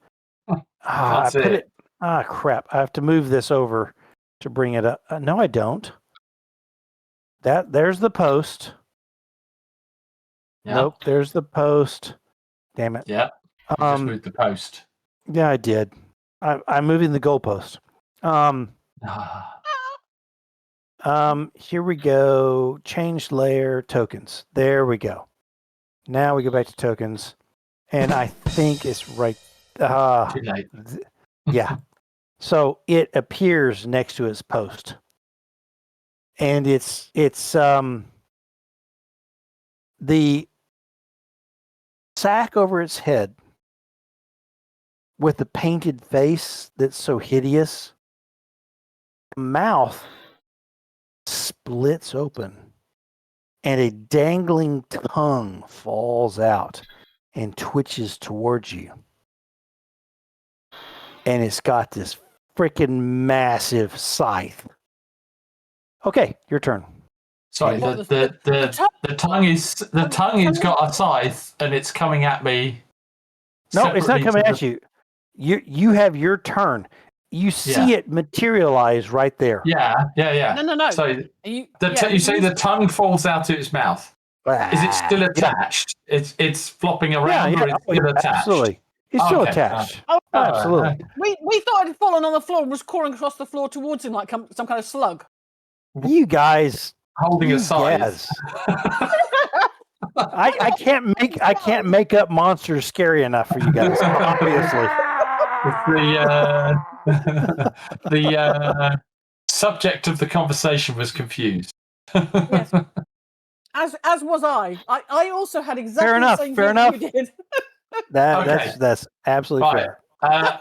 That's it. Crap. I have to move this over to bring it up. No, I don't. There's the post. Yeah. Nope, there's the post. Damn it. Yeah. Just moved the post. Yeah, I did. I'm moving the goalpost. Here we go. Change layer tokens. There we go. Now we go back to tokens, and I think it's right. Too late. Yeah. So it appears next to its post, and it's the sack over its head with the painted face that's so hideous. The mouth splits open and a dangling tongue falls out and twitches towards you. And it's got this freaking massive scythe. Okay, your turn. Sorry, the tongue is got a scythe and it's coming at me. No, it's not coming at you. You have your turn. You see it materialize right there. Yeah. No. So you say the tongue falls out of its mouth. Is it still attached? Yeah. It's flopping around, or it's still attached? Absolutely. It's still attached. Oh, absolutely. We thought it had fallen on the floor and was crawling across the floor towards him like some kind of slug. You guys holding a scythe. I can't make up monsters scary enough for you guys. Obviously. The subject of the conversation was confused. Yes. As was I. I also had exactly the same fair thing enough. you did. That's absolutely Right. fair.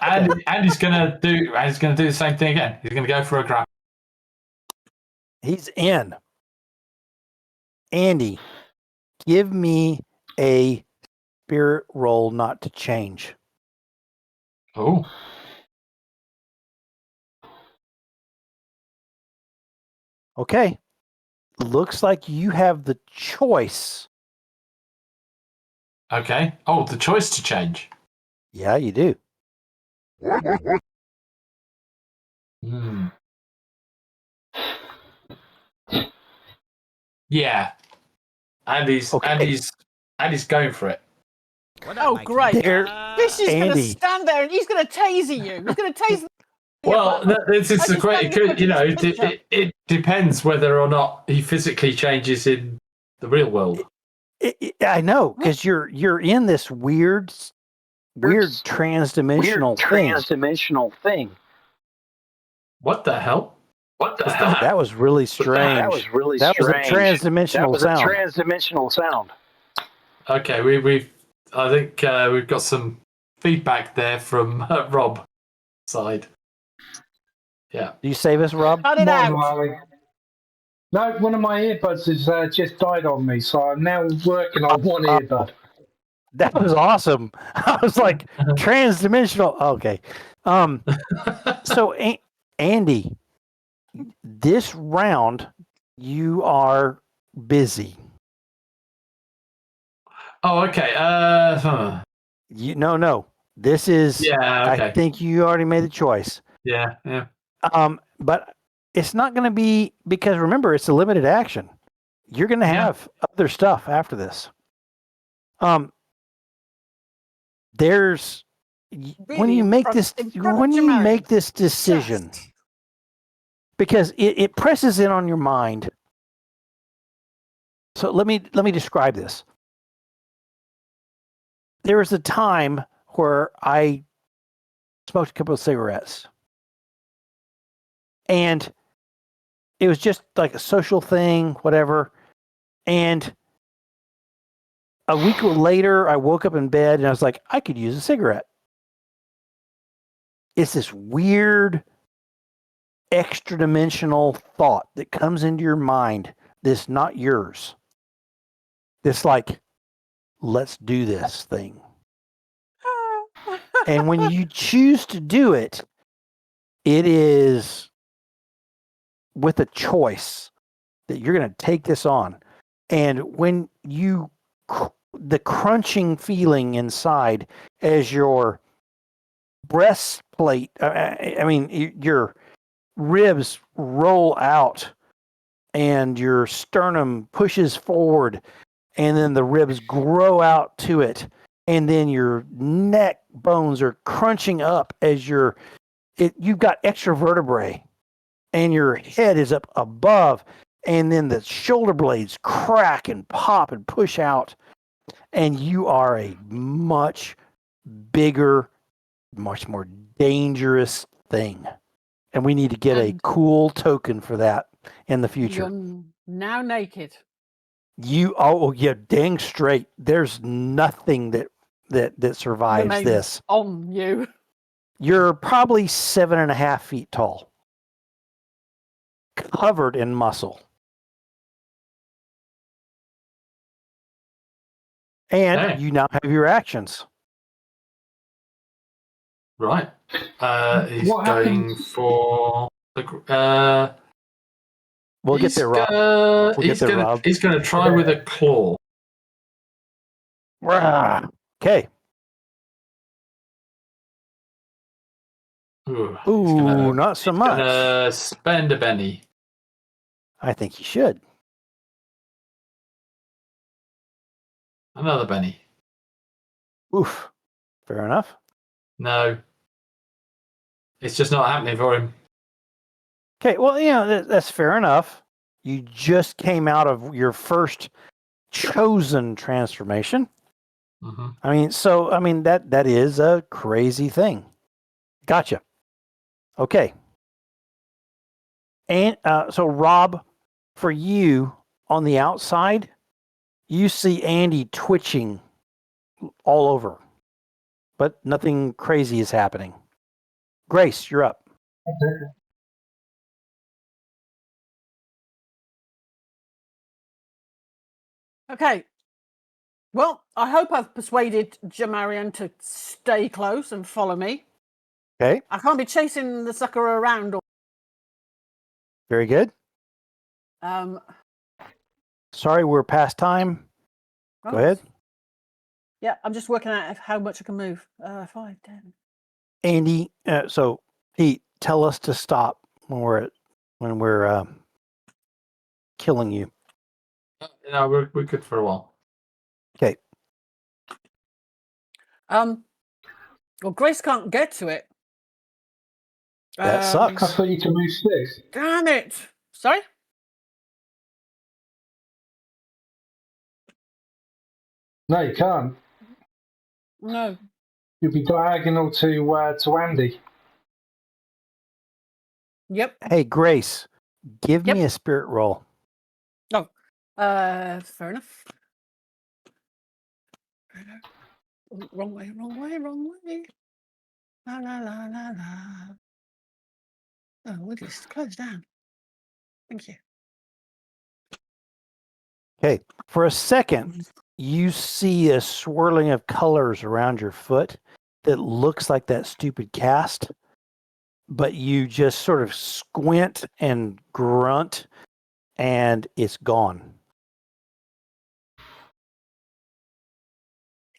Andy's gonna do the same thing again. He's gonna go for a grab. He's in. Andy, give me a spirit roll not to change. Oh. Okay. Looks like you have the choice. Okay. Oh, the choice to change. Yeah, you do. Hmm. Yeah. Andy's going for it. Oh, great. There, This is going to Andy. stand there and he's going to taser you. He's going to taser. Well, this is I the just question. don't know what it's It depends whether or not he physically changes in the real world. I know, because you're in this weird transdimensional thing. What the hell? That was really strange. That was a transdimensional sound. Okay, I think we've got some feedback there from Rob side. Yeah. Do you save us, Rob? Cut it out. No, one of my earbuds has just died on me, so I'm now working on one earbud. That was awesome. I was like, transdimensional. Okay. So, Andy, this round, you are busy. Oh, okay. No. This is. Yeah. Okay. I think you already made the choice. Yeah. But it's not going to be, because remember, it's a limited action. You're going to have other stuff after this. There's when you make this decision, because it presses in on your mind. So let me describe this. There was a time where I smoked a couple of cigarettes, and it was just like a social thing, whatever. And a week later, I woke up in bed and I was like, I could use a cigarette. It's this weird, extra dimensional thought that comes into your mind that's not yours. This like, let's do this thing. And when you choose to do it, it is with a choice that you're going to take this on. And when the crunching feeling inside as your breastplate, your ribs roll out and your sternum pushes forward, and then the ribs grow out to it, and then your neck bones are crunching up as you've got extra vertebrae, and your head is up above, and then the shoulder blades crack and pop and push out, and you are a much bigger, much more dangerous thing. And we need to get a cool token for that in the future. You're now naked. Dang straight. There's nothing that survives Remains this. On you. You're probably 7.5 feet tall, covered in muscle. And you now have your actions. Right. He's going for the. We'll get there, Rob. He's going to try with a claw. Okay. Ooh, not so much. Gonna spend a penny. I think you should. Another penny. Oof. Fair enough. No. It's just not happening for him. Okay, well, that's fair enough. You just came out of your first chosen transformation. Mm-hmm. That is a crazy thing. Gotcha. Okay. And so, Rob, for you on the outside, you see Andy twitching all over. but nothing crazy is happening. Grace, you're up. Okay. Well, I hope I've persuaded Jamarian to stay close and follow me. Okay, I can't be chasing the sucker around. very good. Sorry, we're past time. Go ahead. Yeah, I'm just working out how much I can move. 5, 10. Andy, so Pete, tell us to stop when we're killing you. No, we're good for a while. Okay. Well, Grace can't get to it. That I sucks. thought you could move 6. Damn it! Sorry. No, you can't. No. You'll be diagonal to Andy. Yep. Hey, Grace, give Yep. me a spirit roll. Oh. Fair enough. Wrong way. La la la la la. Oh, we'll just close down. Thank you. Okay. For a second, you see a swirling of colors around your foot that looks like that stupid cast, but you just sort of squint and grunt, and it's gone.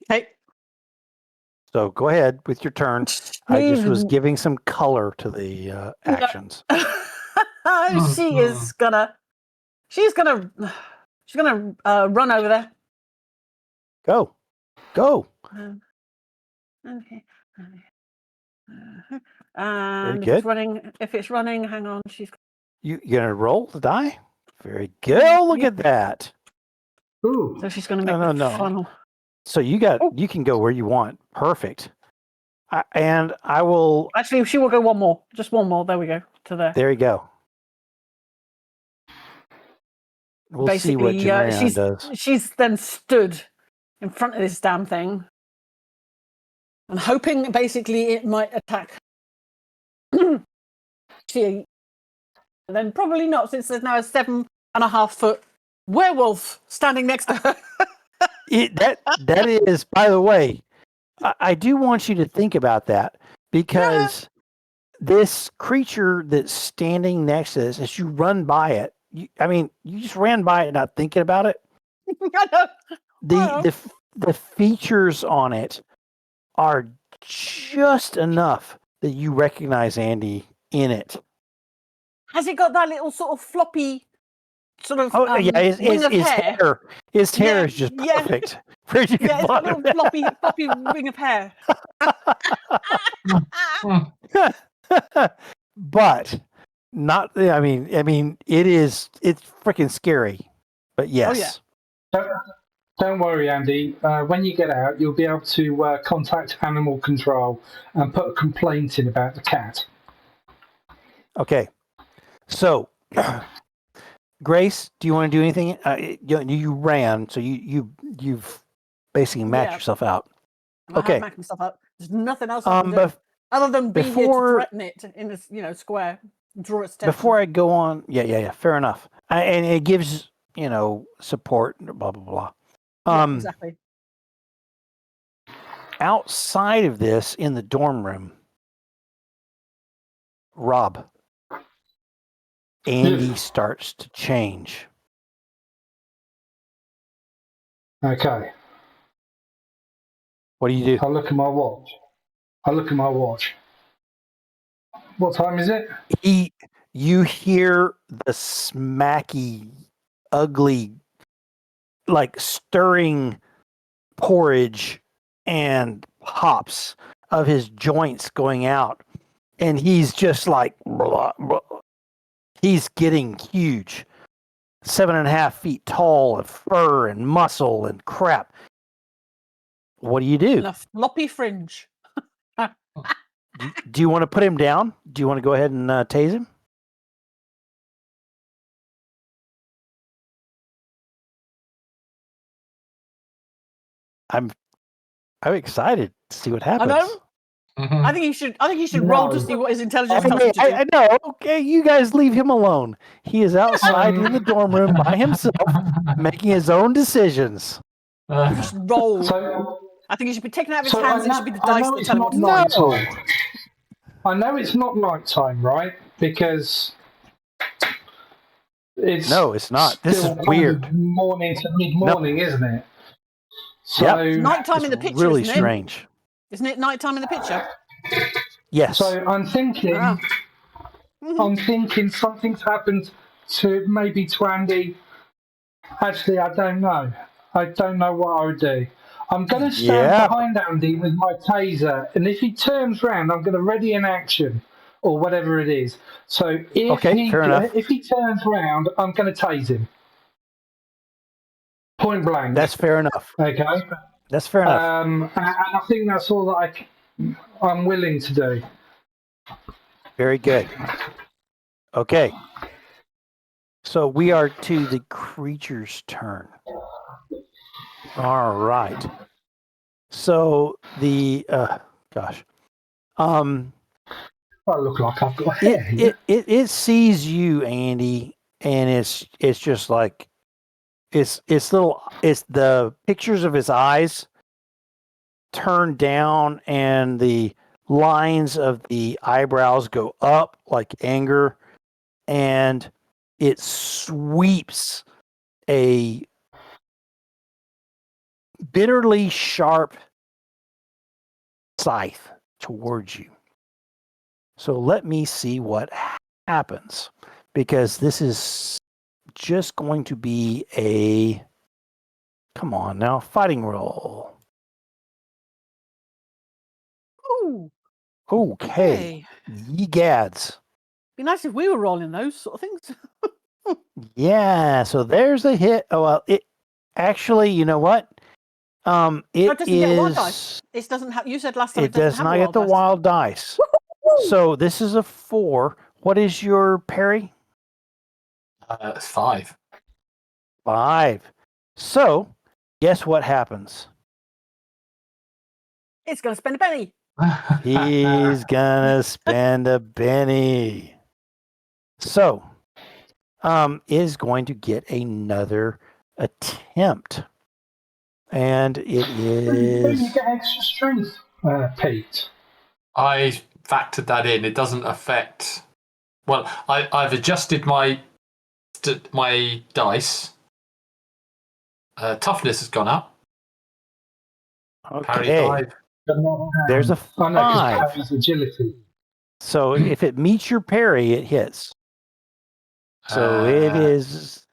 Hey. So go ahead with your turn. I just was giving some color to the actions. She's gonna run over there. Go. Okay. And Very if it's running, hang on. You're gonna roll the die. Very good. Oh, look at that. Ooh. So she's gonna make the final. So you can go where you want. Perfect. I will. Actually, she will go one more. Just one more. There we go. To there. There you go. We'll Basically, see what Jamarian does. She's then stood in front of this damn thing and hoping basically it might attack. She then probably not, since there's now a 7.5-foot werewolf standing next to her. That is, by the way, I do want you to think about that, because this creature that's standing next to this, as you run by it, you just ran by it not thinking about it. I know. The features on it are just enough that you recognize Andy in it. Has it got that little sort of floppy sort of his hair? His hair is just perfect. It's got a little floppy wing of hair. But not. It's freaking scary. But yes. Oh, yeah. Don't worry, Andy. When you get out, you'll be able to contact animal control and put a complaint in about the cat. Okay. So, Grace, do you want to do anything? You ran, so you've basically maxed yourself out. I have maxed myself out. There's nothing else I can do other than be here to threaten it in this, square, draw its attention. Before I go on, fair enough. And it gives support. Blah blah blah. Exactly. Outside of this, in the dorm room, Rob, Andy starts to change. Okay. What do you do? I look at my watch. What time is it? You hear the smacky, ugly, like stirring porridge and pops of his joints going out, and he's just like, blah, blah. He's getting huge, 7.5 feet tall, of fur and muscle and crap. What do you do? And a floppy fringe. Do you want to put him down? Do you want to go ahead and tase him? I'm excited to see what I happens. know. Mhm. I think you should roll to No. see what his intelligence tells him to do. I know. Okay, you guys leave him alone. He is outside in the dorm room by himself, making his own decisions. You should roll. So, I think you should be taken out of his so hands. I It know, should be the I dice know that it's tell him what not to do. night time. I know it's not night time, right? Because it's No, it's not. This is still kind weird. of morning to mid-morning, isn't it? So, Yep. It's nighttime It's in the picture, really isn't strange. it? Isn't it nighttime in the picture? Yes. so I'm thinking, Ah. something's happened to Andy. Actually, I don't know. I don't know what I would do. I'm going to stand Yeah. behind Andy with my taser, and if he turns round, I'm going to ready an action or whatever it is. So Okay, fair enough. if he turns round, I'm going to tase him. Point blank. That's fair enough. Okay. That's fair enough. And I think that's all that I'm willing to do. Very good. Okay. So we are to the creature's turn. All right. So the gosh. I look like I've got hair. It sees you, Andy, and it's just like it's the pictures of his eyes turn down and the lines of the eyebrows go up like anger, and it sweeps a bitterly sharp scythe towards you. So let me see what happens, because this is just going to be a, come on now, fighting roll. Ooh, Okay. Ye gads. be nice if we were rolling those sort of things. Yeah, so there's a hit. Oh, well, it actually, you know what? It doesn't get a wild is. dice. It doesn't have. You said last time It does not get the wild dice. So this is a 4. What is your parry? It's 5. 5. So guess what happens? It's going to spend a penny. He's gonna spend a penny. So, is going to get another attempt, and it You is. get extra strength, Pete. I factored that in. It doesn't affect. Well, I've adjusted my dice. Toughness has gone up. Parry Okay. 5. There's a I know, 'cause 5. parry's agility. So if it meets your parry, it hits. So it is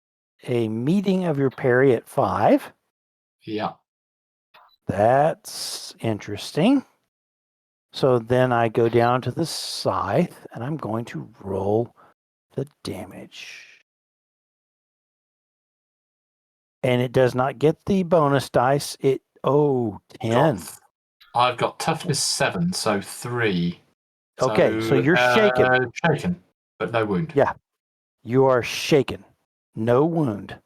a meeting of your parry at 5. Yeah. That's interesting. So then I go down to the scythe, and I'm going to roll the damage. And it does not get the bonus dice. 10. I've got toughness 7, so 3. Okay, so you're shaken. Shaken, but no wound. Yeah. You are shaken. No wound.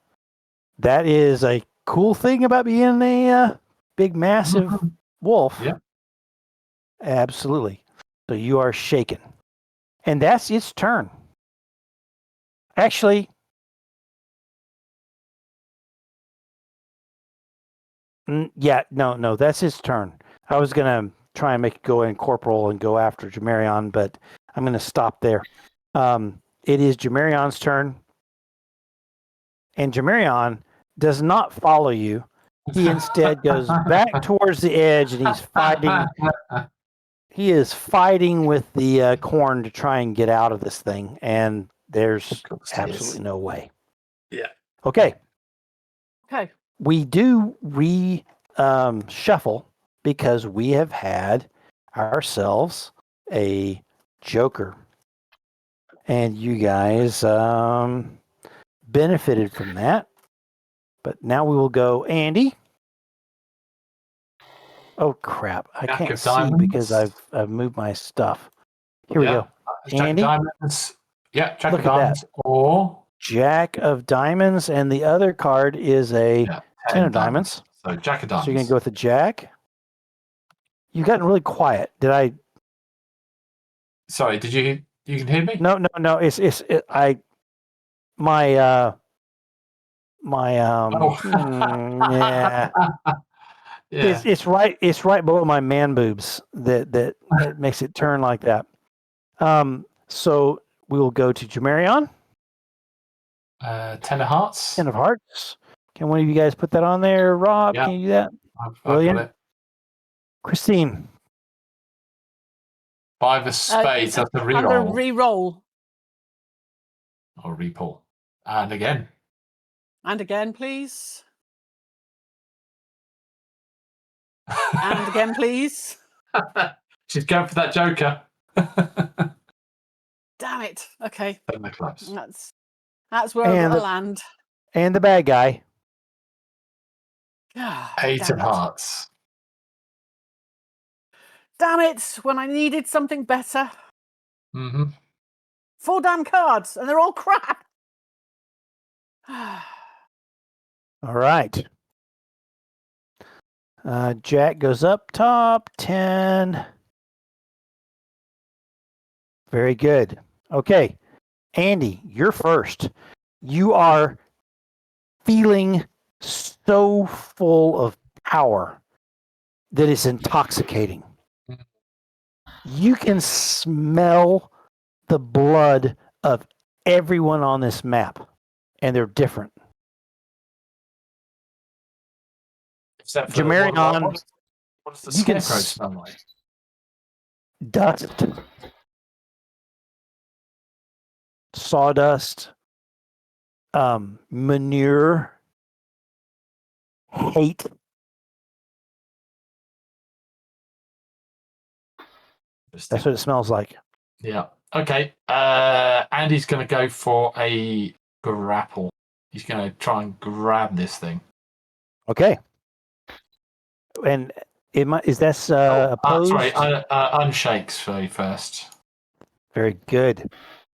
That is a cool thing about being a big, massive wolf. Yeah. Absolutely. So you are shaken. And that's its turn. Actually, no, that's its turn. I was going to try and make it go in corporal and go after Jamarion, but I'm going to stop there. It is Jamarion's turn. And Jamarion does not follow you. He instead goes back towards the edge, and he's fighting. He is fighting with the corn to try and get out of this thing, and there's absolutely no way. Yeah. Okay. Okay. We do shuffle because we have had ourselves a Joker, and you guys benefited from that. But now we will go Andy. Oh crap! I Jack can't of see diamonds. because I've moved my stuff. Here we go. Jack Andy? of diamonds. Yeah, Jack Look of at that. diamonds. Or Jack of diamonds, and the other card is a 10 of diamonds. So Jack of So diamonds. you're gonna go with the Jack. You've gotten really quiet. Did I? Sorry, did you can hear me? No. Oh. Yeah. Yeah. It's right below my man boobs that makes it turn like that. So we will go to Jamarion. 10 of hearts. 10 of hearts. Can one of you guys put that on there? Rob, Yeah. can you do that? I've Brilliant. got it. Christine. 5 of spades. That's a Under reroll. re-roll. Or repull. And again. And again, please. And again, please. She's going for that joker. Damn it. Okay. Then the clubs. That's where I've got And to land. And the bad guy. 8 Damn of it. hearts. Damn it. When I needed something better. Mm-hmm. 4 damn cards, and they're all crap. All right. Jack goes up top. 10. Very good. Okay. Andy, you're first. You are feeling so full of power that it's intoxicating. You can smell the blood of everyone on this map, and they're different. Except for Jamarion, what does the you can scarecrow smell like? Dust, sawdust, manure, hate. That's what it smells like. Yeah. Okay. Andy's going to go for a grapple. He's going to try and grab this thing. Okay. And is that opposed? Sorry, unshakes first. Very good.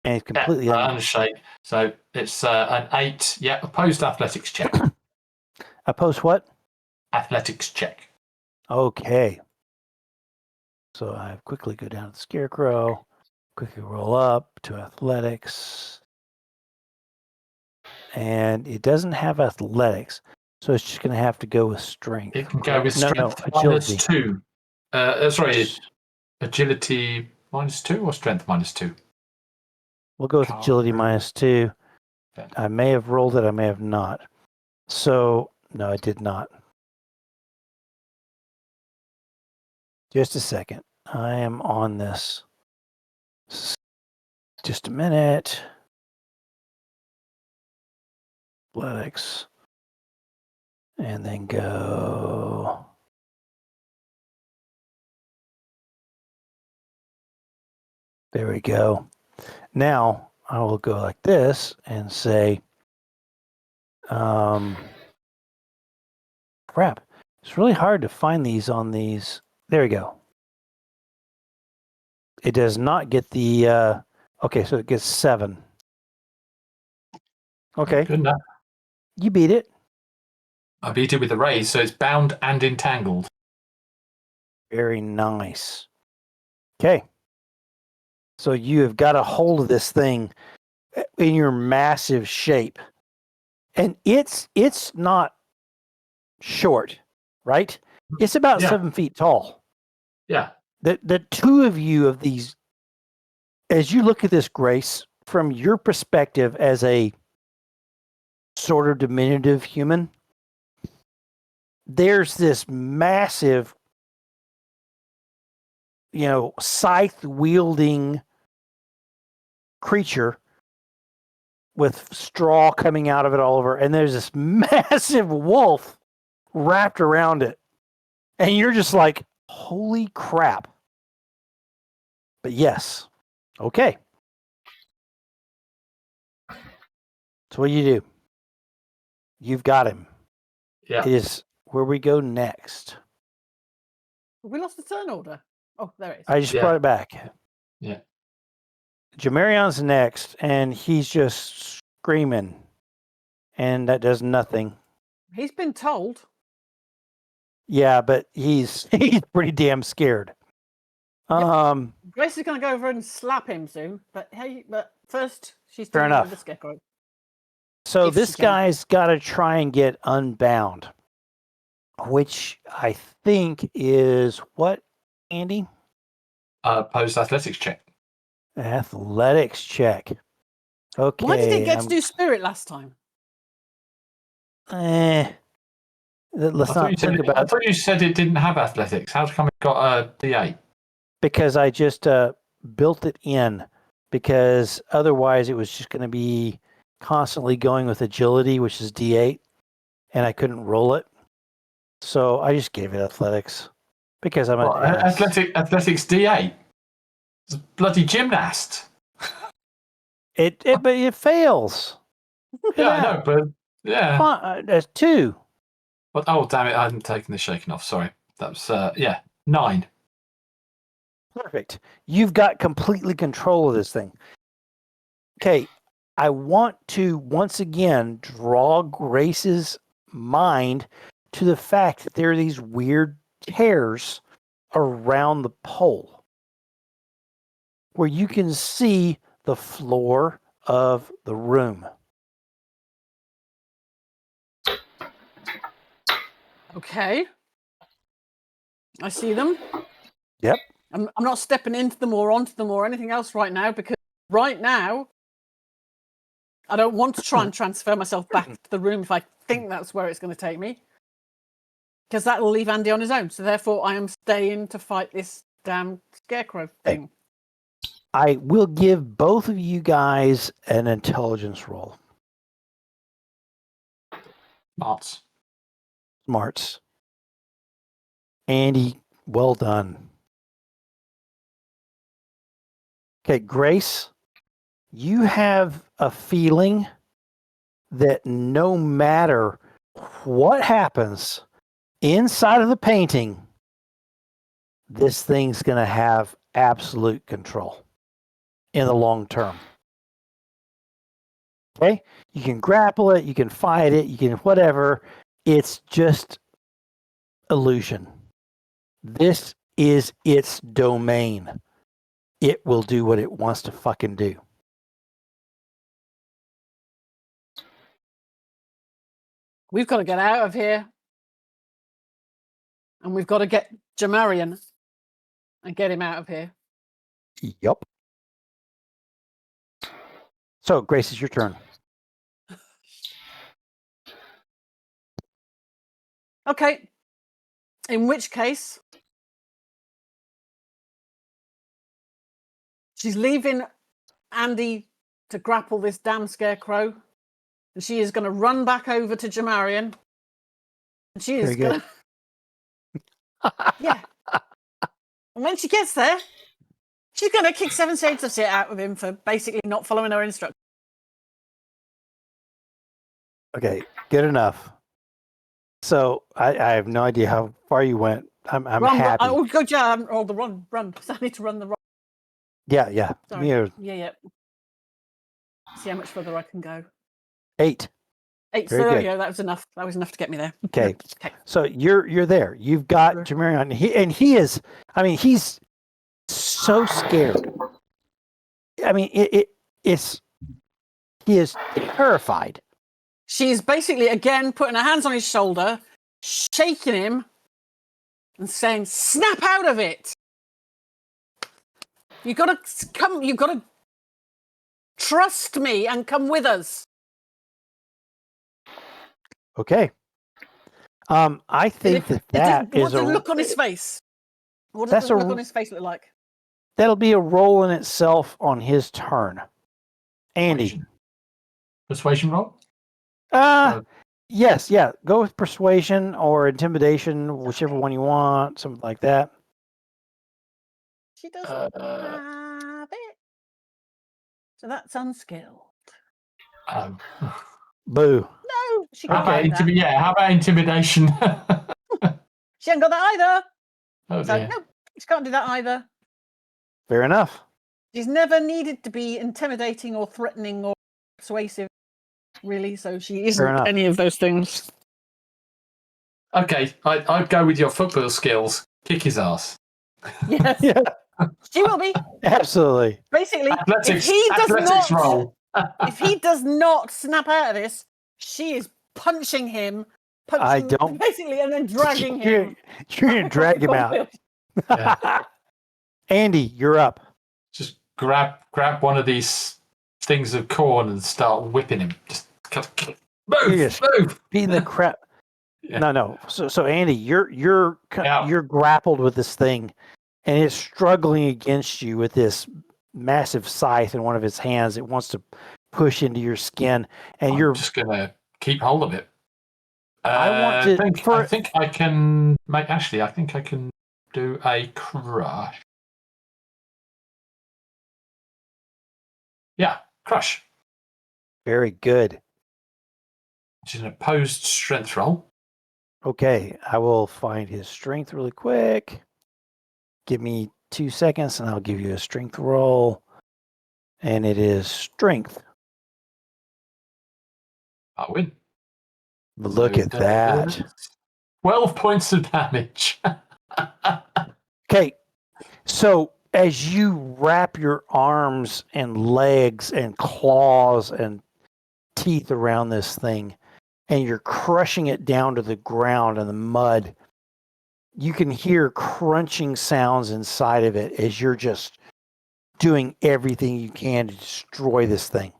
And it's completely unshake. So it's an 8. Yeah, opposed athletics check. Opposed what? Athletics check. Okay. So I quickly go down to the scarecrow, quickly roll up to athletics. And it doesn't have athletics, so it's just going to have to go with strength. It can go with strength agility. -2. Sorry, agility -2 or strength -2? We'll go with agility -2. Okay. I may have rolled it, I may have not. So, no, I did not. Just a second. I am on this. Just a minute. Athletics. And then go. There we go. Now I will go like this and say, crap. It's really hard to find these on these. There we go. It does not get the, okay, so it gets 7. Okay. Good enough. You beat it. I beat it with a raise, so it's bound and entangled. Very nice. Okay. So you have got a hold of this thing in your massive shape. And it's not short, right? It's about 7 feet tall. Yeah. The two of you of these, as you look at this, Grace, from your perspective as a sort of diminutive human, there's this massive, scythe-wielding creature with straw coming out of it all over, and there's this massive wolf wrapped around it. And you're just like, holy crap. But yes. Okay. So what do you do? You've got him. Yeah. It is where we go next. We lost the turn order. Oh, there it is. I just brought it back. Yeah. Jamarion's next, and he's just screaming. And that does nothing. He's been told. Yeah, but he's pretty damn scared. Grace is going to go over and slap him soon, but first she's Fair dealing enough. with the scarecrow. So If she this can. guy's got to try and get unbound, which I think is what, Andy? Opposed athletics check. Athletics check. Okay. Why did it get to do spirit last time? Let's I not think about I it thought you said it didn't have athletics. How come it got a D8? because I just built it in because otherwise it was just going to be constantly going with agility, which is D8, and I couldn't roll it. So I just gave it athletics because I'm What, an ass. athletics D8? It's a bloody gymnast. But it fails. Yeah, I know, but yeah. There's 2. But oh, damn it! I hadn't taken the shaking off. Sorry. That was 9. Perfect. You've got completely control of this thing. Okay, I want to once again draw Grace's mind to the fact that there are these weird tears around the pole where you can see the floor of the room. Okay. I see them. Yep. I'm not stepping into them or onto them or anything else right now because right now I don't want to try and transfer myself back to the room if I think that's where it's going to take me. Because that will leave Andy on his own. So therefore I am staying to fight this damn scarecrow thing. I will give both of you guys an intelligence roll. Smarts. Andy, well done. Okay, Grace, you have a feeling that no matter what happens inside of the painting, this thing's going to have absolute control in the long term. Okay? You can grapple it, you can fight it, you can whatever. It's just illusion. This is its domain. It will do what it wants to fucking do. We've got to get out of here. And we've got to get Jamarian and get him out of here. Yup. So, Grace, it's your turn. Okay. In which case, she's leaving Andy to grapple this damn scarecrow. And she is going to run back over to Jamarian. And she is going to... Yeah. And when she gets there, she's going to kick 7 shades of shit out of him for basically not following her instructions. Okay, good enough. So I have no idea how far you went. I'm happy. Oh, good job. I haven't rolled the run. Because I need to run the run. Yeah. Sorry. Yeah. See how much further I can go. 8. 8. Very so there good. you go. That was enough. That was enough to get me there. Okay. Okay. So you're there. You've got Jamarion. He is. I mean, he's so scared. I mean, he is terrified. She's basically again putting her hands on his shoulder, shaking him, and saying, "Snap out of it! You've got to come. You've got to trust me and come with us." Okay. I think that is what the look on his face. What does the look on his face look like? That'll be a roll in itself on his turn. Andy. Persuasion roll? Yes, yeah. Go with persuasion or intimidation, whichever one you want, something like that. She doesn't have it. So that's unskilled. Boo. No, she How can't about do that. how about intimidation? She hasn't got that either. Oh, So dear. no, she can't do that either. Fair enough. She's never needed to be intimidating or threatening or persuasive, really. So she isn't any of those things. Okay, I'd go with your football skills. Kick his ass. Yes, Yeah, she will be. absolutely. Basically, Athletics, if roll. he does not snap out of this, she is punching him, basically, and then dragging him. You're going to drag him out. Yeah. Andy, you're up. Just grab one of these things of corn and start whipping him. Just move. Beating the crap. Yeah. No. So Andy, you're grappled with this thing, and it's struggling against you with this massive scythe in one of its hands. It wants to push into your skin, and I'm you're just gonna keep hold of it. I think I can make. Actually, I think I can do a crush. Yeah, crush. very good. Which is an opposed strength roll. Okay, I will find his strength really quick. Give me 2 seconds, and I'll give you a strength roll. And it is strength. I win. Look at that. 12 points of damage. Okay, so as you wrap your arms and legs and claws and teeth around this thing, and you're crushing it down to the ground and the mud, you can hear crunching sounds inside of it as you're just doing everything you can to destroy this thing.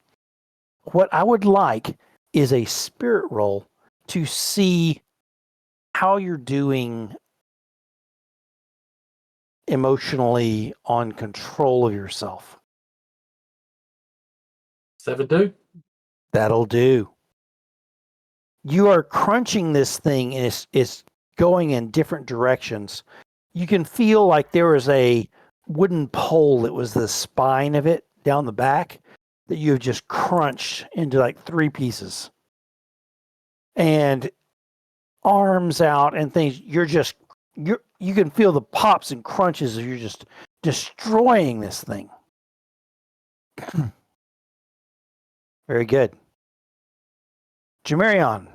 What I would like is a spirit roll to see how you're doing emotionally on control of yourself. 7 do. That'll do. You are crunching this thing, and it's going in different directions. You can feel like there was a wooden pole that was the spine of it down the back that you have just crunched into like 3 pieces. And arms out and things, you can feel the pops and crunches as you're just destroying this thing. Very good. Jamarion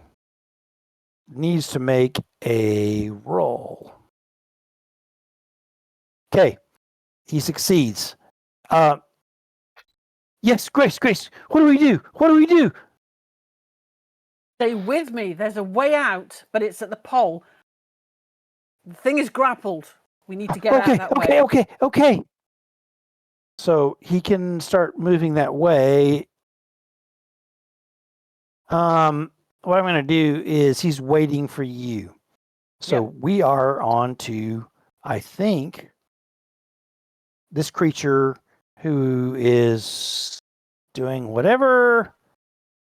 needs to make a roll. Okay, he succeeds. Yes, Grace, what do we do? Stay with me. There's a way out, but it's at the pole. The thing is grappled. We need to get out that way. Okay. So he can start moving that way. What I'm going to do is he's waiting for you. So we are on to, I think, this creature who is doing whatever.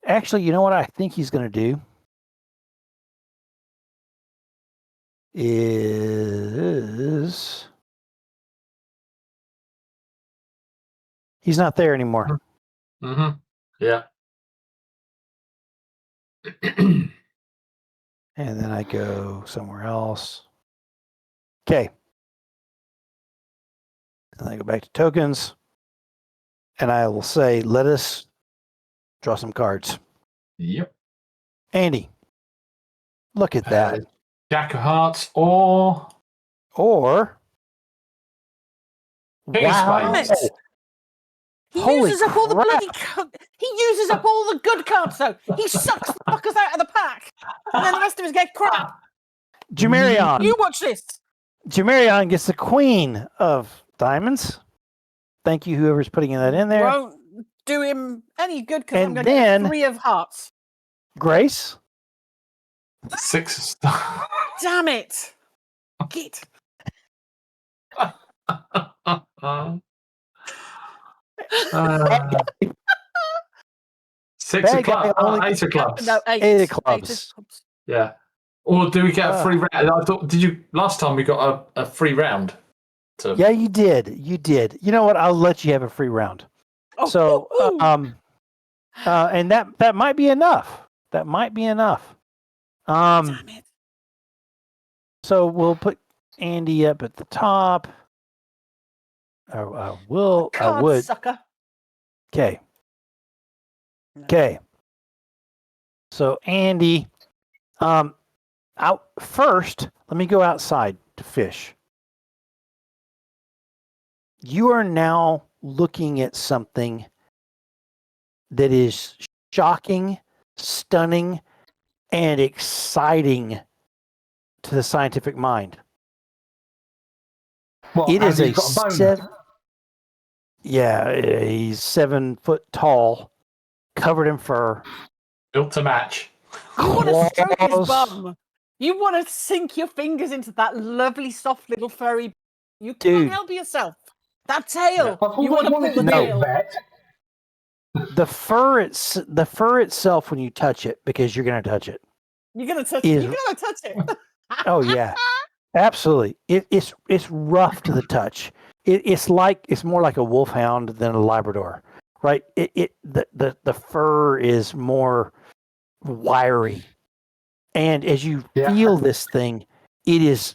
Actually, you know what I think he's going to do? Is he's not there anymore. Mm-hmm. Yeah. And then I go somewhere else. Okay. And I go back to tokens. And I will say, let us draw some cards. Yep. Andy, look at that. Jack of Hearts or King of Spades. He uses up all the bloody. He uses up all the good cards, though. He sucks the fuckers out of the pack, and then the rest of us get crap. Jamarion. You watch this. Jamarion gets the queen of diamonds. Thank you, whoever's putting that in there. Won't do him any good because I'm And going to then- get 3 of hearts. Grace. 6 of stars. Damn it! Git. Six Bad of clubs. guy only- 8 of clubs. No, 8. 8 of clubs. Yeah. Or do we get a free round? I thought. Did you last time we got a free round? Yeah, you did. You know what? I'll let you have a free round. Oh, So, ooh, ooh. and that might be enough. Damn it. So we'll put Andy up at the top. I Card would. sucker. Okay. No. Okay. So Andy, First, let me go outside to fish. You are now looking at something that is shocking, stunning, and exciting to the scientific mind. What, It is Andy's got a bone? he's 7 foot tall, covered in fur. Built to match. You want to stroke his Claws. bum. You want to sink your fingers into that lovely, soft little furry. You can't Dude. help yourself. That tail. I've always You want to wanted pull to the be a tail. vet. The fur itself, when you touch it, because you're going to touch it. You're gonna touch Is- it. You're gonna touch it. Oh yeah, absolutely. It's rough to the touch. It's more like a wolfhound than a Labrador, right? The fur is more wiry, and as you Yeah. feel this thing, it is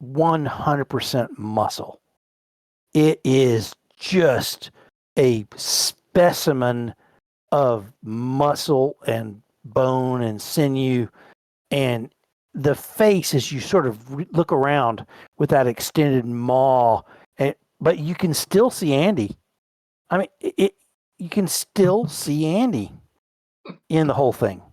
100% muscle. It is just a specimen of muscle and bone and sinew, and the face as you sort of look around with that extended maw, but you can still see Andy. I mean, you can still see Andy in the whole thing,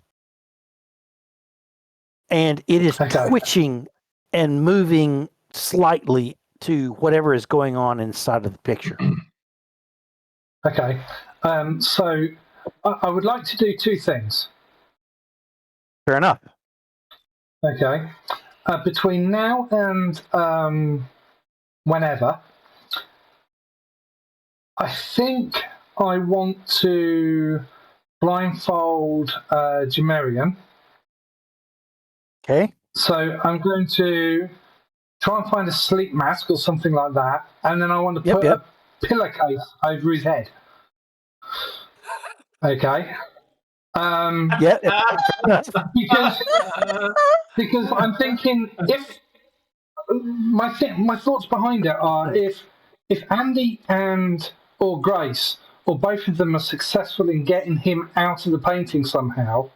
and it is Okay. twitching and moving slightly to whatever is going on inside of the picture. Okay. So I would like to do two things. Fair enough. Okay. Between now and whenever, I think I want to blindfold Jemerian. Okay. So I'm going to try and find a sleep mask or something like that, and then I want to put a pillowcase over his head. Okay. Yeah. Because I'm thinking if my thoughts behind it are if Andy or Grace or both of them are successful in getting him out of the painting somehow,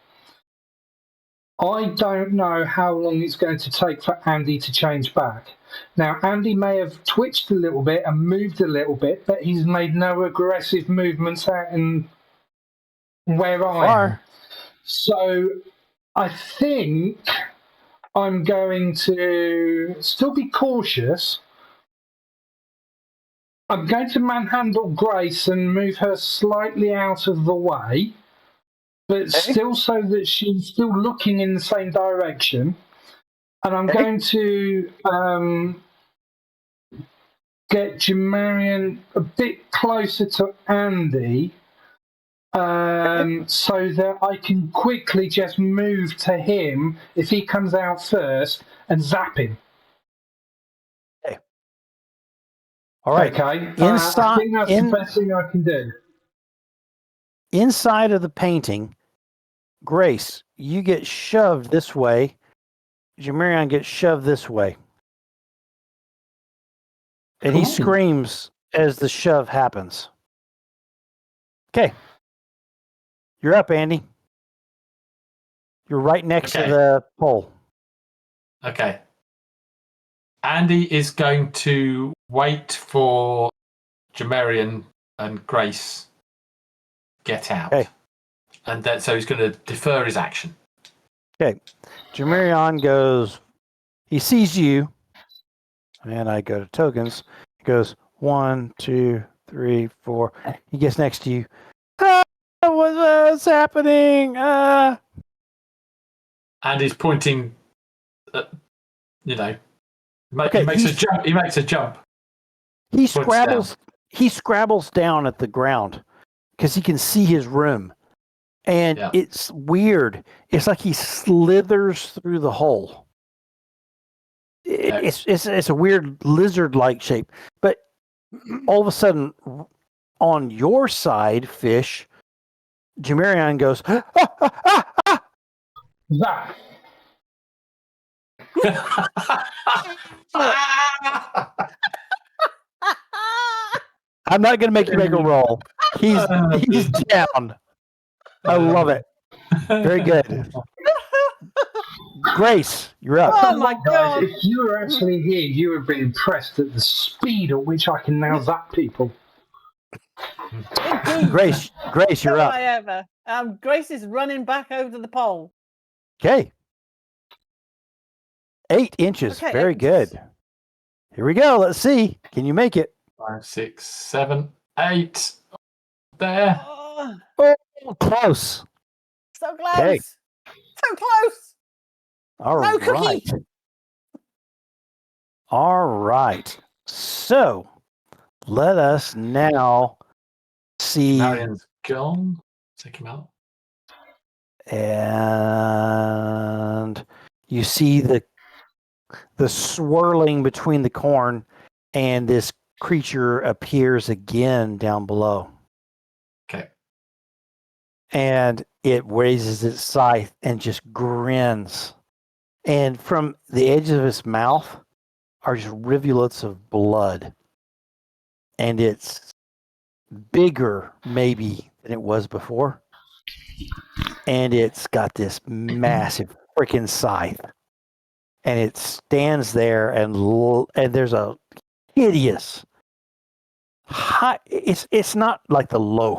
I don't know how long it's going to take for Andy to change back. Now, Andy may have twitched a little bit and moved a little bit, but he's made no aggressive movements out in where I am. So I think I'm going to still be cautious. I'm going to manhandle Grace and move her slightly out of the way, but still so that she's still looking in the same direction. And I'm going to get Jemerian a bit closer to Andy so that I can quickly just move to him if he comes out first and zap him. Okay. All right. Okay. I think that's the best thing I can do. Inside of the painting, Grace, you get shoved this way. Jemerian gets shoved this way. And he screams as the shove happens. Okay. You're up, Andy. You're right next to the pole. Okay. Andy is going to wait for Jemerian and Grace get out. Okay. And then, so he's going to defer his action. Okay. Jemerian goes, he sees you, and I go to tokens. He goes, 1, 2, 3, 4. He gets next to you. What's happening? And he's pointing at, he makes a jump. He makes a jump. He scrabbles down at the ground because he can see his room. And it's weird. It's like he slithers through the hole. It's a weird lizard-like shape. But all of a sudden, on your side, Fish, Jemerian goes, Zap. I'm not going to make you make a roll. He's down. I love it. Very good. Grace, you're up. Oh my Guys, god! if you were actually here, you would be impressed at the speed at which I can now zap people. Indeed. Grace, you're Don't up. I ever? Grace is running back over the pole. Okay. 8 inches. Okay, Very 8 good. inches. Here we go. Let's see. Can you make it? 5, 6, 7, 8. There. Oh, Oh, close. so close. Okay. So close. All No right. cookie. All right. So let us now see. Marion's gone. Take him out. And you see the swirling between the corn, and this creature appears again down below. Okay. And it raises its scythe and just grins. And from the edge of its mouth are just rivulets of blood. And it's bigger, maybe, than it was before. And it's got this massive freaking scythe. And it stands there, and there's a hideous high. It's not like the low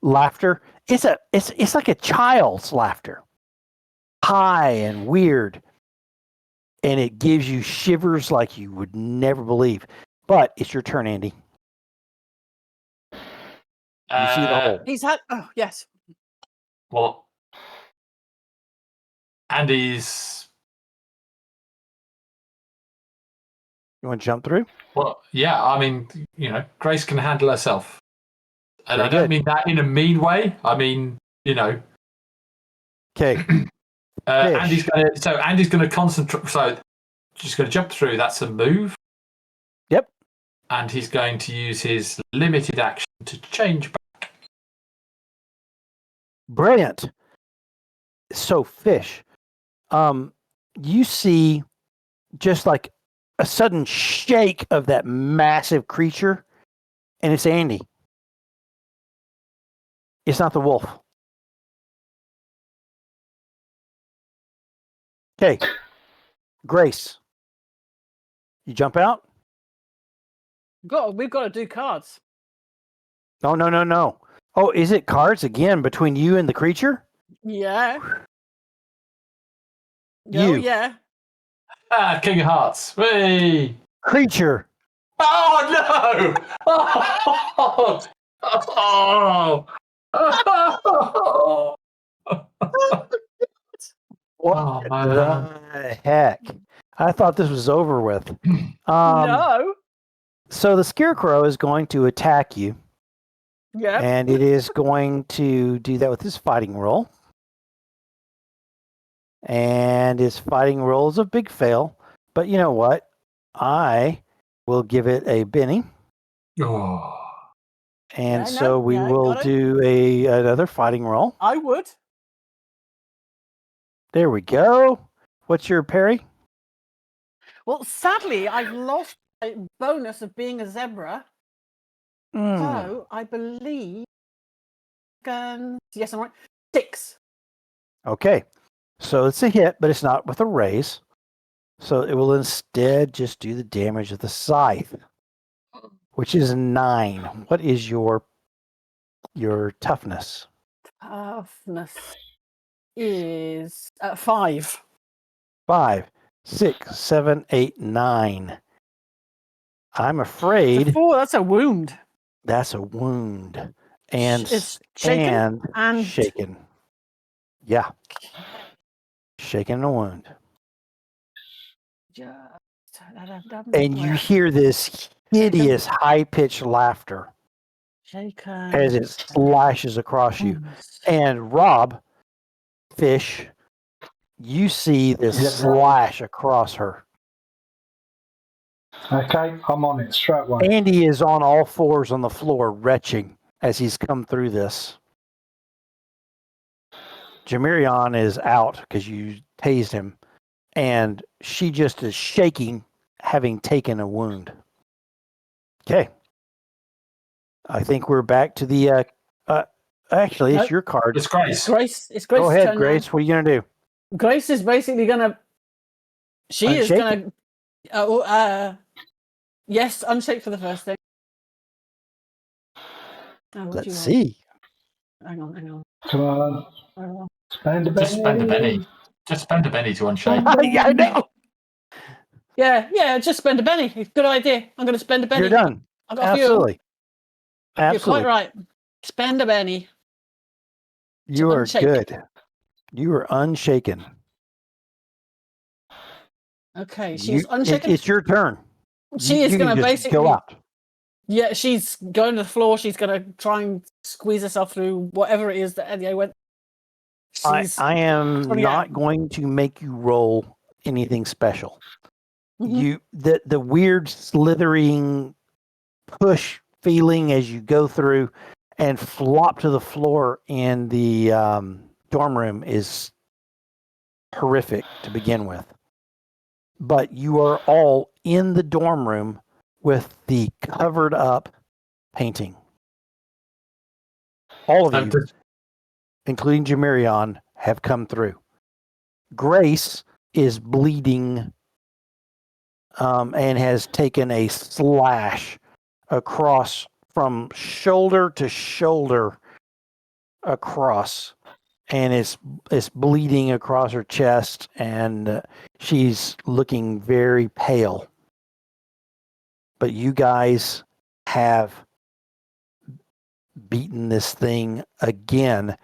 laughter. It's like a child's laughter, high and weird, and it gives you shivers like you would never believe. But it's your turn, Andy. You see the hole. He's had. Oh yes. Well, Andy's. You want to jump through? Well, yeah. I mean, Grace can handle herself, and Very I don't good. mean that in a mean way. I mean, Okay. Andy's gonna concentrate. So she's gonna jump through. That's a move. Yep. And he's going to use his limited action to change back. Brilliant. So, Fish, you see just like a sudden shake of that massive creature, and it's Andy. It's not the wolf. Okay. Grace, you jump out? We've got to do cards. No. Oh, is it cards again between you and the creature? Yeah. You. Oh, yeah. King of Hearts. Whee! Creature. Oh no! Oh! What Oh, the heck? I thought this was over with. No. So the scarecrow is going to attack you, Yeah. and it is going to do that with his fighting roll. And his fighting roll is a big fail. But you know what? I will give it a Benny. Oh. And Yeah, so no, we yeah, will got it. do another fighting roll. I would. There we go. What's your parry? Well, sadly, I've lost a bonus of being a zebra. So I believe. Yes, I'm right. 6. Okay. So it's a hit, but it's not with a raise. So it will instead just do the damage of the scythe, which is 9. What is your toughness? Toughness is 5. 5, 6, 7, 8, 9. I'm afraid 4. That's a wound. that's a wound. And It's shaken and shaken. Yeah. Shaken a wound. And you hear this hideous high-pitched laughter shaken as it slashes across you. And Rob, Fish, you see this slash across her. Okay, I'm on it straight away. Andy is on all fours on the floor, retching as he's come through this. Jamirion is out because you tased him, and she just is shaking, having taken a wound. Okay. I think we're back to the Actually, it's Nope. your card. It's Grace. It's Grace's Go ahead, turn Grace. What are you going to do? now. Grace is basically gonna. She is Unshake gonna. Yes, unshake for the first thing. Oh, what do Let's you want? see. Hang on. Come on. Hang on. Spend a Just spend a penny. Just spend a penny to unshake. Yeah, I know. Yeah, just spend a penny. Good idea. I'm going to spend a penny. You're done. I got a few. Absolutely. You're Absolutely. quite right. Spend a penny. You are unshake. good. You are unshaken. Okay, she's unshaken. It's your turn. She is You going can to just basically. go out. Yeah, she's going to the floor. She's going to try and squeeze herself through whatever it is that Eddie went. I am sorry, not yeah. going to make you roll anything special. Mhm. The weird slithering push feeling as you go through and flop to the floor in the dorm room is horrific to begin with. But you are all in the dorm room with the covered up painting. All of you, including Jamirion, have come through. Grace is bleeding and has taken a slash across from shoulder to shoulder across, and it's bleeding across her chest, and she's looking very pale. But you guys have beaten this thing again.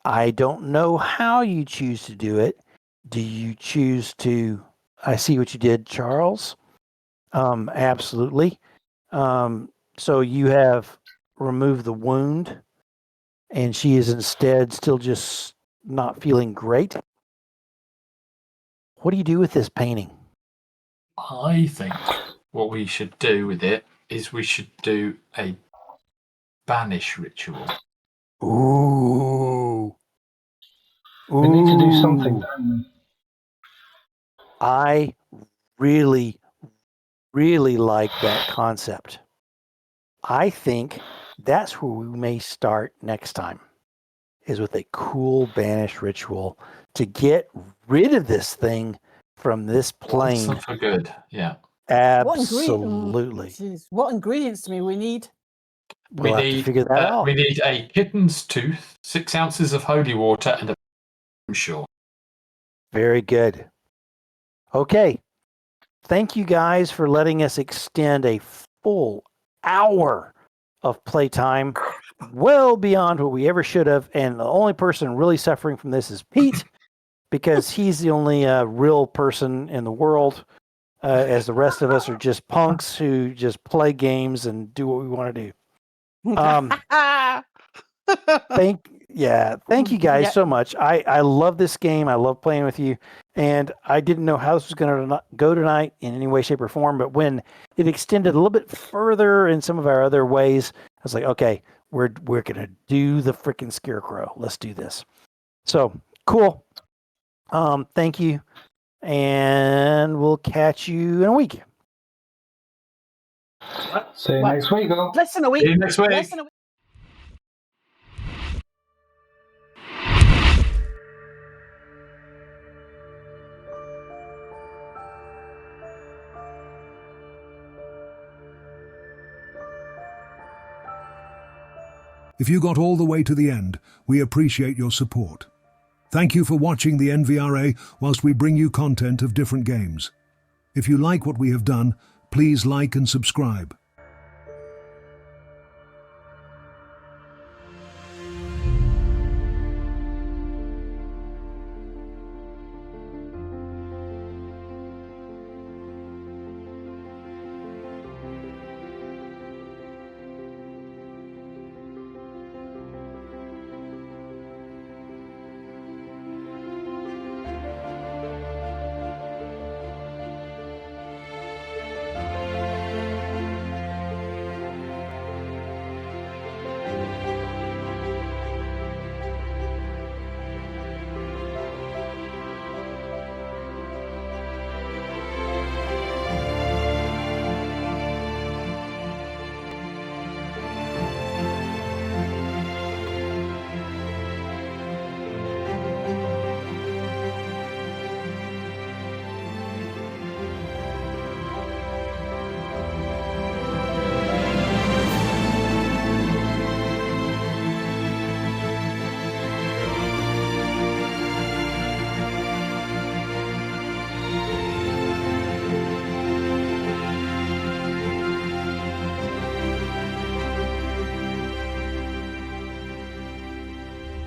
I don't know how you choose to do it. Do you choose to... I see what you did, Charles. Absolutely. So you have removed the wound, and she is instead still just not feeling great. What do you do with this painting? I think what we should do with it is we should do a banish ritual. Ooh. We need to do something, Ooh. don't we? I really, really like that concept. I think that's where we may start next time, is with a cool banish ritual to get rid of this thing from this plane. Once and for good, yeah. Absolutely. What ingredients do we need? We'll have to figure that out. We need a kitten's tooth, 6 ounces of holy water, and I'm sure. Very good. Okay. Thank you guys for letting us extend a full hour of playtime, well beyond what we ever should have. And the only person really suffering from this is Pete, because he's the only real person in the world, as the rest of us are just punks who just play games and do what we want to do. Thank you guys so much. I love this game. I love playing with you, and I didn't know how this was going to go tonight in any way, shape, or form. But when it extended a little bit further in some of our other ways, I was like, okay, we're going to do the freaking scarecrow. Let's do this. So cool. Thank you, and we'll catch you in a week. See you next week, all. Less than a week. See you next week. Less than a week. If you got all the way to the end, we appreciate your support. Thank you for watching the NVRA whilst we bring you content of different games. If you like what we have done, please like and subscribe.